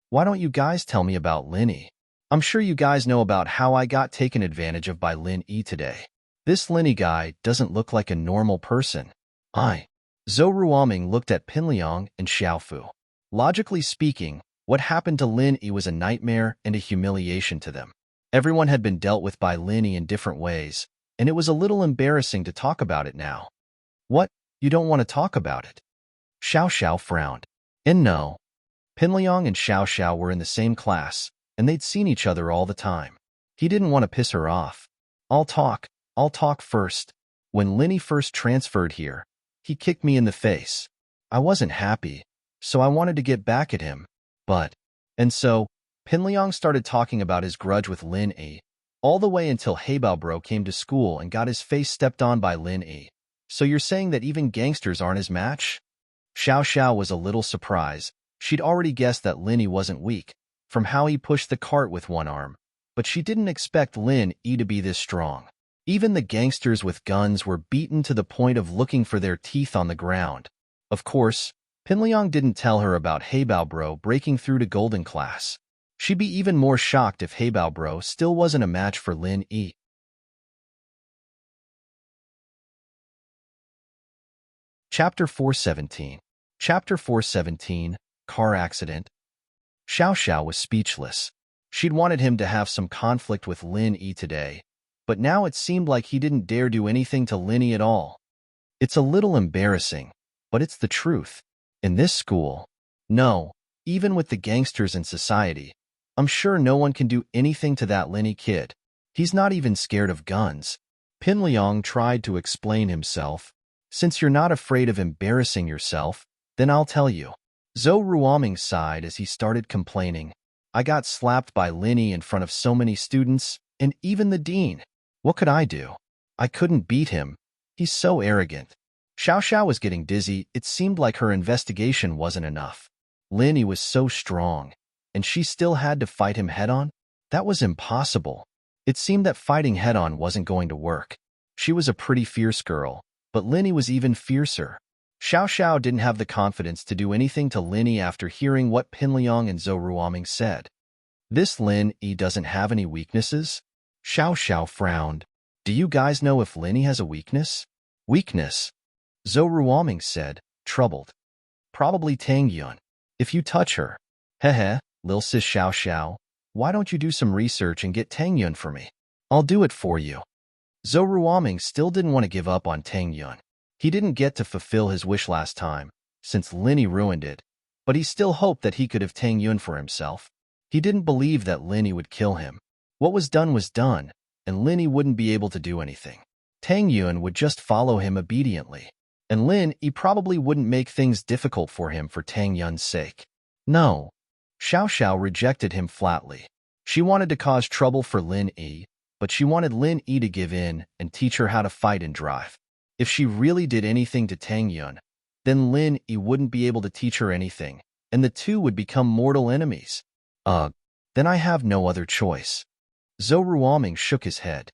Why don't you guys tell me about Lin Yi? I'm sure you guys know about how I got taken advantage of by Lin Yi today. This Lin Yi guy doesn't look like a normal person. Zhou Ruoming looked at Pinliang and Xiaofu. Logically speaking, what happened to Lin Yi was a nightmare and a humiliation to them. Everyone had been dealt with by Lin Yi in different ways, and it was a little embarrassing to talk about it now. What? You don't want to talk about it? Xiao Xiao frowned. And no. Pinliang and Xiao Xiao were in the same class, and they'd seen each other all the time. He didn't want to piss her off. I'll talk first. When Lin Yi first transferred here, he kicked me in the face. I wasn't happy, so I wanted to get back at him. And so, Pinliang started talking about his grudge with Lin Yi, all the way until Heibao Bro came to school and got his face stepped on by Lin Yi. So you're saying that even gangsters aren't his match? Xiao Xiao was a little surprised. She'd already guessed that Lin Yi wasn't weak, from how he pushed the cart with one arm, but she didn't expect Lin Yi to be this strong. Even the gangsters with guns were beaten to the point of looking for their teeth on the ground. Of course, Pinliang didn't tell her about Heibao Bro breaking through to Golden Class. She'd be even more shocked if Heibao Bro still wasn't a match for Lin Yi. Chapter 417. Chapter 417, car accident. Xiao Xiao was speechless. She'd wanted him to have some conflict with Lin Yi today, but now it seemed like he didn't dare do anything to Lin Yi at all. It's a little embarrassing, but it's the truth. In this school, no, even with the gangsters in society, I'm sure no one can do anything to that Lin Yi kid. He's not even scared of guns. Pin Liang tried to explain himself. Since you're not afraid of embarrassing yourself, then I'll tell you. Zhou Ruoming sighed as he started complaining. I got slapped by Lin Yi in front of so many students, and even the dean. What could I do? I couldn't beat him. He's so arrogant. Xiao Xiao was getting dizzy. It seemed like her investigation wasn't enough. Lin Yi was so strong, and she still had to fight him head-on? That was impossible. It seemed that fighting head-on wasn't going to work. She was a pretty fierce girl, but Lin Yi was even fiercer. Xiao Xiao didn't have the confidence to do anything to Lin Yi after hearing what Pin Liang and Zhou Ruoming said. This Lin Yi doesn't have any weaknesses? Xiao Xiao frowned. Do you guys know if Lin Yi has a weakness? Weakness? Zhou Ruoming said, troubled. Probably Tang Yun. If you touch her. Heh, Lil Sis Xiao Xiao. Why don't you do some research and get Tang Yun for me? I'll do it for you. Zhou Ruoming still didn't want to give up on Tang Yun. He didn't get to fulfill his wish last time, since Lin Yi ruined it, but he still hoped that he could have Tang Yun for himself. He didn't believe that Lin Yi would kill him. What was done, and Lin Yi wouldn't be able to do anything. Tang Yun would just follow him obediently, and Lin Yi probably wouldn't make things difficult for him for Tang Yun's sake. No. Xiao Xiao rejected him flatly. She wanted to cause trouble for Lin Yi, but she wanted Lin Yi to give in and teach her how to fight and drive. If she really did anything to Tang Yun, then Lin Yi wouldn't be able to teach her anything, and the two would become mortal enemies. Then I have no other choice. Zhou Ruoming shook his head.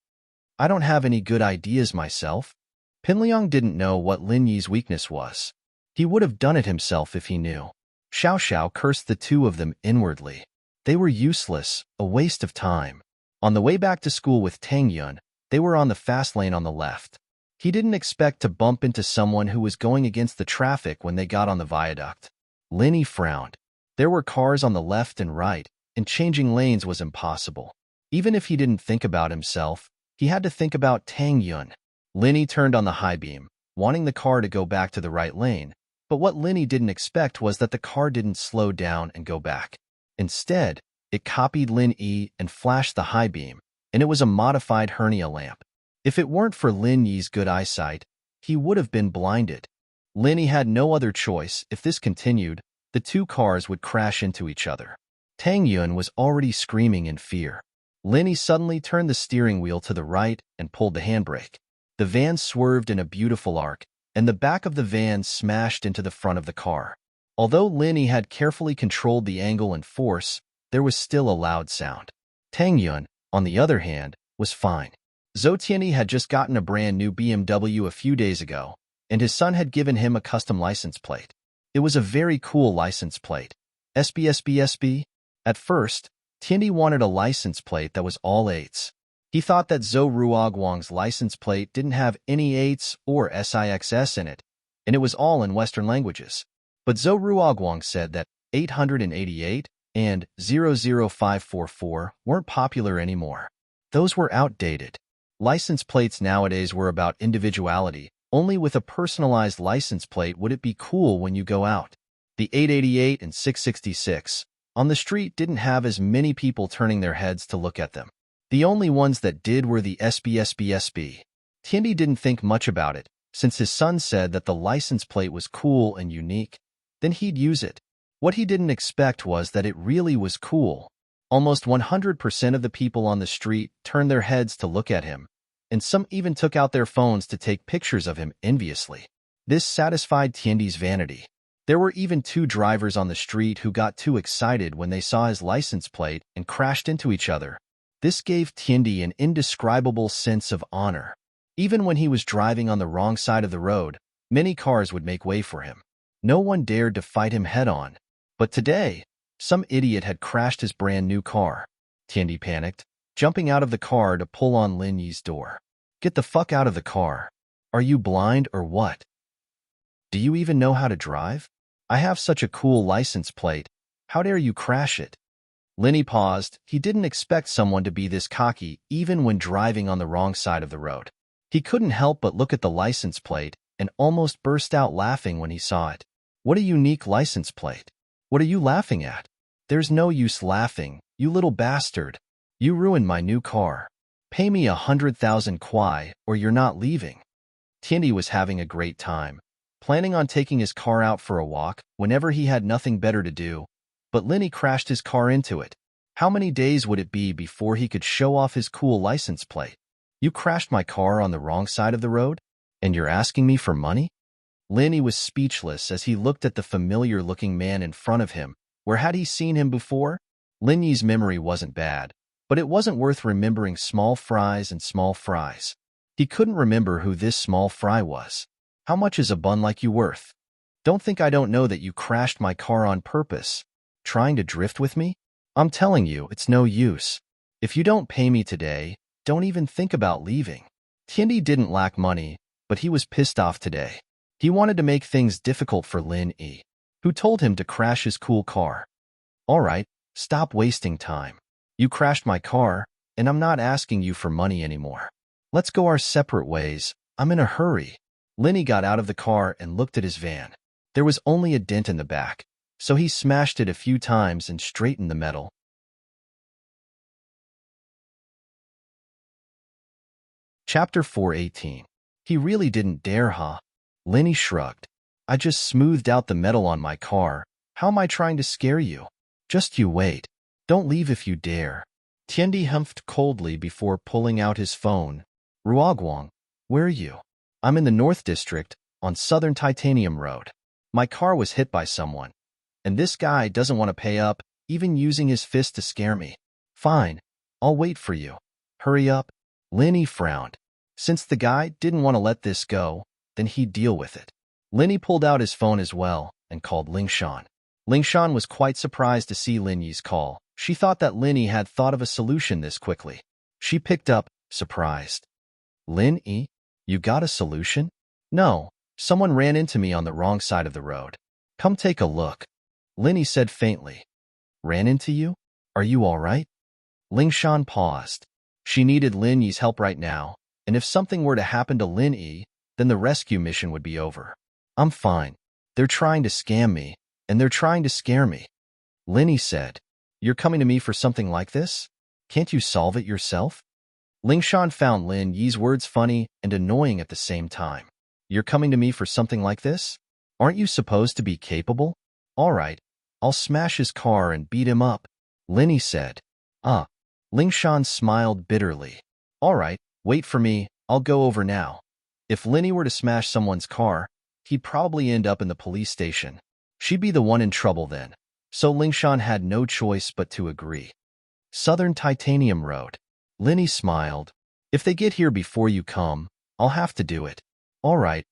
I don't have any good ideas myself. Pin Liang didn't know what Lin Yi's weakness was. He would have done it himself if he knew. Xiao Xiao cursed the two of them inwardly. They were useless, a waste of time. On the way back to school with Tang Yun, they were on the fast lane on the left. He didn't expect to bump into someone who was going against the traffic when they got on the viaduct. Lin Yi frowned. There were cars on the left and right, and changing lanes was impossible. Even if he didn't think about himself, he had to think about Tang Yun. Lin Yi turned on the high beam, wanting the car to go back to the right lane, but what Lin Yi didn't expect was that the car didn't slow down and go back. Instead, it copied Lin Yi and flashed the high beam, and it was a modified hernia lamp. If it weren't for Lin Yi's good eyesight, he would have been blinded. Lin Yi had no other choice. If this continued, the two cars would crash into each other. Tang Yun was already screaming in fear. Lin Yi suddenly turned the steering wheel to the right and pulled the handbrake. The van swerved in a beautiful arc, and the back of the van smashed into the front of the car. Although Lin Yi had carefully controlled the angle and force, there was still a loud sound. Tang Yun, on the other hand, was fine. Zhou Tianyi had just gotten a brand new BMW a few days ago, and his son had given him a custom license plate. It was a very cool license plate. SB. At first, Tianyi wanted a license plate that was all 8s. He thought that Zhou Ruoguang's license plate didn't have any 8s or SIXS in it, and it was all in Western languages. But Zhou Ruoguang said that 888 and 00544 weren't popular anymore. Those were outdated. License plates nowadays were about individuality. Only with a personalized license plate would it be cool when you go out. The 888 and 666 on the street didn't have as many people turning their heads to look at them. The only ones that did were the SB. Tianyi didn't think much about it, since his son said that the license plate was cool and unique. Then he'd use it. What he didn't expect was that it really was cool. Almost 100% of the people on the street turned their heads to look at him, and some even took out their phones to take pictures of him enviously. This satisfied Tianyi's vanity. There were even 2 drivers on the street who got too excited when they saw his license plate and crashed into each other. This gave Tianyi an indescribable sense of honor. Even when he was driving on the wrong side of the road, many cars would make way for him. No one dared to fight him head-on. But today, some idiot had crashed his brand new car. Tianyi panicked, jumping out of the car to pull on Lin Yi's door. Get the fuck out of the car. Are you blind or what? Do you even know how to drive? I have such a cool license plate. How dare you crash it? Lenny paused. He didn't expect someone to be this cocky, even when driving on the wrong side of the road. He couldn't help but look at the license plate and almost burst out laughing when he saw it. What a unique license plate. What are you laughing at? There's no use laughing, you little bastard. You ruined my new car. Pay me 100,000 kwai or you're not leaving. Tiandi was having a great time, planning on taking his car out for a walk whenever he had nothing better to do, but Lenny crashed his car into it. How many days would it be before he could show off his cool license plate? You crashed my car on the wrong side of the road? And you're asking me for money? Lenny was speechless as he looked at the familiar-looking man in front of him. Where had he seen him before? Lenny's memory wasn't bad, but it wasn't worth remembering small fries and small fries. He couldn't remember who this small fry was. How much is a bun like you worth? Don't think I don't know that you crashed my car on purpose. Trying to drift with me? I'm telling you, it's no use. If you don't pay me today, don't even think about leaving. Tiandi didn't lack money, but he was pissed off today. He wanted to make things difficult for Lin Yi, who told him to crash his cool car. All right, stop wasting time. You crashed my car, and I'm not asking you for money anymore. Let's go our separate ways. I'm in a hurry. Lenny got out of the car and looked at his van. There was only a dent in the back, so he smashed it a few times and straightened the metal. Chapter 418. He really didn't dare, huh? Lenny shrugged. I just smoothed out the metal on my car. How am I trying to scare you? Just you wait. Don't leave if you dare. Tiandi humphed coldly before pulling out his phone. Ruoguang, where are you? I'm in the North District, on Southern Titanium Road. My car was hit by someone, and this guy doesn't want to pay up, even using his fist to scare me. Fine, I'll wait for you. Hurry up. Lenny frowned. Since the guy didn't want to let this go, then he'd deal with it. Lenny pulled out his phone as well and called Lingshan. Lingshan was quite surprised to see Lin Yi's call. She thought that Lenny had thought of a solution this quickly. She picked up, surprised. Lin Yi, you got a solution? No, someone ran into me on the wrong side of the road. Come take a look. Lenny said faintly. Ran into you? Are you all right? Lingshan paused. She needed Lin Yi's help right now, and if something were to happen to Lin Yi, then the rescue mission would be over. I'm fine. They're trying to scam me, and they're trying to scare me. Lenny said, You're coming to me for something like this? Can't you solve it yourself? Lingshan found Lin Yi's words funny and annoying at the same time. You're coming to me for something like this? Aren't you supposed to be capable? All right, I'll smash his car and beat him up. Lenny said. Lingshan smiled bitterly. All right, wait for me, I'll go over now. If Lenny were to smash someone's car, he'd probably end up in the police station. She'd be the one in trouble then. So Lingshan had no choice but to agree. Southern Titanium Road. Lenny smiled. If they get here before you come, I'll have to do it. All right,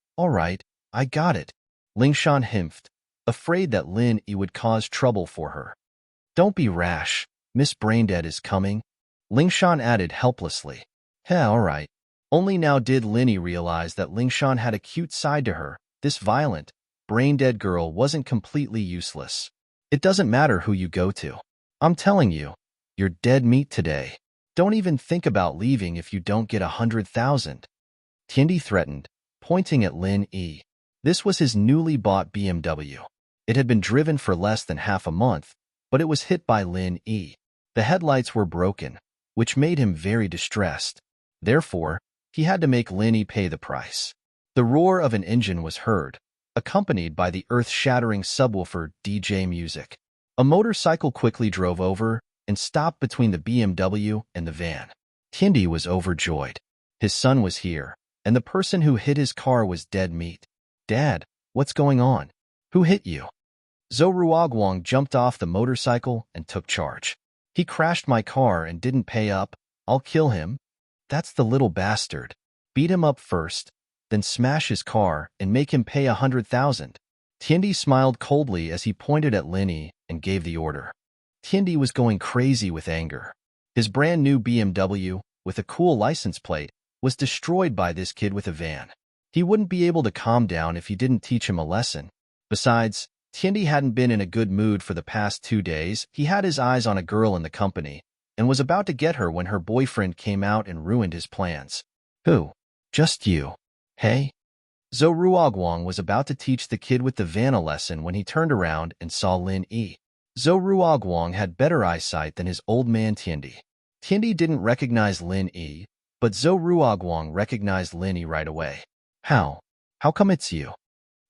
I got it. Lingshan himphed, afraid that Lin Yi would cause trouble for her. Don't be rash. Miss Braindead is coming. Lingshan added helplessly. All right. Only now did Lenny realize that Lingshan had a cute side to her. This violent, brain-dead girl wasn't completely useless. It doesn't matter who you go to. I'm telling you, you're dead meat today. Don't even think about leaving if you don't get 100,000. Tiandi threatened, pointing at Lin Yi. This was his newly bought BMW. It had been driven for less than half a month, but it was hit by Lin Yi. The headlights were broken, which made him very distressed. Therefore, he had to make Lin Yi pay the price. The roar of an engine was heard, accompanied by the earth-shattering subwoofer DJ music. A motorcycle quickly drove over and stopped between the BMW and the van. Tiandi was overjoyed. His son was here, and the person who hit his car was dead meat. Dad, what's going on? Who hit you? Zhou Ruoguang jumped off the motorcycle and took charge. He crashed my car and didn't pay up. I'll kill him. That's the little bastard. Beat him up first, then smash his car and make him pay 100,000. Tiandi smiled coldly as he pointed at Lenny and gave the order. Tiandi was going crazy with anger. His brand new BMW, with a cool license plate, was destroyed by this kid with a van. He wouldn't be able to calm down if he didn't teach him a lesson. Besides, Tiandi hadn't been in a good mood for the past 2 days. He had his eyes on a girl in the company and was about to get her when her boyfriend came out and ruined his plans. Who? Just you. Hey? Zhou Ruoguang was about to teach the kid with the Vanna lesson when he turned around and saw Lin Yi. Zhou Ruoguang had better eyesight than his old man Tiandi. Tiandi didn't recognize Lin Yi, but Zhou Ruoguang recognized Lin Yi right away. How? How come it's you?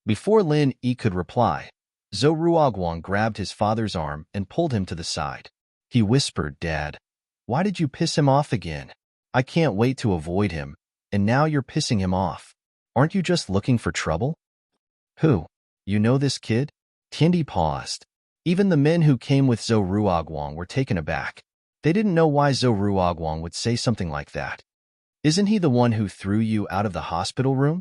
Before Lin Yi could reply, Zhou Ruoguang grabbed his father's arm and pulled him to the side. He whispered, Dad, why did you piss him off again? I can't wait to avoid him, and now you're pissing him off. Aren't you just looking for trouble? Who? You know this kid? Tiandi paused. Even the men who came with Zhou Ruoguang were taken aback. They didn't know why Zhou Ruoguang would say something like that. Isn't he the one who threw you out of the hospital room?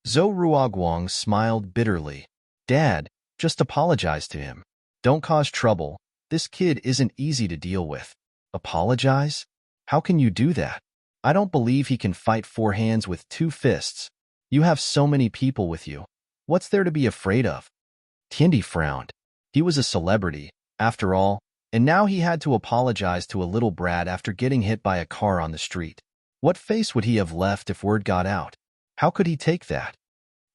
Zhou Ruoguang smiled bitterly. Dad, just apologize to him. Don't cause trouble. This kid isn't easy to deal with. Apologize? How can you do that? I don't believe he can fight 4 hands with 2 fists. You have so many people with you. What's there to be afraid of? Tiandi frowned. He was a celebrity, after all, and now he had to apologize to a little brat after getting hit by a car on the street. What face would he have left if word got out? How could he take that?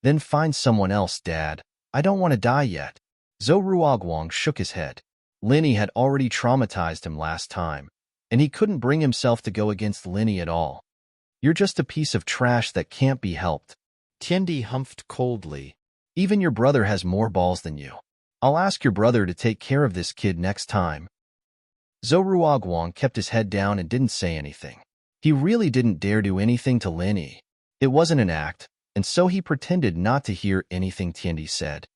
Then find someone else, Dad. I don't want to die yet. Zhou Ruoguang shook his head. Lin Yi had already traumatized him last time, and he couldn't bring himself to go against Lin Yi at all. You're just a piece of trash that can't be helped. Tiandi humphed coldly. Even your brother has more balls than you. I'll ask your brother to take care of this kid next time. Zhou Ruoguang kept his head down and didn't say anything. He really didn't dare do anything to Lin Yi. It wasn't an act, and so he pretended not to hear anything Tiandi said.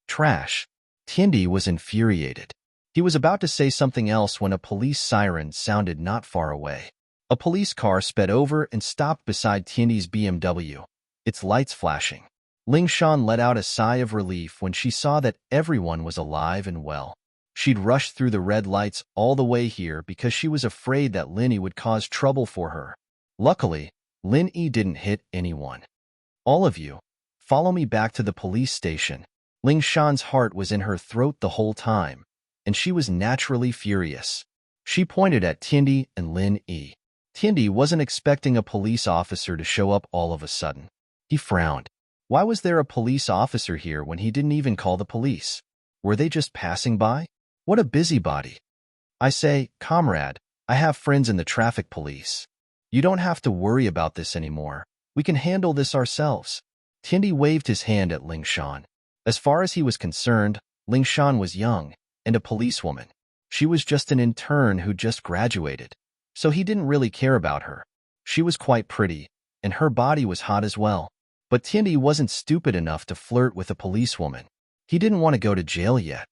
Trash. Tiandi was infuriated. He was about to say something else when a police siren sounded not far away. A police car sped over and stopped beside Tiandi's BMW, its lights flashing. Ling Shan let out a sigh of relief when she saw that everyone was alive and well. She'd rushed through the red lights all the way here because she was afraid that Lin Yi would cause trouble for her. Luckily, Lin Yi didn't hit anyone. All of you, follow me back to the police station. Ling Shan's heart was in her throat the whole time, and she was naturally furious. She pointed at Tiandi and Lin Yi. Tiandi wasn't expecting a police officer to show up all of a sudden. He frowned. Why was there a police officer here when he didn't even call the police? Were they just passing by? What a busybody. I say, comrade, I have friends in the traffic police. You don't have to worry about this anymore. We can handle this ourselves. Tiandi waved his hand at Ling Shan. As far as he was concerned, Ling Shan was young and a policewoman. She was just an intern who just graduated, so he didn't really care about her. She was quite pretty, and her body was hot as well. But Tiandi wasn't stupid enough to flirt with a policewoman. He didn't want to go to jail yet.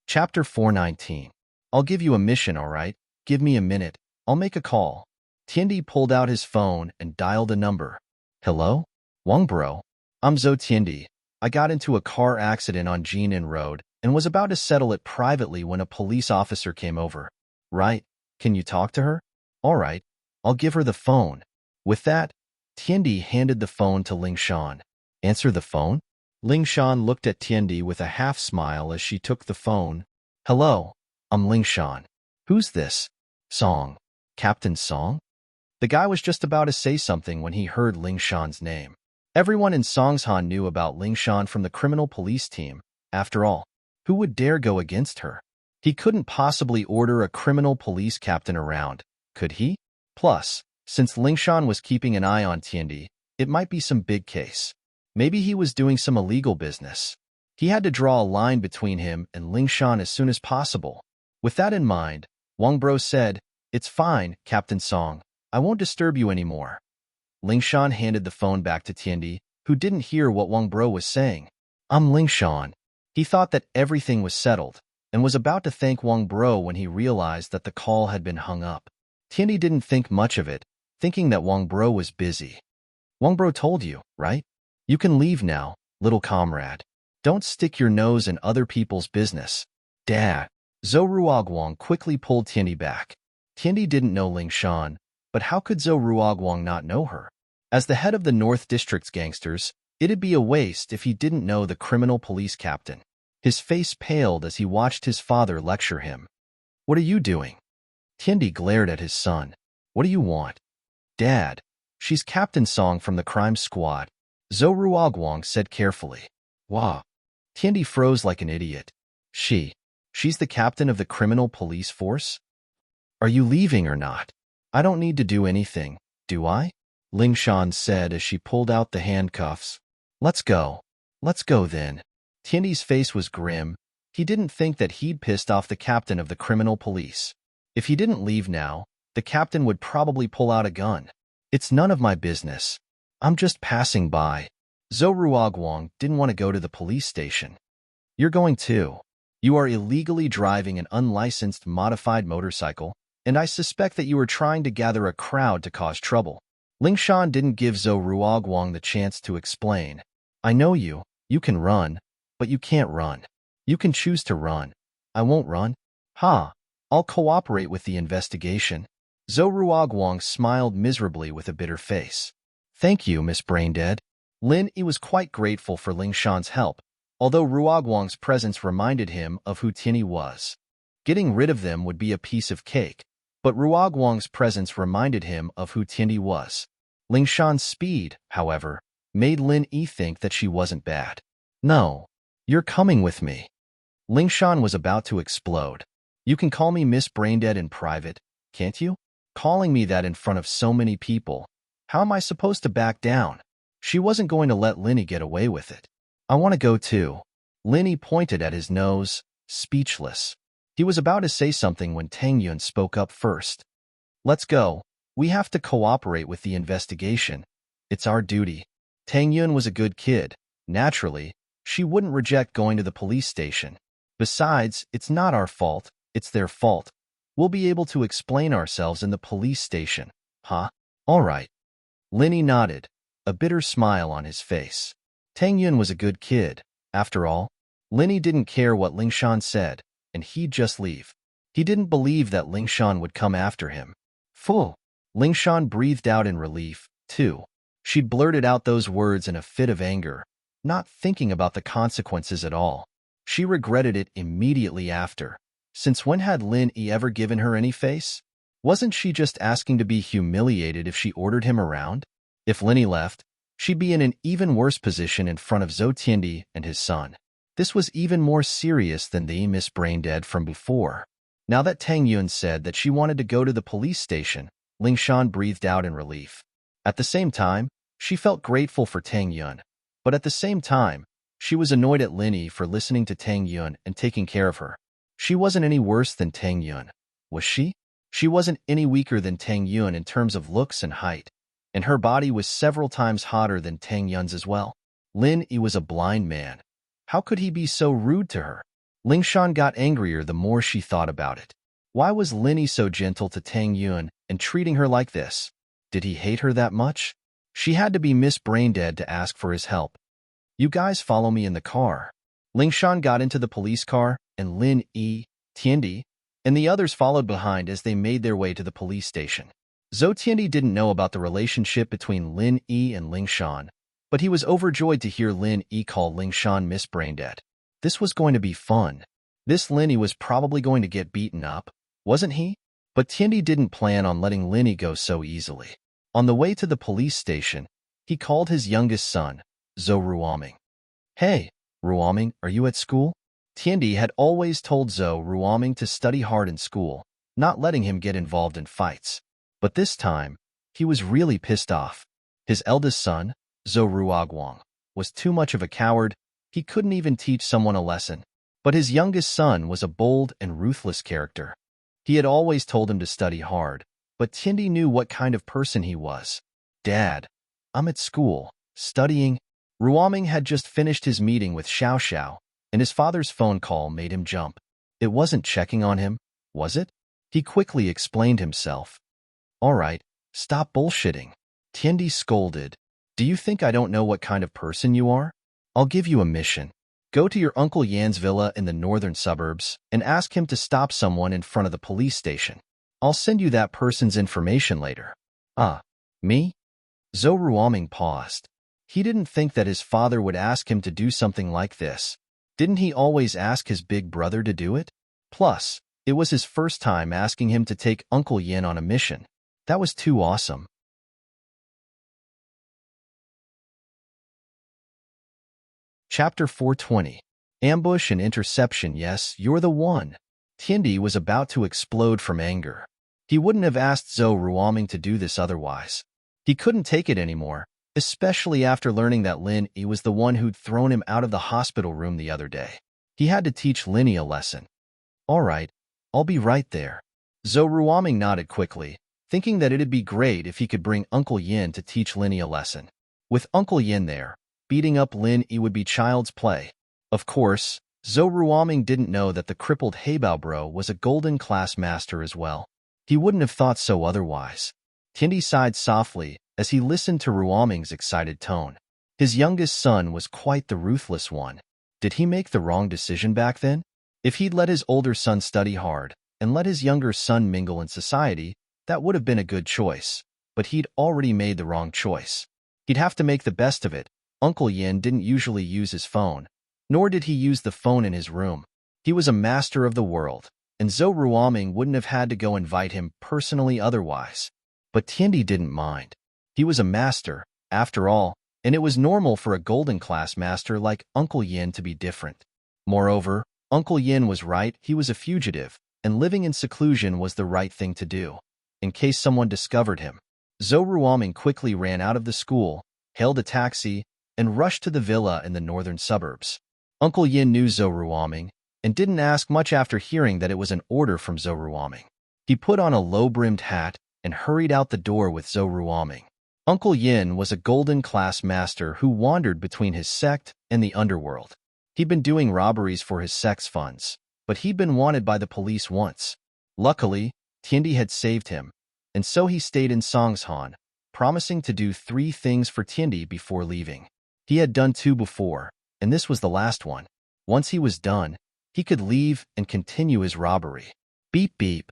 Chapter 419. I'll give you a mission, all right? Give me a minute. I'll make a call. Tiandi pulled out his phone and dialed a number. Hello? Wang bro. I'm Zhou Tiandi. I got into a car accident on Jinan Road and was about to settle it privately when a police officer came over. Right? Can you talk to her? All right. I'll give her the phone. With that, Tiandi handed the phone to Ling Shan. Answer the phone? Ling Shan looked at Tiandi with a half-smile as she took the phone. Hello, I'm Ling Shan. Who's this? Song. Captain Song? The guy was just about to say something when he heard Ling Shan's name. Everyone in Songshan knew about Ling Shan from the criminal police team. After all, who would dare go against her? He couldn't possibly order a criminal police captain around, could he? Plus, since Ling Shan was keeping an eye on Tiandi, it might be some big case. Maybe he was doing some illegal business. He had to draw a line between him and Ling Shan as soon as possible. With that in mind, Wang Bro said, It's fine, Captain Song. I won't disturb you anymore. Ling Shan handed the phone back to Tiandi, who didn't hear what Wang Bro was saying. I'm Ling Shan. He thought that everything was settled, and was about to thank Wang Bro when he realized that the call had been hung up. Tiandi didn't think much of it, thinking that Wang Bro was busy. Wang Bro told you, right? You can leave now, little comrade. Don't stick your nose in other people's business. Dad. Zhou Ruoguang quickly pulled Tiandi back. Tiandi didn't know Ling Shan, but how could Zhou Ruoguang not know her? As the head of the North District's gangsters, it'd be a waste if he didn't know the criminal police captain. His face paled as he watched his father lecture him. What are you doing? Tiandi glared at his son. What do you want? Dad, she's Captain Song from the crime squad, Zhou Ruoguang said carefully. Wow. Tiandi froze like an idiot. She's the captain of the criminal police force? Are you leaving or not? I don't need to do anything, do I? Ling Shan said as she pulled out the handcuffs. Let's go. Let's go then. Tiandi's face was grim. He didn't think that he'd pissed off the captain of the criminal police. If he didn't leave now, the captain would probably pull out a gun. It's none of my business. I'm just passing by. Zhou Ruoguang didn't want to go to the police station. You're going too. You are illegally driving an unlicensed modified motorcycle, and I suspect that you are trying to gather a crowd to cause trouble. Ling Shan didn't give Zhou Ruoguang the chance to explain. I know you. You can run, but you can't run. You can choose to run. I won't run. Ha! I'll cooperate with the investigation. Zhou Ruoguang smiled miserably with a bitter face. Thank you, Miss Braindead. Lin Yi was quite grateful for Ling Shan's help, although Ruoguang's presence reminded him of who Tiandi was. Getting rid of them would be a piece of cake, but Ruoguang's presence reminded him of who Tiandi was. Ling Shan's speed, however, made Lin Yi think that she wasn't bad. No, you're coming with me. Ling Shan was about to explode. You can call me Miss Braindead in private, can't you? Calling me that in front of so many people. How am I supposed to back down? She wasn't going to let Linny get away with it. I want to go too. Linny pointed at his nose, speechless. He was about to say something when Tang Yun spoke up first. Let's go. We have to cooperate with the investigation. It's our duty. Tang Yun was a good kid. Naturally, she wouldn't reject going to the police station. Besides, it's not our fault, it's their fault. We'll be able to explain ourselves in the police station. Huh? All right. Linny nodded, a bitter smile on his face. Tang Yun was a good kid. After all, Linny didn't care what Ling Shan said, and he'd just leave. He didn't believe that Ling Shan would come after him. Fool! Ling Shan breathed out in relief, too. She'd blurted out those words in a fit of anger, not thinking about the consequences at all. She regretted it immediately after. Since when had Lin Yi ever given her any face? Wasn't she just asking to be humiliated if she ordered him around? If Linny left, she'd be in an even worse position in front of Zhou Tiandi and his son. This was even more serious than the Miss Braindead from before. Now that Tang Yun said that she wanted to go to the police station, Ling Shan breathed out in relief. At the same time, she felt grateful for Tang Yun, but at the same time, she was annoyed at Linny for listening to Tang Yun and taking care of her. She wasn't any worse than Tang Yun, was she? She wasn't any weaker than Tang Yun in terms of looks and height, and her body was several times hotter than Tang Yun's as well. Lin Yi was a blind man. How could he be so rude to her? Ling Shan got angrier the more she thought about it. Why was Linny so gentle to Tang Yun and treating her like this? Did he hate her that much? She had to be Miss Braindead to ask for his help. You guys follow me in the car. Ling Shan got into the police car, and Lin Yi, Tiandi, and the others followed behind as they made their way to the police station. Zhou Tiandi didn't know about the relationship between Lin Yi and Ling Shan, but he was overjoyed to hear Lin Yi call Ling Shan Miss Braindead. This was going to be fun. This Linny was probably going to get beaten up, wasn't he? But Tiandi didn't plan on letting Linny go so easily. On the way to the police station, he called his youngest son, Zhou Ruoguang. Hey, Ruoguang, are you at school? Tiandi had always told Zhou Ruoguang to study hard in school, not letting him get involved in fights. But this time, he was really pissed off. His eldest son, Zhou Ruoguang, was too much of a coward. He couldn't even teach someone a lesson. But his youngest son was a bold and ruthless character. He had always told him to study hard, but Tiandi knew what kind of person he was. Dad, I'm at school, studying. Ruoguang had just finished his meeting with Xiao Xiao, and his father's phone call made him jump. It wasn't checking on him, was it? He quickly explained himself. All right, stop bullshitting. Tiandi scolded. Do you think I don't know what kind of person you are? I'll give you a mission. Go to your Uncle Yan's villa in the northern suburbs and ask him to stop someone in front of the police station. I'll send you that person's information later. Ah, me? Zhou Ruoming paused. He didn't think that his father would ask him to do something like this. Didn't he always ask his big brother to do it? Plus, it was his first time asking him to take Uncle Yin on a mission. That was too awesome. Chapter 420. Ambush and Interception. Yes, you're the one. Tiandi was about to explode from anger. He wouldn't have asked Zhou Ruoming to do this otherwise. He couldn't take it anymore, especially after learning that Lin Yi was the one who'd thrown him out of the hospital room the other day. He had to teach Lin Yi a lesson. All right, I'll be right there. Zhou Ruoming nodded quickly, thinking that it'd be great if he could bring Uncle Yin to teach Lin Yi a lesson. With Uncle Yin there, beating up Lin Yi would be child's play. Of course, Zhou Ruoming didn't know that the crippled Heibao bro was a golden class master as well. He wouldn't have thought so otherwise. Tiandi sighed softly as he listened to Ruoming's excited tone. His youngest son was quite the ruthless one. Did he make the wrong decision back then? If he'd let his older son study hard and let his younger son mingle in society, that would have been a good choice. But he'd already made the wrong choice. He'd have to make the best of it. Uncle Yin didn't usually use his phone, nor did he use the phone in his room. He was a master of the world, and Zhou Ruoming wouldn't have had to go invite him personally otherwise. But Tiandi didn't mind. He was a master, after all, and it was normal for a golden class master like Uncle Yin to be different. Moreover, Uncle Yin was right, he was a fugitive, and living in seclusion was the right thing to do, in case someone discovered him. Zhou Ruoming quickly ran out of the school, hailed a taxi, and rushed to the villa in the northern suburbs. Uncle Yin knew Zhou Ruoming, and didn't ask much after hearing that it was an order from Zhou Ruoming. He put on a low-brimmed hat and hurried out the door with Zhou Ruoming. Uncle Yin was a golden class master who wandered between his sect and the underworld. He'd been doing robberies for his sect's funds, but he'd been wanted by the police once. Luckily, Tiandi had saved him, and so he stayed in Songshan, promising to do 3 things for Tiandi before leaving. He had done 2 before, and this was the last one. Once he was done, he could leave and continue his robbery. Beep beep.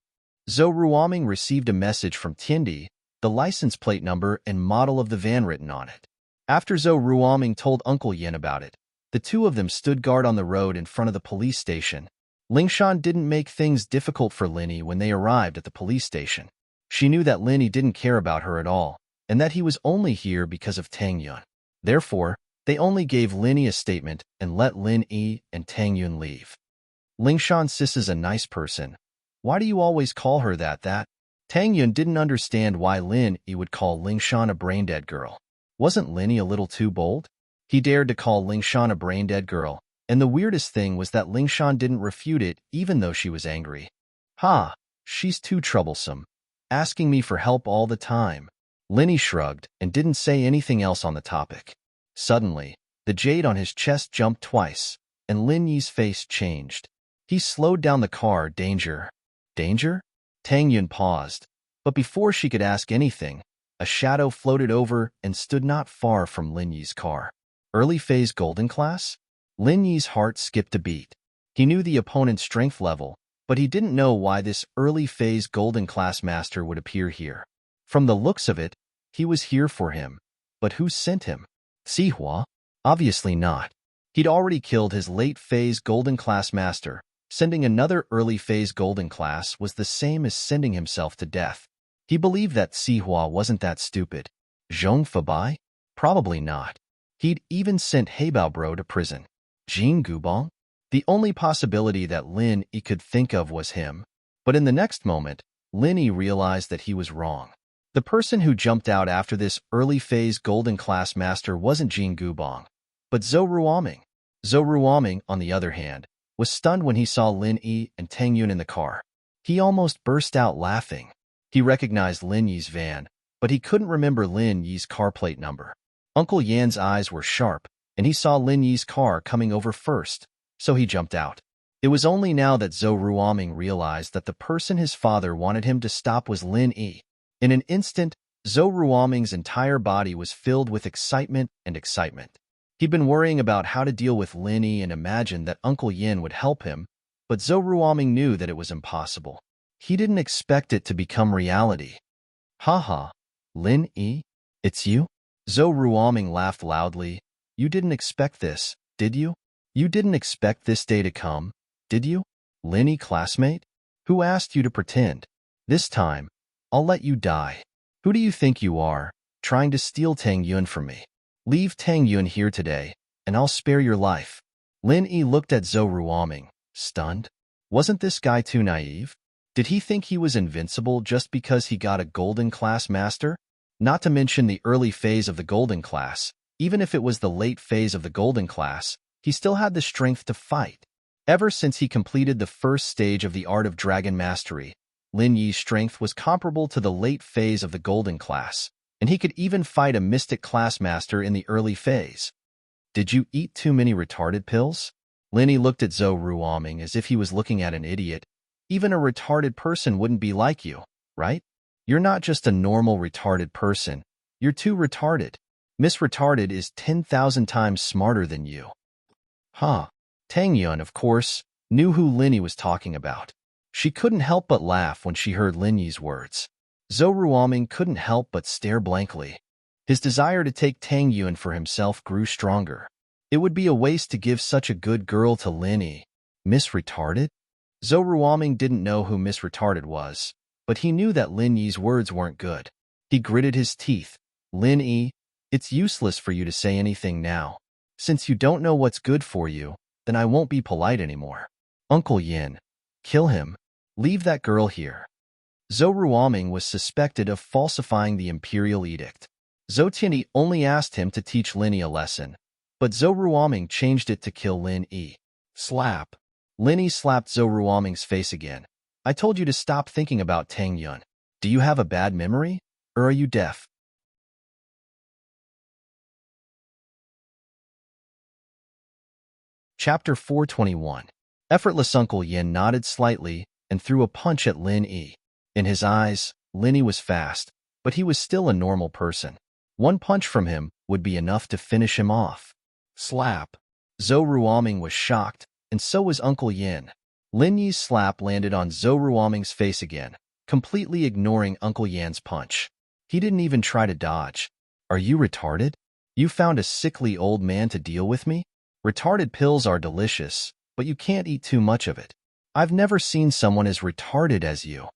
Zhou Ruoming received a message from Tiandi, the license plate number and model of the van written on it. After Zhou Ruoming told Uncle Yin about it, the two of them stood guard on the road in front of the police station. Lingshan didn't make things difficult for Lin Yi when they arrived at the police station. She knew that Lin Yi didn't care about her at all, and that he was only here because of Tang Yun. Therefore, they only gave Lin Yi a statement and let Lin Yi and Tang Yun leave. Lingshan sis is a nice person. Why do you always call her that? Tang Yun didn't understand why Lin Yi would call Lingshan a brain-dead girl. Wasn't Lin Yi a little too bold? He dared to call Lingshan a brain-dead girl, and the weirdest thing was that Lingshan didn't refute it even though she was angry. Ha, she's too troublesome, asking me for help all the time. Lin Yi shrugged and didn't say anything else on the topic. Suddenly, the jade on his chest jumped twice, and Lin Yi's face changed. He slowed down the car. Danger. Danger? Tang Yun paused, but before she could ask anything, a shadow floated over and stood not far from Lin Yi's car. Early phase golden class? Lin Yi's heart skipped a beat. He knew the opponent's strength level, but he didn't know why this early phase golden class master would appear here. From the looks of it, he was here for him. But who sent him? Sihua? Obviously not. He'd already killed his late phase golden class master. Sending another early phase golden class was the same as sending himself to death. He believed that Sihua wasn't that stupid. Zhong Fabai? Probably not. He'd even sent Heibao bro to prison. Jing Gubong? The only possibility that Lin Yi could think of was him. But in the next moment, Lin Yi realized that he was wrong. The person who jumped out after this early phase golden class master wasn't Jing Gubong, but Zhou Ruoming. Zhou Ruoming, on the other hand, was stunned when he saw Lin Yi and Tang Yun in the car. He almost burst out laughing. He recognized Lin Yi's van, but he couldn't remember Lin Yi's car plate number. Uncle Yan's eyes were sharp, and he saw Lin Yi's car coming over first, so he jumped out. It was only now that Zhou Ruoming realized that the person his father wanted him to stop was Lin Yi. In an instant, Zhou Ruoming's entire body was filled with excitement and excitement. He'd been worrying about how to deal with Lin Yi and imagined that Uncle Yin would help him, but Zhou Ruoming knew that it was impossible. He didn't expect it to become reality. Haha, Lin Yi? It's you? Zhou Ruoming laughed loudly. You didn't expect this, did you? You didn't expect this day to come, did you? Linny, classmate? Who asked you to pretend? This time, I'll let you die. Who do you think you are, trying to steal Tang Yun from me? Leave Tang Yun here today, and I'll spare your life. Lin Yi looked at Zhou Ruoming, stunned. Wasn't this guy too naive? Did he think he was invincible just because he got a golden class master? Not to mention the early phase of the golden class. Even if it was the late phase of the golden class, he still had the strength to fight. Ever since he completed the first stage of the art of dragon mastery, Lin Yi's strength was comparable to the late phase of the golden class, and he could even fight a mystic class master in the early phase. Did you eat too many retarded pills? Lin Yi looked at Zhou Ruoming as if he was looking at an idiot. Even a retarded person wouldn't be like you, right? You're not just a normal retarded person. You're too retarded. Miss Retarded is 10,000 times smarter than you. Huh. Tang Yun, of course, knew who Lin Yi was talking about. She couldn't help but laugh when she heard Lin Yi's words. Zhou Ruoming couldn't help but stare blankly. His desire to take Tang Yun for himself grew stronger. It would be a waste to give such a good girl to Lin Yi. Miss Retarded? Zhou Ruoming didn't know who Miss Retarded was, but he knew that Lin Yi's words weren't good. He gritted his teeth. Lin Yi, it's useless for you to say anything now. Since you don't know what's good for you, then I won't be polite anymore. Uncle Yin, kill him. Leave that girl here. Zhou Ruoming was suspected of falsifying the imperial edict. Zhou Tianyi only asked him to teach Lin Yi a lesson, but Zhou Ruoming changed it to kill Lin Yi. Slap. Lin Yi slapped Zhou Ruoming's face again. I told you to stop thinking about Tang Yun. Do you have a bad memory? Or are you deaf? Chapter 421. Effortless Uncle Yin nodded slightly and threw a punch at Lin Yi. In his eyes, Lin Yi was fast, but he was still a normal person. One punch from him would be enough to finish him off. Slap. Zhou Ruoming was shocked, and so was Uncle Yin. Lin Yi's slap landed on Zhou Ruoming's face again, completely ignoring Uncle Yan's punch. He didn't even try to dodge. Are you retarded? You found a sickly old man to deal with me? Retarded pills are delicious, but you can't eat too much of it. I've never seen someone as retarded as you.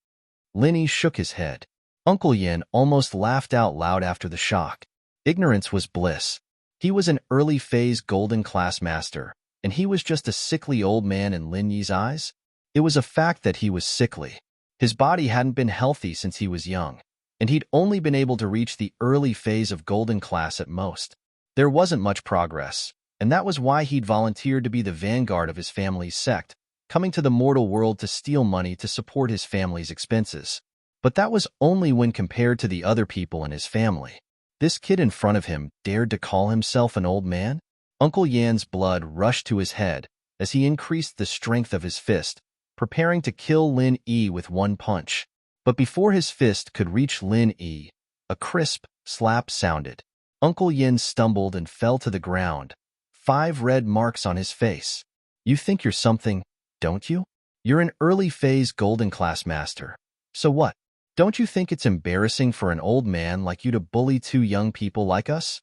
Lin Yi shook his head. Uncle Yin almost laughed out loud after the shock. Ignorance was bliss. He was an early phase golden class master, and he was just a sickly old man in Lin Yi's eyes. It was a fact that he was sickly. His body hadn't been healthy since he was young, and he'd only been able to reach the early phase of golden class at most. There wasn't much progress, and that was why he'd volunteered to be the vanguard of his family's sect, coming to the mortal world to steal money to support his family's expenses. But that was only when compared to the other people in his family. This kid in front of him dared to call himself an old man? Uncle Yan's blood rushed to his head as he increased the strength of his fist, preparing to kill Lin Yi with one punch. But before his fist could reach Lin Yi, a crisp slap sounded. Uncle Yin stumbled and fell to the ground, 5 red marks on his face. You think you're something, don't you? You're an early phase golden class master. So what? Don't you think it's embarrassing for an old man like you to bully 2 young people like us?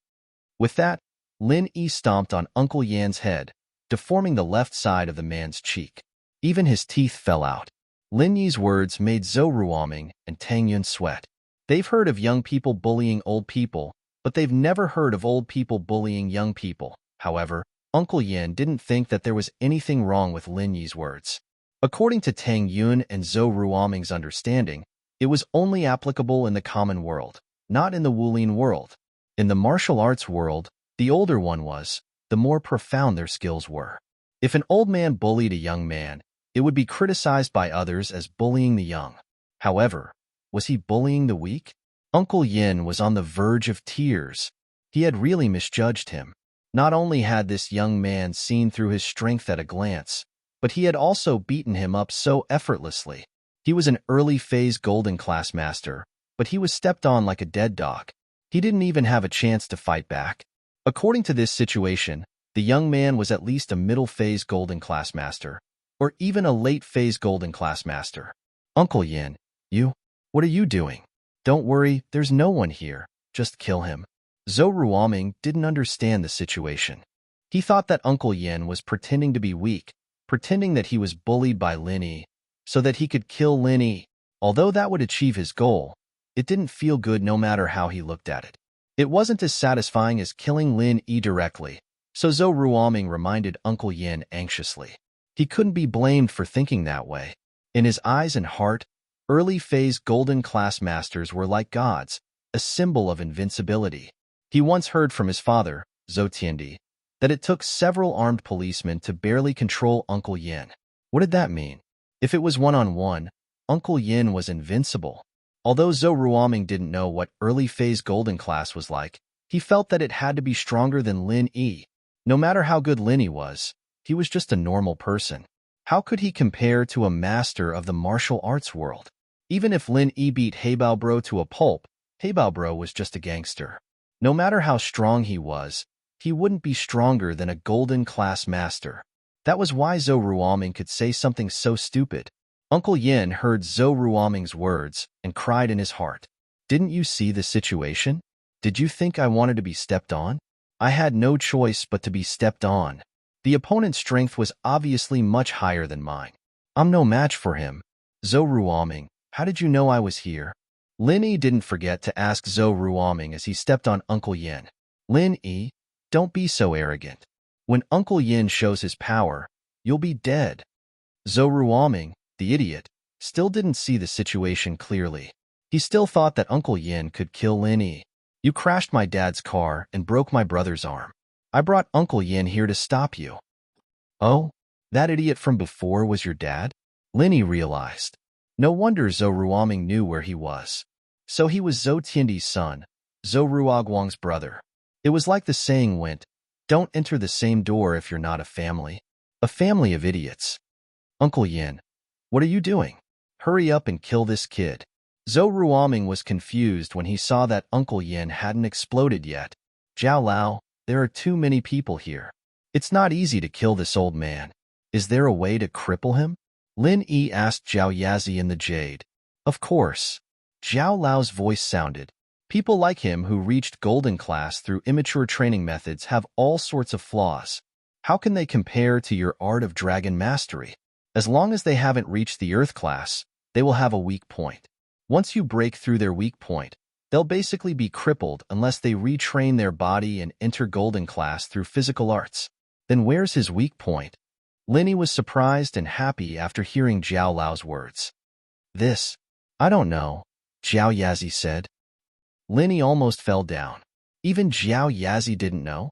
With that, Lin Yi stomped on Uncle Yan's head, deforming the left side of the man's cheek. Even his teeth fell out. Lin Yi's words made Zhou Ruoming and Tang Yun sweat. They've heard of young people bullying old people, but they've never heard of old people bullying young people. However, Uncle Yin didn't think that there was anything wrong with Lin Yi's words. According to Tang Yun and Zhou Ruoming's understanding, it was only applicable in the common world, not in the Wulin world. In the martial arts world, the older one was, the more profound their skills were. If an old man bullied a young man, it would be criticized by others as bullying the young. However, was he bullying the weak? Uncle Yin was on the verge of tears. He had really misjudged him. Not only had this young man seen through his strength at a glance, but he had also beaten him up so effortlessly. He was an early phase golden class master, but he was stepped on like a dead dog. He didn't even have a chance to fight back. According to this situation, the young man was at least a middle phase golden class master, or even a late phase golden class master. Uncle Yin, what are you doing? Don't worry, there's no one here. Just kill him. Zhou Ruoming didn't understand the situation. He thought that Uncle Yin was pretending to be weak, pretending that he was bullied by Lin Yi, so that he could kill Lin Yi. Although that would achieve his goal, it didn't feel good no matter how he looked at it. It wasn't as satisfying as killing Lin Yi directly, so Zhou Ruoming reminded Uncle Yin anxiously. He couldn't be blamed for thinking that way. In his eyes and heart, early-phase golden class masters were like gods, a symbol of invincibility. He once heard from his father, Zhou Tiandi, that it took several armed policemen to barely control Uncle Yin. What did that mean? If it was one-on-one, Uncle Yin was invincible. Although Zhou Ruoming didn't know what early-phase golden class was like, he felt that it had to be stronger than Lin Yi. No matter how good Lin Yi was, he was just a normal person. How could he compare to a master of the martial arts world? Even if Lin Yi beat Heibao Bro to a pulp, Heibao Bro was just a gangster. No matter how strong he was, he wouldn't be stronger than a golden class master. That was why Zhou Ruoming could say something so stupid. Uncle Yin heard Zhou Ruoming's words and cried in his heart. Didn't you see the situation? Did you think I wanted to be stepped on? I had no choice but to be stepped on. The opponent's strength was obviously much higher than mine. I'm no match for him. Zhou Ruoming, how did you know I was here? Lin Yi didn't forget to ask Zhou Ruoming as he stepped on Uncle Yin. Lin Yi, don't be so arrogant. When Uncle Yin shows his power, you'll be dead. Zhou Ruoming, the idiot, still didn't see the situation clearly. He still thought that Uncle Yin could kill Lin Yi. You crashed my dad's car and broke my brother's arm. I brought Uncle Yin here to stop you. Oh, that idiot from before was your dad? Lin Yi realized. No wonder Zhou Ruoming knew where he was. So he was Zhou Tiandi's son, Zhou Ruoguang's brother. It was like the saying went, don't enter the same door if you're not a family. A family of idiots. Uncle Yin, what are you doing? Hurry up and kill this kid. Zhou Ruoming was confused when he saw that Uncle Yin hadn't exploded yet. Zhao Lao, there are too many people here. It's not easy to kill this old man. Is there a way to cripple him? Lin Yi asked Zhao Yazi in the Jade. Of course. Zhao Lao's voice sounded. People like him who reached golden class through immature training methods have all sorts of flaws. How can they compare to your art of dragon mastery? As long as they haven't reached the earth class, they will have a weak point. Once you break through their weak point, they'll basically be crippled unless they retrain their body and enter golden class through physical arts. Then where's his weak point? Lin Yi was surprised and happy after hearing Zhao Lao's words. I don't know, Zhao Yazi said. Lin Yi almost fell down. Even Zhao Yazi didn't know.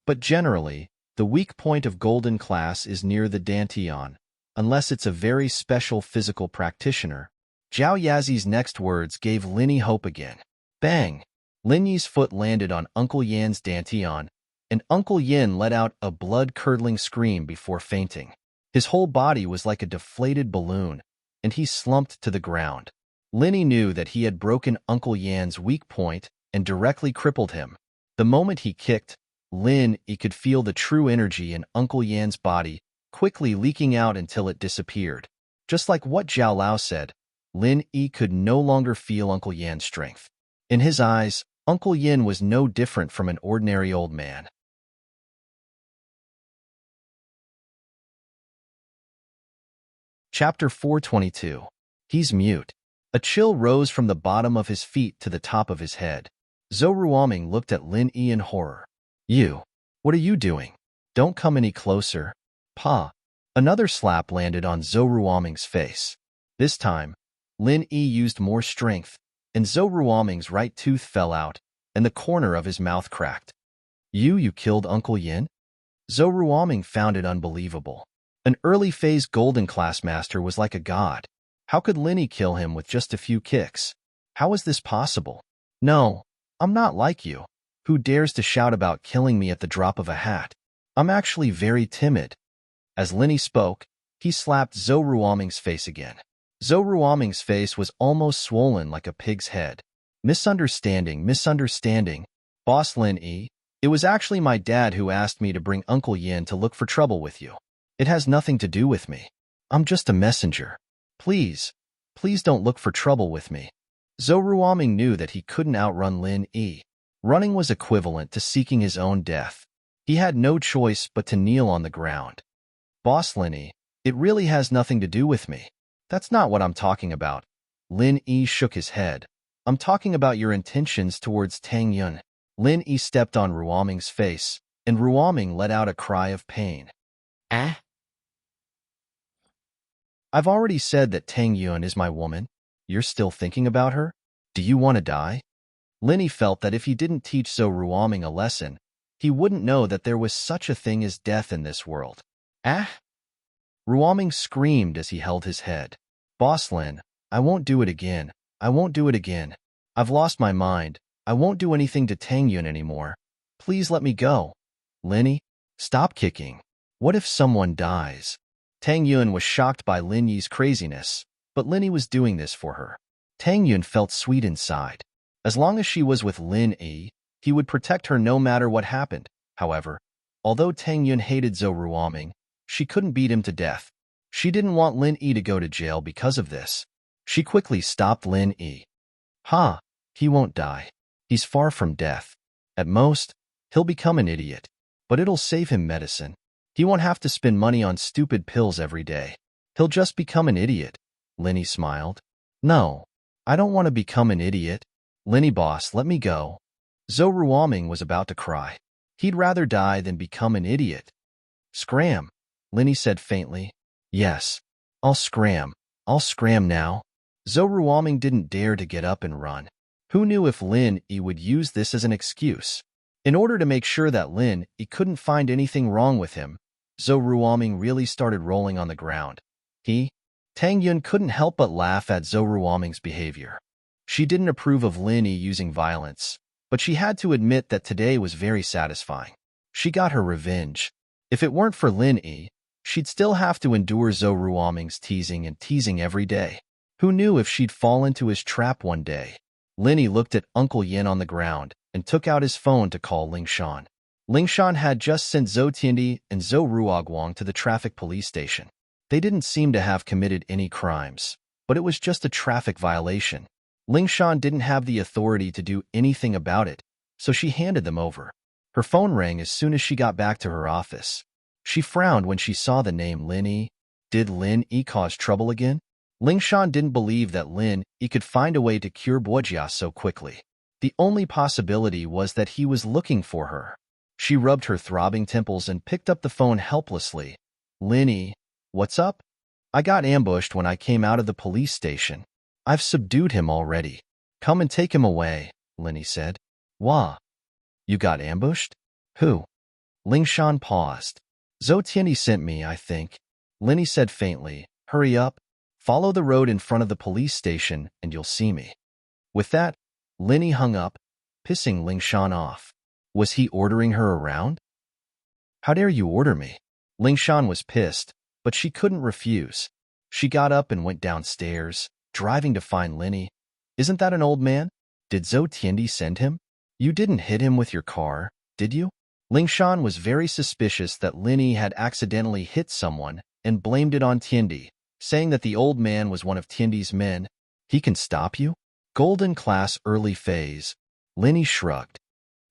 But generally, the weak point of golden class is near the dantian, unless it's a very special physical practitioner. Zhao Yazi's next words gave Lin Yi hope again. Bang! Lin Yi's foot landed on Uncle Yan's dantian, and Uncle Yin let out a blood-curdling scream before fainting. His whole body was like a deflated balloon, and he slumped to the ground. Lin Yi knew that he had broken Uncle Yan's weak point and directly crippled him. The moment he kicked, Lin Yi could feel the true energy in Uncle Yan's body quickly leaking out until it disappeared. Just like what Zhao Lao said, Lin Yi could no longer feel Uncle Yan's strength. In his eyes, Uncle Yin was no different from an ordinary old man. Chapter 422. He's mute. A chill rose from the bottom of his feet to the top of his head. Zhou Ruoming looked at Lin Yi in horror. You. What are you doing? Don't come any closer. Pa. Another slap landed on Zhou Ruoming's face. This time, Lin Yi used more strength, and Zhou Ruoming's right tooth fell out, and the corner of his mouth cracked. You killed Uncle Yin? Zhou Ruoming found it unbelievable. An early-phase golden class master was like a god. How could Lin Yi kill him with just a few kicks? How is this possible? No, I'm not like you. Who dares to shout about killing me at the drop of a hat? I'm actually very timid. As Lin Yi spoke, he slapped Zhou Ruoming's face again. Zhou Ruoming's face was almost swollen like a pig's head. Misunderstanding. Boss Lin Yi, it was actually my dad who asked me to bring Uncle Yin to look for trouble with you. It has nothing to do with me. I'm just a messenger. Please don't look for trouble with me. Zhou Ruoming knew that he couldn't outrun Lin Yi. Running was equivalent to seeking his own death. He had no choice but to kneel on the ground. Boss Lin Yi, it really has nothing to do with me. That's not what I'm talking about. Lin Yi shook his head. I'm talking about your intentions towards Tang Yun. Lin Yi stepped on Ruoming's face, and Ruoming let out a cry of pain. Ah? I've already said that Tang Yun is my woman. You're still thinking about her? Do you want to die? Lin Yi felt that if he didn't teach Zhou Ruoming a lesson, he wouldn't know that there was such a thing as death in this world. Ah! Ruoming screamed as he held his head. Boss Lin, I won't do it again. I won't do it again. I've lost my mind. I won't do anything to Tang Yun anymore. Please let me go. Lin Yi, stop kicking. What if someone dies? Tang Yun was shocked by Lin Yi's craziness, but Lin Yi was doing this for her. Tang Yun felt sweet inside. As long as she was with Lin Yi, he would protect her no matter what happened. However, although Tang Yun hated Zhou Ruoming, she couldn't beat him to death. She didn't want Lin Yi to go to jail because of this. She quickly stopped Lin Yi. Ha! He won't die. He's far from death. At most, he'll become an idiot. But it'll save him medicine. He won't have to spend money on stupid pills every day. He'll just become an idiot. Lin Yi smiled. No, I don't want to become an idiot. Lin Yi boss, let me go. Zhou Ruoming was about to cry. He'd rather die than become an idiot. Scram, Lin Yi said faintly. Yes, I'll scram. I'll scram now. Zhou Ruoming didn't dare to get up and run. Who knew if Lin Yi would use this as an excuse? In order to make sure that Lin Yi couldn't find anything wrong with him, Zhou Ruoming really started rolling on the ground. Tang Yun couldn't help but laugh at Zhou Ruoming's behavior. She didn't approve of Lin Yi using violence, but she had to admit that today was very satisfying. She got her revenge. If it weren't for Lin Yi, she'd still have to endure Zhou Ruoming's teasing every day. Who knew if she'd fall into his trap one day? Lin Yi looked at Uncle Yin on the ground and took out his phone to call Ling Shan. Ling Shan had just sent Zhou Tiandi and Zhou Ruoguang to the traffic police station. They didn't seem to have committed any crimes, but it was just a traffic violation. Ling Shan didn't have the authority to do anything about it, so she handed them over. Her phone rang as soon as she got back to her office. She frowned when she saw the name Lin Yi. Did Lin Yi cause trouble again? Ling Shan didn't believe that Lin Yi could find a way to cure Boijia so quickly. The only possibility was that he was looking for her. She rubbed her throbbing temples and picked up the phone helplessly. Lin Yi, what's up? I got ambushed when I came out of the police station. I've subdued him already. Come and take him away, Lin Yi said. Wah. You got ambushed? Who? Ling Shan paused. Zhou Tiandi sent me, I think. Lin Yi said faintly. Hurry up. Follow the road in front of the police station and you'll see me. With that, Lin Yi hung up, pissing Ling Shan off. Was he ordering her around? How dare you order me? Ling Shan was pissed, but she couldn't refuse. She got up and went downstairs, driving to find Lin Yi. Isn't that an old man? Did Zhou Tiandi send him? You didn't hit him with your car, did you? Ling Shan was very suspicious that Lin Yi had accidentally hit someone and blamed it on Tiandi, saying that the old man was one of Tiandi's men. He can stop you? Golden class early phase. Lin Yi shrugged.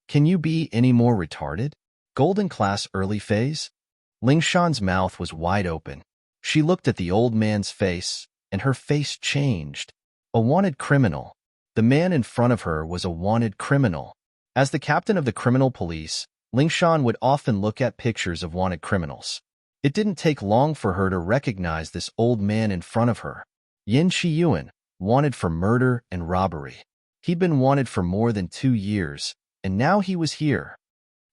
Can you be any more retarded? Golden class early phase? Ling Shan's mouth was wide open. She looked at the old man's face, and her face changed. A wanted criminal. The man in front of her was a wanted criminal. As the captain of the criminal police, Ling Shan would often look at pictures of wanted criminals. It didn't take long for her to recognize this old man in front of her. Yin Qiyuan, wanted for murder and robbery. He'd been wanted for more than 2 years, and now he was here.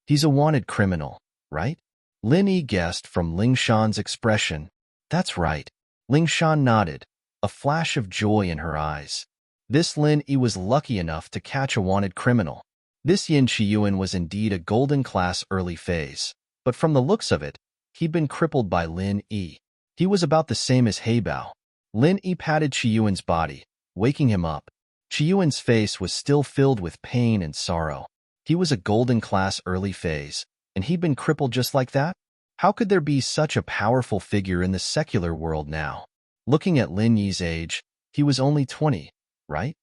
He's a wanted criminal, right? Lin Yi guessed from Ling Shan's expression. That's right. Ling Shan nodded, a flash of joy in her eyes. This Lin Yi was lucky enough to catch a wanted criminal. This Yin Qiyuan was indeed a golden class early phase, but from the looks of it, he'd been crippled by Lin Yi. He was about the same as Heibao. Lin Yi patted Qiyuan's body, waking him up. Qiyuan's face was still filled with pain and sorrow. He was a golden class early phase, and he'd been crippled just like that? How could there be such a powerful figure in the secular world now? Looking at Lin Yi's age, he was only 20, right?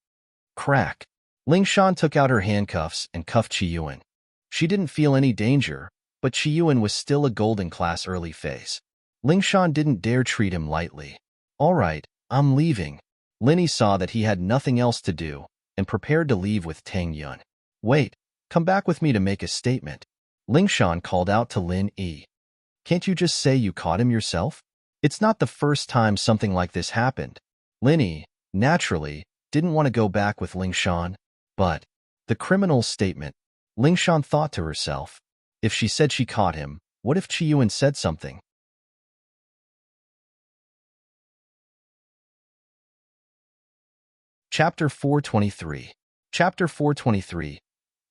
Crack. Ling Shan took out her handcuffs and cuffed Qiyuan. She didn't feel any danger, but Qiyuan was still a golden class early phase. Ling Shan didn't dare treat him lightly. All right, I'm leaving. Lin saw that he had nothing else to do and prepared to leave with Tang Yun. Wait, come back with me to make a statement. Ling Shan called out to Lin Yi. Can't you just say you caught him yourself? It's not the first time something like this happened. Lin Yi, naturally, didn't want to go back with Ling Shan, but the criminal's statement. Ling Shan thought to herself, if she said she caught him, what if Qiyuan said something? Chapter 423. Chapter 423.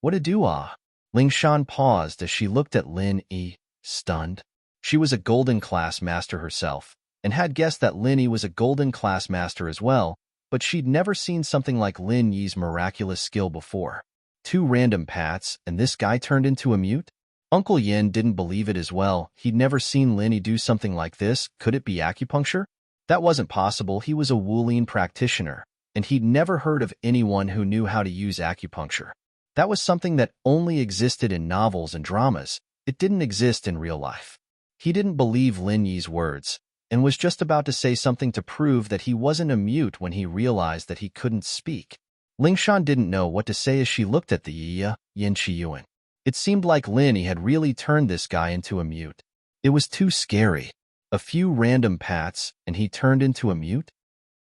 What a do-ah! Ling Shan paused as she looked at Lin Yi, stunned. She was a golden class master herself, and had guessed that Lin Yi was a golden class master as well, but she'd never seen something like Lin Yi's miraculous skill before. 2 random pats, and this guy turned into a mute? Uncle Yin didn't believe it as well. He'd never seen Lin Yi do something like this. Could it be acupuncture? That wasn't possible. He was a Wulin practitioner, and he'd never heard of anyone who knew how to use acupuncture. That was something that only existed in novels and dramas. It didn't exist in real life. He didn't believe Lin Yi's words, and was just about to say something to prove that he wasn't a mute when he realized that he couldn't speak. Ling Shan didn't know what to say as she looked at the Yin Qiyuan. It seemed like Lin Yi had really turned this guy into a mute. It was too scary. A few random pats, and he turned into a mute?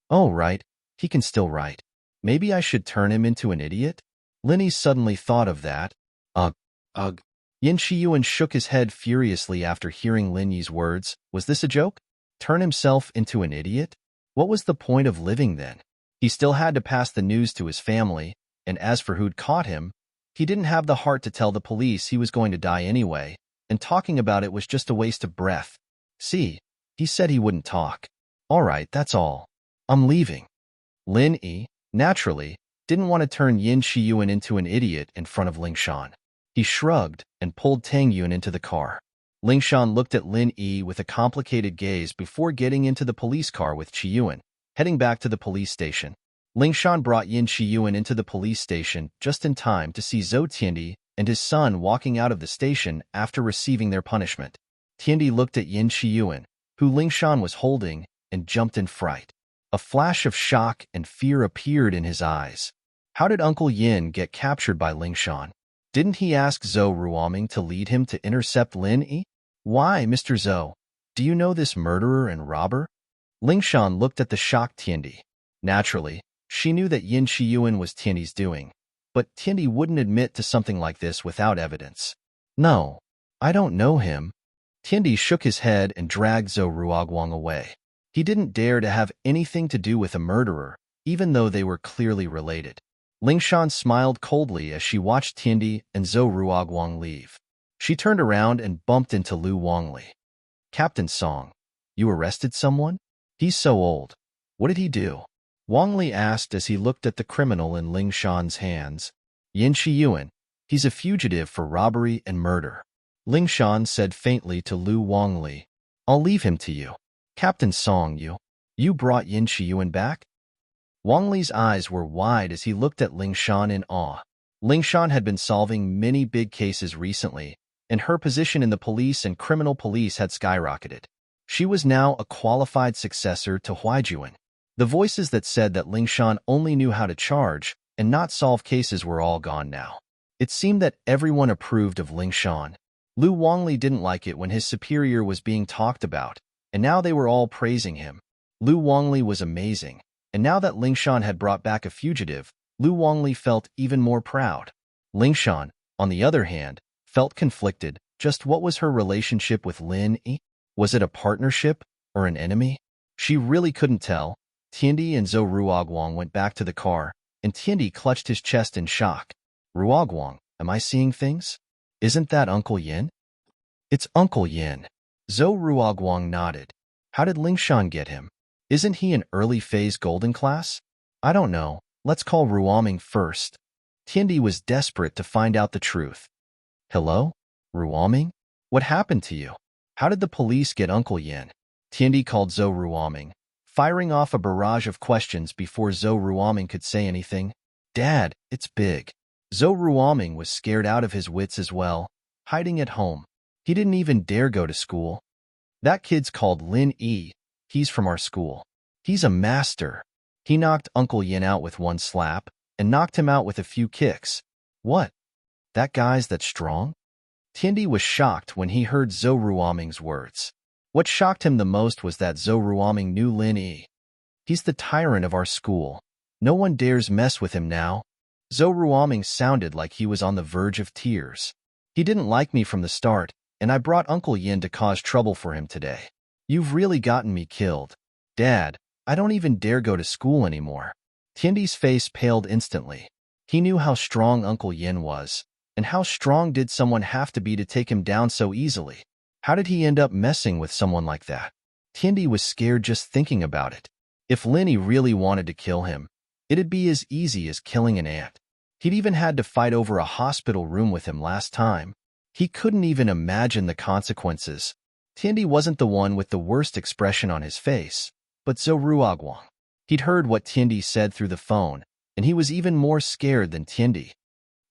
Oh, right. He can still write. Maybe I should turn him into an idiot? Lin Yi suddenly thought of that. Ugh. Ugh. Yin Qiyuan shook his head furiously after hearing Lin Yi's words. Was this a joke? Turn himself into an idiot? What was the point of living then? He still had to pass the news to his family, and as for who'd caught him, he didn't have the heart to tell the police he was going to die anyway, and talking about it was just a waste of breath. See, he said he wouldn't talk. All right, that's all. I'm leaving. Lin Yi, naturally, didn't want to turn Yin Qiyuan into an idiot in front of Ling Shan. He shrugged and pulled Tang Yun into the car. Ling Shan looked at Lin Yi with a complicated gaze before getting into the police car with Qiyuan, heading back to the police station. Ling Shan brought Yin Qiyuan into the police station just in time to see Zhou Tiandi and his son walking out of the station after receiving their punishment. Tiandi looked at Yin Qiyuan, who Ling Shan was holding, and jumped in fright. A flash of shock and fear appeared in his eyes. How did Uncle Yin get captured by Ling Shan? Didn't he ask Zhou Ruoming to lead him to intercept Lin Yi? Why, Mr. Zhou? Do you know this murderer and robber? Ling Shan looked at the shocked Tiandi. Naturally, she knew that Yin Qiyuan was Tiandi's doing, but Tiandi wouldn't admit to something like this without evidence. No, I don't know him. Tiandi shook his head and dragged Zhou Ruoguang away. He didn't dare to have anything to do with a murderer, even though they were clearly related. Ling Shan smiled coldly as she watched Tiandi and Zhou Ruoguang leave. She turned around and bumped into Lu Wangli. Captain Song, you arrested someone? He's so old. What did he do? Wang Li asked as he looked at the criminal in Ling Shan's hands. Yin Qiyuan, he's a fugitive for robbery and murder. Ling Shan said faintly to Lu Wangli, I'll leave him to you. Captain Song, you brought Yin Qiyuan back? Wang Li's eyes were wide as he looked at Ling Shan in awe. Ling Shan had been solving many big cases recently, and her position in the police and criminal police had skyrocketed. She was now a qualified successor to Huaijuan. The voices that said that Ling Shan only knew how to charge and not solve cases were all gone now. It seemed that everyone approved of Ling Shan. Lu Wangli didn't like it when his superior was being talked about, and now they were all praising him. Lu Wangli was amazing, and now that Ling Shan had brought back a fugitive, Lu Wangli felt even more proud. Ling Shan, on the other hand, felt conflicted. Just what was her relationship with Lin Yi? Was it a partnership or an enemy? She really couldn't tell. Tiandi and Zhou Ruoguang went back to the car, and Tiandi clutched his chest in shock. Ruoguang, am I seeing things? Isn't that Uncle Yin? It's Uncle Yin. Zhou Ruoguang nodded. How did Ling Shan get him? Isn't he an early phase golden class? I don't know. Let's call Ruoming first. Tiandi was desperate to find out the truth. Hello? Ruoming? What happened to you? How did the police get Uncle Yin? Tiandi called Zhou Ruoming, firing off a barrage of questions before Zhou Ruoming could say anything. Dad, it's big. Zhou Ruoming was scared out of his wits as well, hiding at home. He didn't even dare go to school. That kid's called Lin Yi. He's from our school. He's a master. He knocked Uncle Yin out with one slap and knocked him out with a few kicks. What? That guy's that strong? Tiandi was shocked when he heard Zhou Ruoming's words. What shocked him the most was that Zhou Ruoming knew Lin Yi. He's the tyrant of our school. No one dares mess with him now. Zhou Ruoming sounded like he was on the verge of tears. He didn't like me from the start, and I brought Uncle Yin to cause trouble for him today. You've really gotten me killed. Dad, I don't even dare go to school anymore. Tiandi's face paled instantly. He knew how strong Uncle Yin was, and how strong did someone have to be to take him down so easily? How did he end up messing with someone like that? Tiandi was scared just thinking about it. If Lin Yi really wanted to kill him, it'd be as easy as killing an ant. He'd even had to fight over a hospital room with him last time. He couldn't even imagine the consequences. Tiandi wasn't the one with the worst expression on his face, but Zhou Ruoguang. He'd heard what Tiandi said through the phone, and he was even more scared than Tiandi.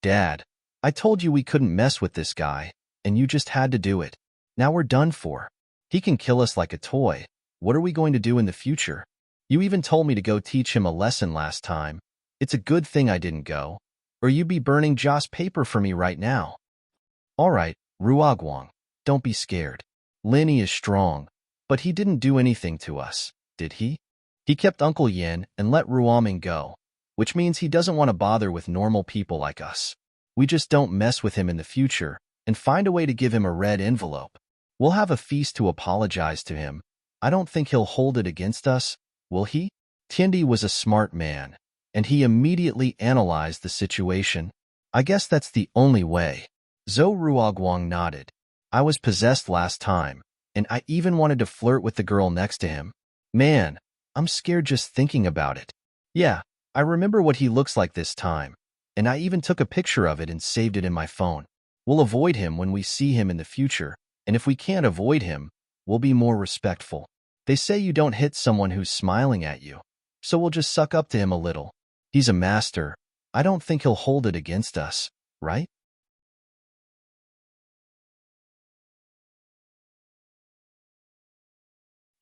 Dad, I told you we couldn't mess with this guy, and you just had to do it. Now we're done for. He can kill us like a toy. What are we going to do in the future? You even told me to go teach him a lesson last time. It's a good thing I didn't go, or you'd be burning Joss paper for me right now. All right, Ruoguang, don't be scared. Lin Yi is strong, but he didn't do anything to us, did he? He kept Uncle Yin and let Ruoming go, which means he doesn't want to bother with normal people like us. We just don't mess with him in the future and find a way to give him a red envelope. We'll have a feast to apologize to him. I don't think he'll hold it against us, will he? Tiandi was a smart man, and he immediately analyzed the situation. I guess that's the only way. Zhou Ruoguang nodded. I was possessed last time, and I even wanted to flirt with the girl next to him. Man, I'm scared just thinking about it. Yeah, I remember what he looks like this time, and I even took a picture of it and saved it in my phone. We'll avoid him when we see him in the future, and if we can't avoid him, we'll be more respectful. They say you don't hit someone who's smiling at you, so we'll just suck up to him a little. He's a master. I don't think he'll hold it against us, right?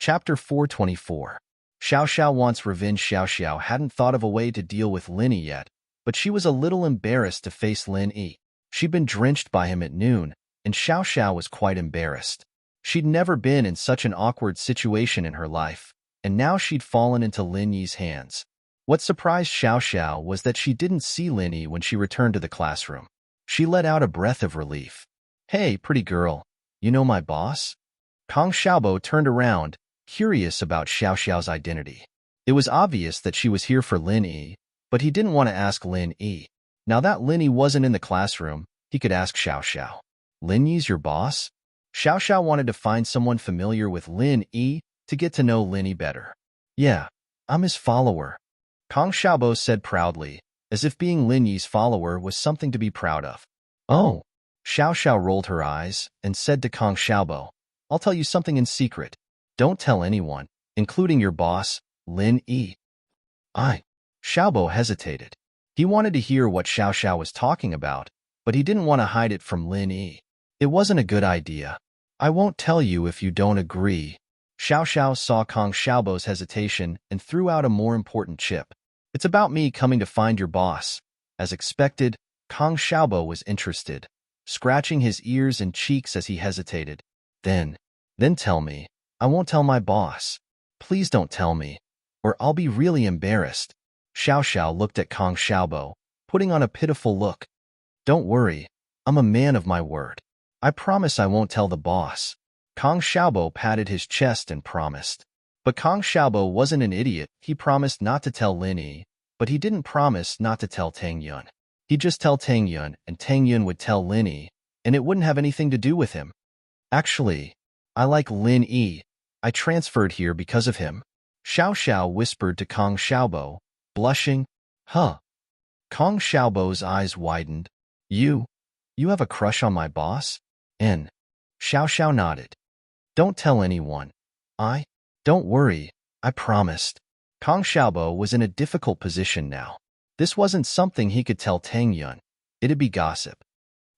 Chapter 424. Xiao Xiao wants revenge. Xiao Xiao hadn't thought of a way to deal with Lin Yi yet, but she was a little embarrassed to face Lin Yi. She'd been drenched by him at noon, and Xiao Xiao was quite embarrassed. She'd never been in such an awkward situation in her life, and now she'd fallen into Lin Yi's hands. What surprised Xiao Xiao was that she didn't see Lin Yi when she returned to the classroom. She let out a breath of relief. Hey, pretty girl, you know my boss? Kong Xiaobo turned around, curious about Xiao Xiao's identity. It was obvious that she was here for Lin Yi, but he didn't want to ask Lin Yi. Now that Lin Yi wasn't in the classroom, he could ask Xiao Xiao. Lin Yi's your boss? Xiao Xiao wanted to find someone familiar with Lin Yi to get to know Lin Yi better. Yeah, I'm his follower. Kong Xiaobo said proudly, as if being Lin Yi's follower was something to be proud of. Oh. Xiao Xiao rolled her eyes and said to Kong Xiaobo, I'll tell you something in secret. Don't tell anyone, including your boss, Lin Yi. Xiaobo hesitated. He wanted to hear what Xiao Xiao was talking about, but he didn't want to hide it from Lin Yi. It wasn't a good idea. I won't tell you if you don't agree. Xiao Xiao saw Kong Xiaobo's hesitation and threw out a more important chip. It's about me coming to find your boss. As expected, Kong Xiaobo was interested, scratching his ears and cheeks as he hesitated. Then tell me. I won't tell my boss. Please don't tell me, or I'll be really embarrassed. Xiao Xiao looked at Kong Xiaobo, putting on a pitiful look. Don't worry, I'm a man of my word. I promise I won't tell the boss. Kong Xiaobo patted his chest and promised. But Kong Xiaobo wasn't an idiot. He promised not to tell Lin Yi, but he didn't promise not to tell Tang Yun. He'd just tell Tang Yun, and Tang Yun would tell Lin Yi, and it wouldn't have anything to do with him. Actually, I like Lin Yi. I transferred here because of him. Xiao Xiao whispered to Kong Xiaobo, blushing. Huh. Kong Xiaobo's eyes widened. You have a crush on my boss? Xiao Xiao nodded. Don't tell anyone. Don't worry, I promised. Kong Xiaobo was in a difficult position now. This wasn't something he could tell Tang Yun. It'd be gossip.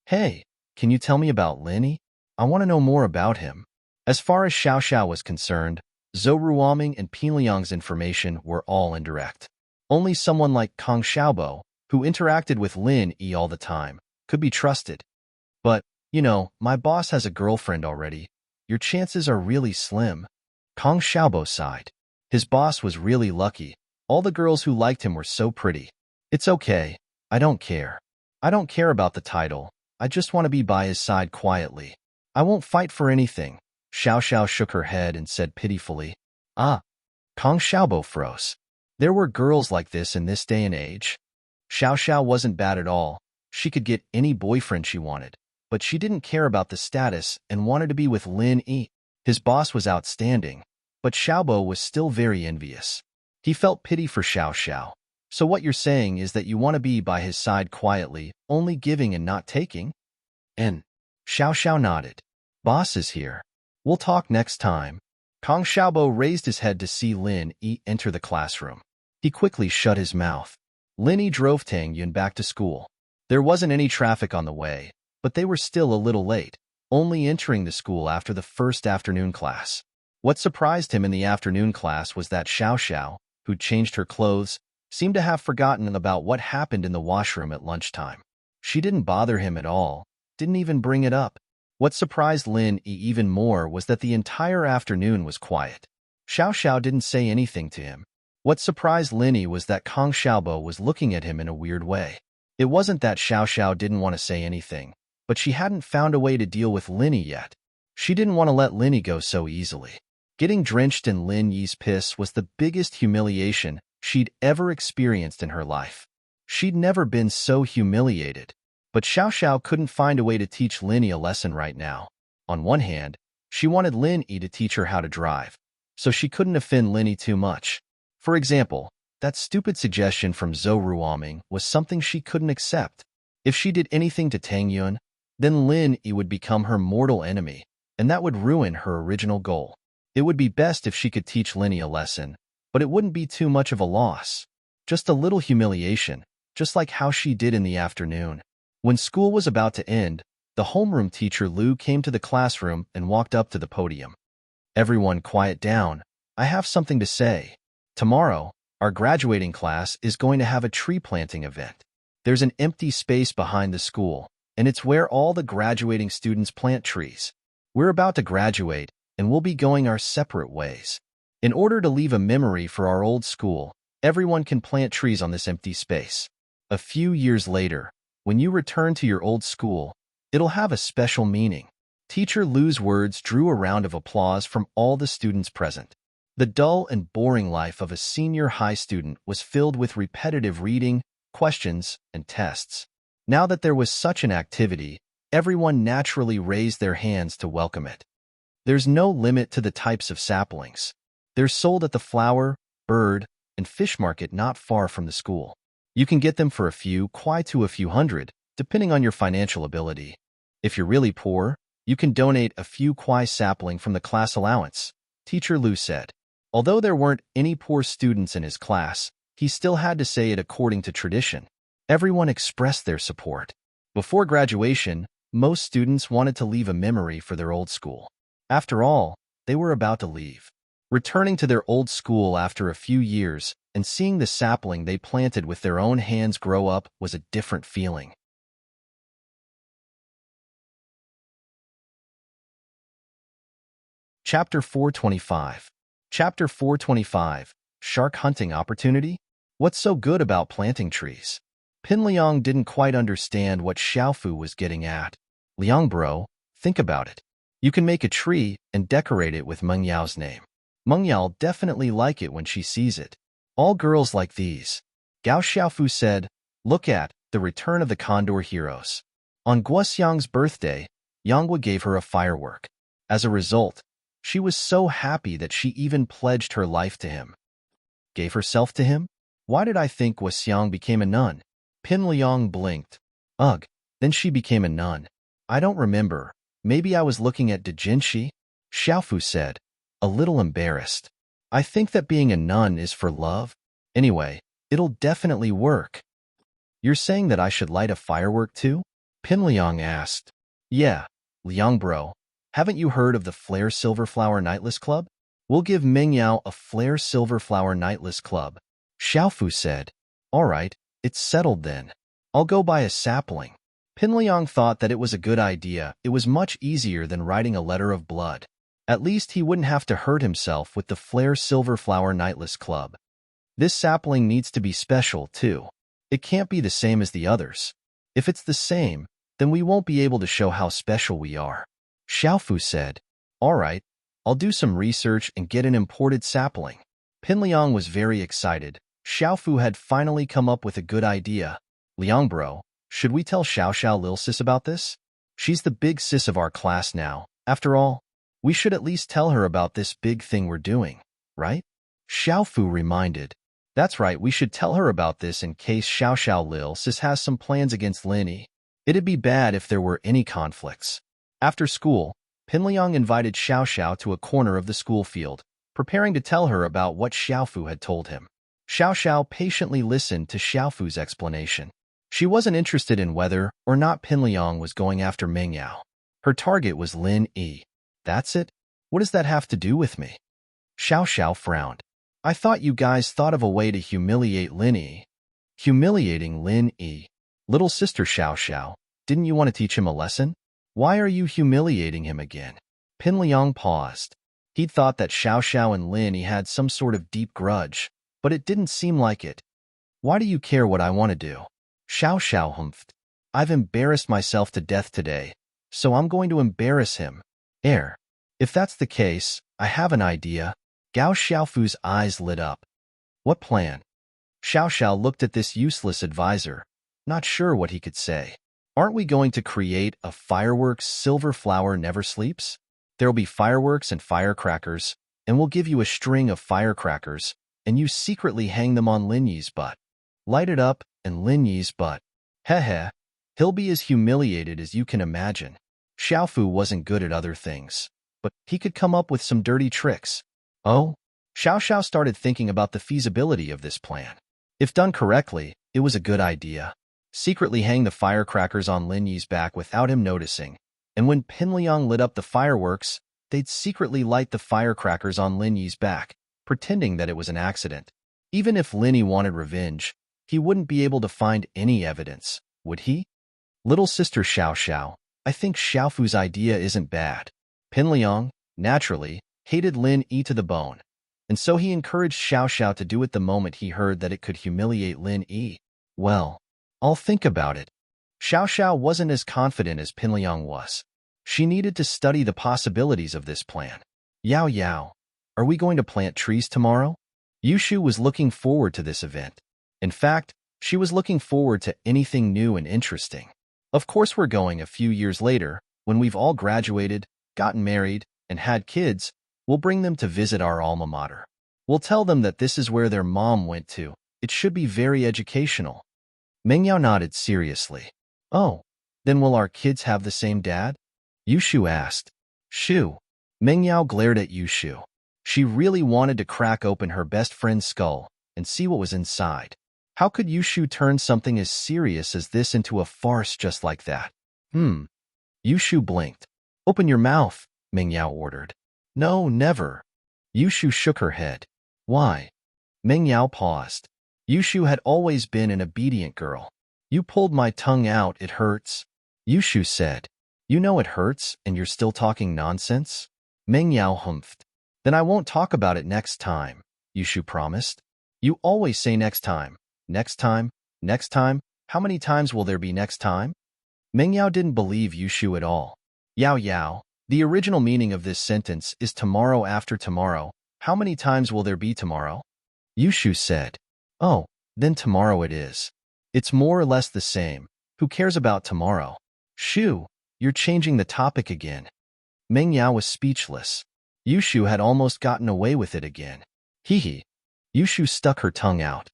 Hey, can you tell me about Linny? I want to know more about him. As far as Xiao Xiao was concerned, Zhou Ruoming and Pin Liang's information were all indirect. Only someone like Kang Xiaobo, who interacted with Lin Yi all the time, could be trusted. But, my boss has a girlfriend already. Your chances are really slim. Kang Xiaobo sighed. His boss was really lucky. All the girls who liked him were so pretty. It's okay. I don't care. I don't care about the title. I just want to be by his side quietly. I won't fight for anything. Xiao Xiao shook her head and said pitifully. Ah. Kang Xiaobo froze. There were girls like this in this day and age. Xiao Xiao wasn't bad at all. She could get any boyfriend she wanted, but she didn't care about the status and wanted to be with Lin Yi. His boss was outstanding, but Xiaobo was still very envious. He felt pity for Xiao Xiao. So what you're saying is that you want to be by his side quietly, only giving and not taking? And Xiao Xiao nodded. Boss is here. We'll talk next time. Kang Xiaobo raised his head to see Lin Yi enter the classroom. He quickly shut his mouth. Lin Yi drove Tang Yun back to school. There wasn't any traffic on the way, but they were still a little late, only entering the school after the first afternoon class. What surprised him in the afternoon class was that Xiao Xiao, who'd changed her clothes, seemed to have forgotten about what happened in the washroom at lunchtime. She didn't bother him at all, didn't even bring it up. What surprised Lin Yi even more was that the entire afternoon was quiet. Xiao Xiao didn't say anything to him. What surprised Lin Yi was that Kang Xiaobo was looking at him in a weird way. It wasn't that Xiao Xiao didn't want to say anything, but she hadn't found a way to deal with Lin Yi yet. She didn't want to let Lin Yi go so easily. Getting drenched in Lin Yi's piss was the biggest humiliation she'd ever experienced in her life. She'd never been so humiliated. But Xiao Xiao couldn't find a way to teach Lin Yi a lesson right now. On one hand, she wanted Lin Yi to teach her how to drive, so she couldn't offend Lin Yi too much. For example, that stupid suggestion from Zhou Ruoming was something she couldn't accept. If she did anything to Tang Yun, then Lin Yi would become her mortal enemy, and that would ruin her original goal. It would be best if she could teach Lin Yi a lesson, but it wouldn't be too much of a loss. Just a little humiliation, just like how she did in the afternoon. When school was about to end, the homeroom teacher Lu came to the classroom and walked up to the podium. Everyone quiet down. I have something to say. Tomorrow, our graduating class is going to have a tree planting event. There's an empty space behind the school, and it's where all the graduating students plant trees. We're about to graduate, and we'll be going our separate ways. In order to leave a memory for our old school, everyone can plant trees on this empty space. A few years later, when you return to your old school, it'll have a special meaning. Teacher Lu's words drew a round of applause from all the students present. The dull and boring life of a senior high student was filled with repetitive reading, questions, and tests. Now that there was such an activity, everyone naturally raised their hands to welcome it. There's no limit to the types of saplings. They're sold at the flower, bird, and fish market not far from the school. You can get them for a few kwai to a few hundred, depending on your financial ability. If you're really poor, you can donate a few kwai sapling from the class allowance, Teacher Lu said. Although there weren't any poor students in his class, he still had to say it according to tradition. Everyone expressed their support. Before graduation, most students wanted to leave a memory for their old school. After all, they were about to leave. Returning to their old school after a few years and seeing the sapling they planted with their own hands grow up was a different feeling. Chapter 425. Chapter 425. Shark Hunting Opportunity? What's so good about planting trees? Pin Liang didn't quite understand what Xiaofu was getting at. Liang bro, think about it. You can make a tree and decorate it with Meng Yao's name. Meng Yao definitely like it when she sees it. All girls like these. Gao Xiaofu said, look at the return of the Condor heroes. On Guoxiang's birthday, Yanghua gave her a firework. As a result, she was so happy that she even pledged her life to him. Gave herself to him? Why did I think Guoxiang became a nun? Pin Liang blinked. Ugh, then she became a nun. I don't remember. Maybe I was looking at Dejinshi? Xiaofu said, a little embarrassed. I think that being a nun is for love. Anyway, it'll definitely work. You're saying that I should light a firework too? Pin Liang asked. Yeah, Liang bro. Haven't you heard of the Flare Silverflower Nightless Club? We'll give Meng Yao a Flare Silverflower Nightless Club. Xiaofu said. All right, it's settled then. I'll go buy a sapling. Pin Liang thought that it was a good idea. It was much easier than writing a letter of blood. At least he wouldn't have to hurt himself with the Flare Silverflower Nightless Club. This sapling needs to be special, too. It can't be the same as the others. If it's the same, then we won't be able to show how special we are. Xiaofu said. All right, I'll do some research and get an imported sapling. Pin Liang was very excited. Xiaofu had finally come up with a good idea. Liang bro, should we tell Xiao Lil Sis about this? She's the big sis of our class now. After all, we should at least tell her about this big thing we're doing, right? Xiaofu reminded. That's right, we should tell her about this in case Xiao Lil Sis has some plans against Lin Yi. It'd be bad if there were any conflicts. After school, Pin Liang invited Xiao to a corner of the school field, preparing to tell her about what Xiaofu had told him. Xiao patiently listened to Xiaofu's explanation. She wasn't interested in whether or not Pin Liang was going after Meng Yao. Her target was Lin Yi. That's it? What does that have to do with me? Xiao frowned. I thought you guys thought of a way to humiliate Lin Yi. Humiliating Lin Yi? Little sister Xiao, didn't you want to teach him a lesson? Why are you humiliating him again? Pin Liang paused. He'd thought that Xiao and Lin Yi had some sort of deep grudge, but it didn't seem like it. Why do you care what I want to do? Xiao humphed. I've embarrassed myself to death today, so I'm going to embarrass him. If that's the case, I have an idea. Gao Xiaofu's eyes lit up. What plan? Xiao looked at this useless advisor, not sure what he could say. Aren't we going to create a fireworks silver flower never sleeps? There'll be fireworks and firecrackers, and we'll give you a string of firecrackers, and you secretly hang them on Lin Yi's butt. Light it up, and Lin Yi's butt. Heh. He'll be as humiliated as you can imagine. Xiaofu wasn't good at other things, but he could come up with some dirty tricks. Oh? Xiao started thinking about the feasibility of this plan. If done correctly, it was a good idea. Secretly hang the firecrackers on Lin Yi's back without him noticing, and when Pin Liang lit up the fireworks, they'd secretly light the firecrackers on Lin Yi's back, pretending that it was an accident. Even if Lin Yi wanted revenge, he wouldn't be able to find any evidence, would he? Little sister Xiao, I think Xiaofu's idea isn't bad. Pin Liang, naturally, hated Lin Yi to the bone, and so he encouraged Xiao to do it the moment he heard that it could humiliate Lin Yi. Well, I'll think about it. Xiao wasn't as confident as Pin Liang was. She needed to study the possibilities of this plan. Yao, are we going to plant trees tomorrow? Yushu was looking forward to this event. In fact, she was looking forward to anything new and interesting. Of course we're going a few years later, when we've all graduated, gotten married, and had kids. We'll bring them to visit our alma mater. We'll tell them that this is where their mom went to. It should be very educational. Meng Yao nodded seriously. Oh, then will our kids have the same dad? Yushu asked. Shoo. Meng Yao glared at Yushu. She really wanted to crack open her best friend's skull and see what was inside. How could Yushu turn something as serious as this into a farce just like that? Yushu blinked. Open your mouth, Meng Yao ordered. No, never. Yushu shook her head. Why? Meng Yao paused. Yushu had always been an obedient girl. You pulled my tongue out, it hurts. Yushu said. You know it hurts, and you're still talking nonsense? Meng Yao humphed. Then I won't talk about it next time, Yushu promised. You always say next time. Next time? Next time? How many times will there be next time? Meng Yao didn't believe Yushu at all. Yao, the original meaning of this sentence is tomorrow after tomorrow. How many times will there be tomorrow? Yushu said. Oh, then tomorrow it is. It's more or less the same. Who cares about tomorrow? Shoo, you're changing the topic again. Meng Yao was speechless. Yushu had almost gotten away with it again. Hee. Yushu stuck her tongue out.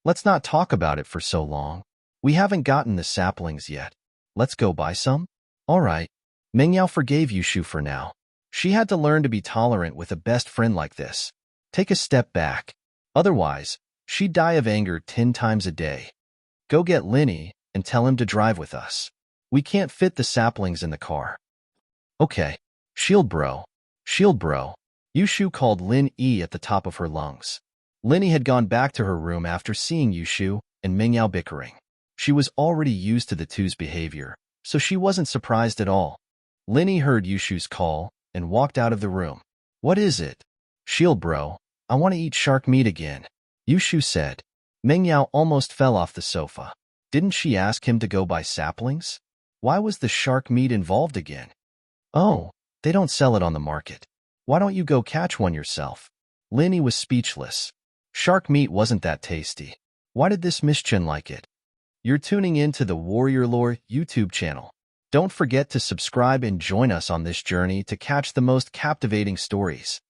Let's not talk about it for so long. We haven't gotten the saplings yet. Let's go buy some? All right. Meng Yao forgave Yushu for now. She had to learn to be tolerant with a best friend like this. Take a step back. Otherwise, she'd die of anger 10 times a day. Go get Linny and tell him to drive with us. We can't fit the saplings in the car. Okay. Shield bro. Shield bro. Yushu called Lin Yi at the top of her lungs. Linny had gone back to her room after seeing Yushu and Mingyao bickering. She was already used to the two's behavior, so she wasn't surprised at all. Linny heard Yushu's call and walked out of the room. What is it? Shield bro, I want to eat shark meat again, Yushu said. Mingyao almost fell off the sofa. Didn't she ask him to go buy saplings? Why was the shark meat involved again? Oh, they don't sell it on the market. Why don't you go catch one yourself? Linny was speechless. Shark meat wasn't that tasty. Why did this Mischin like it? You're tuning in to the Warrior Lore YouTube channel. Don't forget to subscribe and join us on this journey to catch the most captivating stories.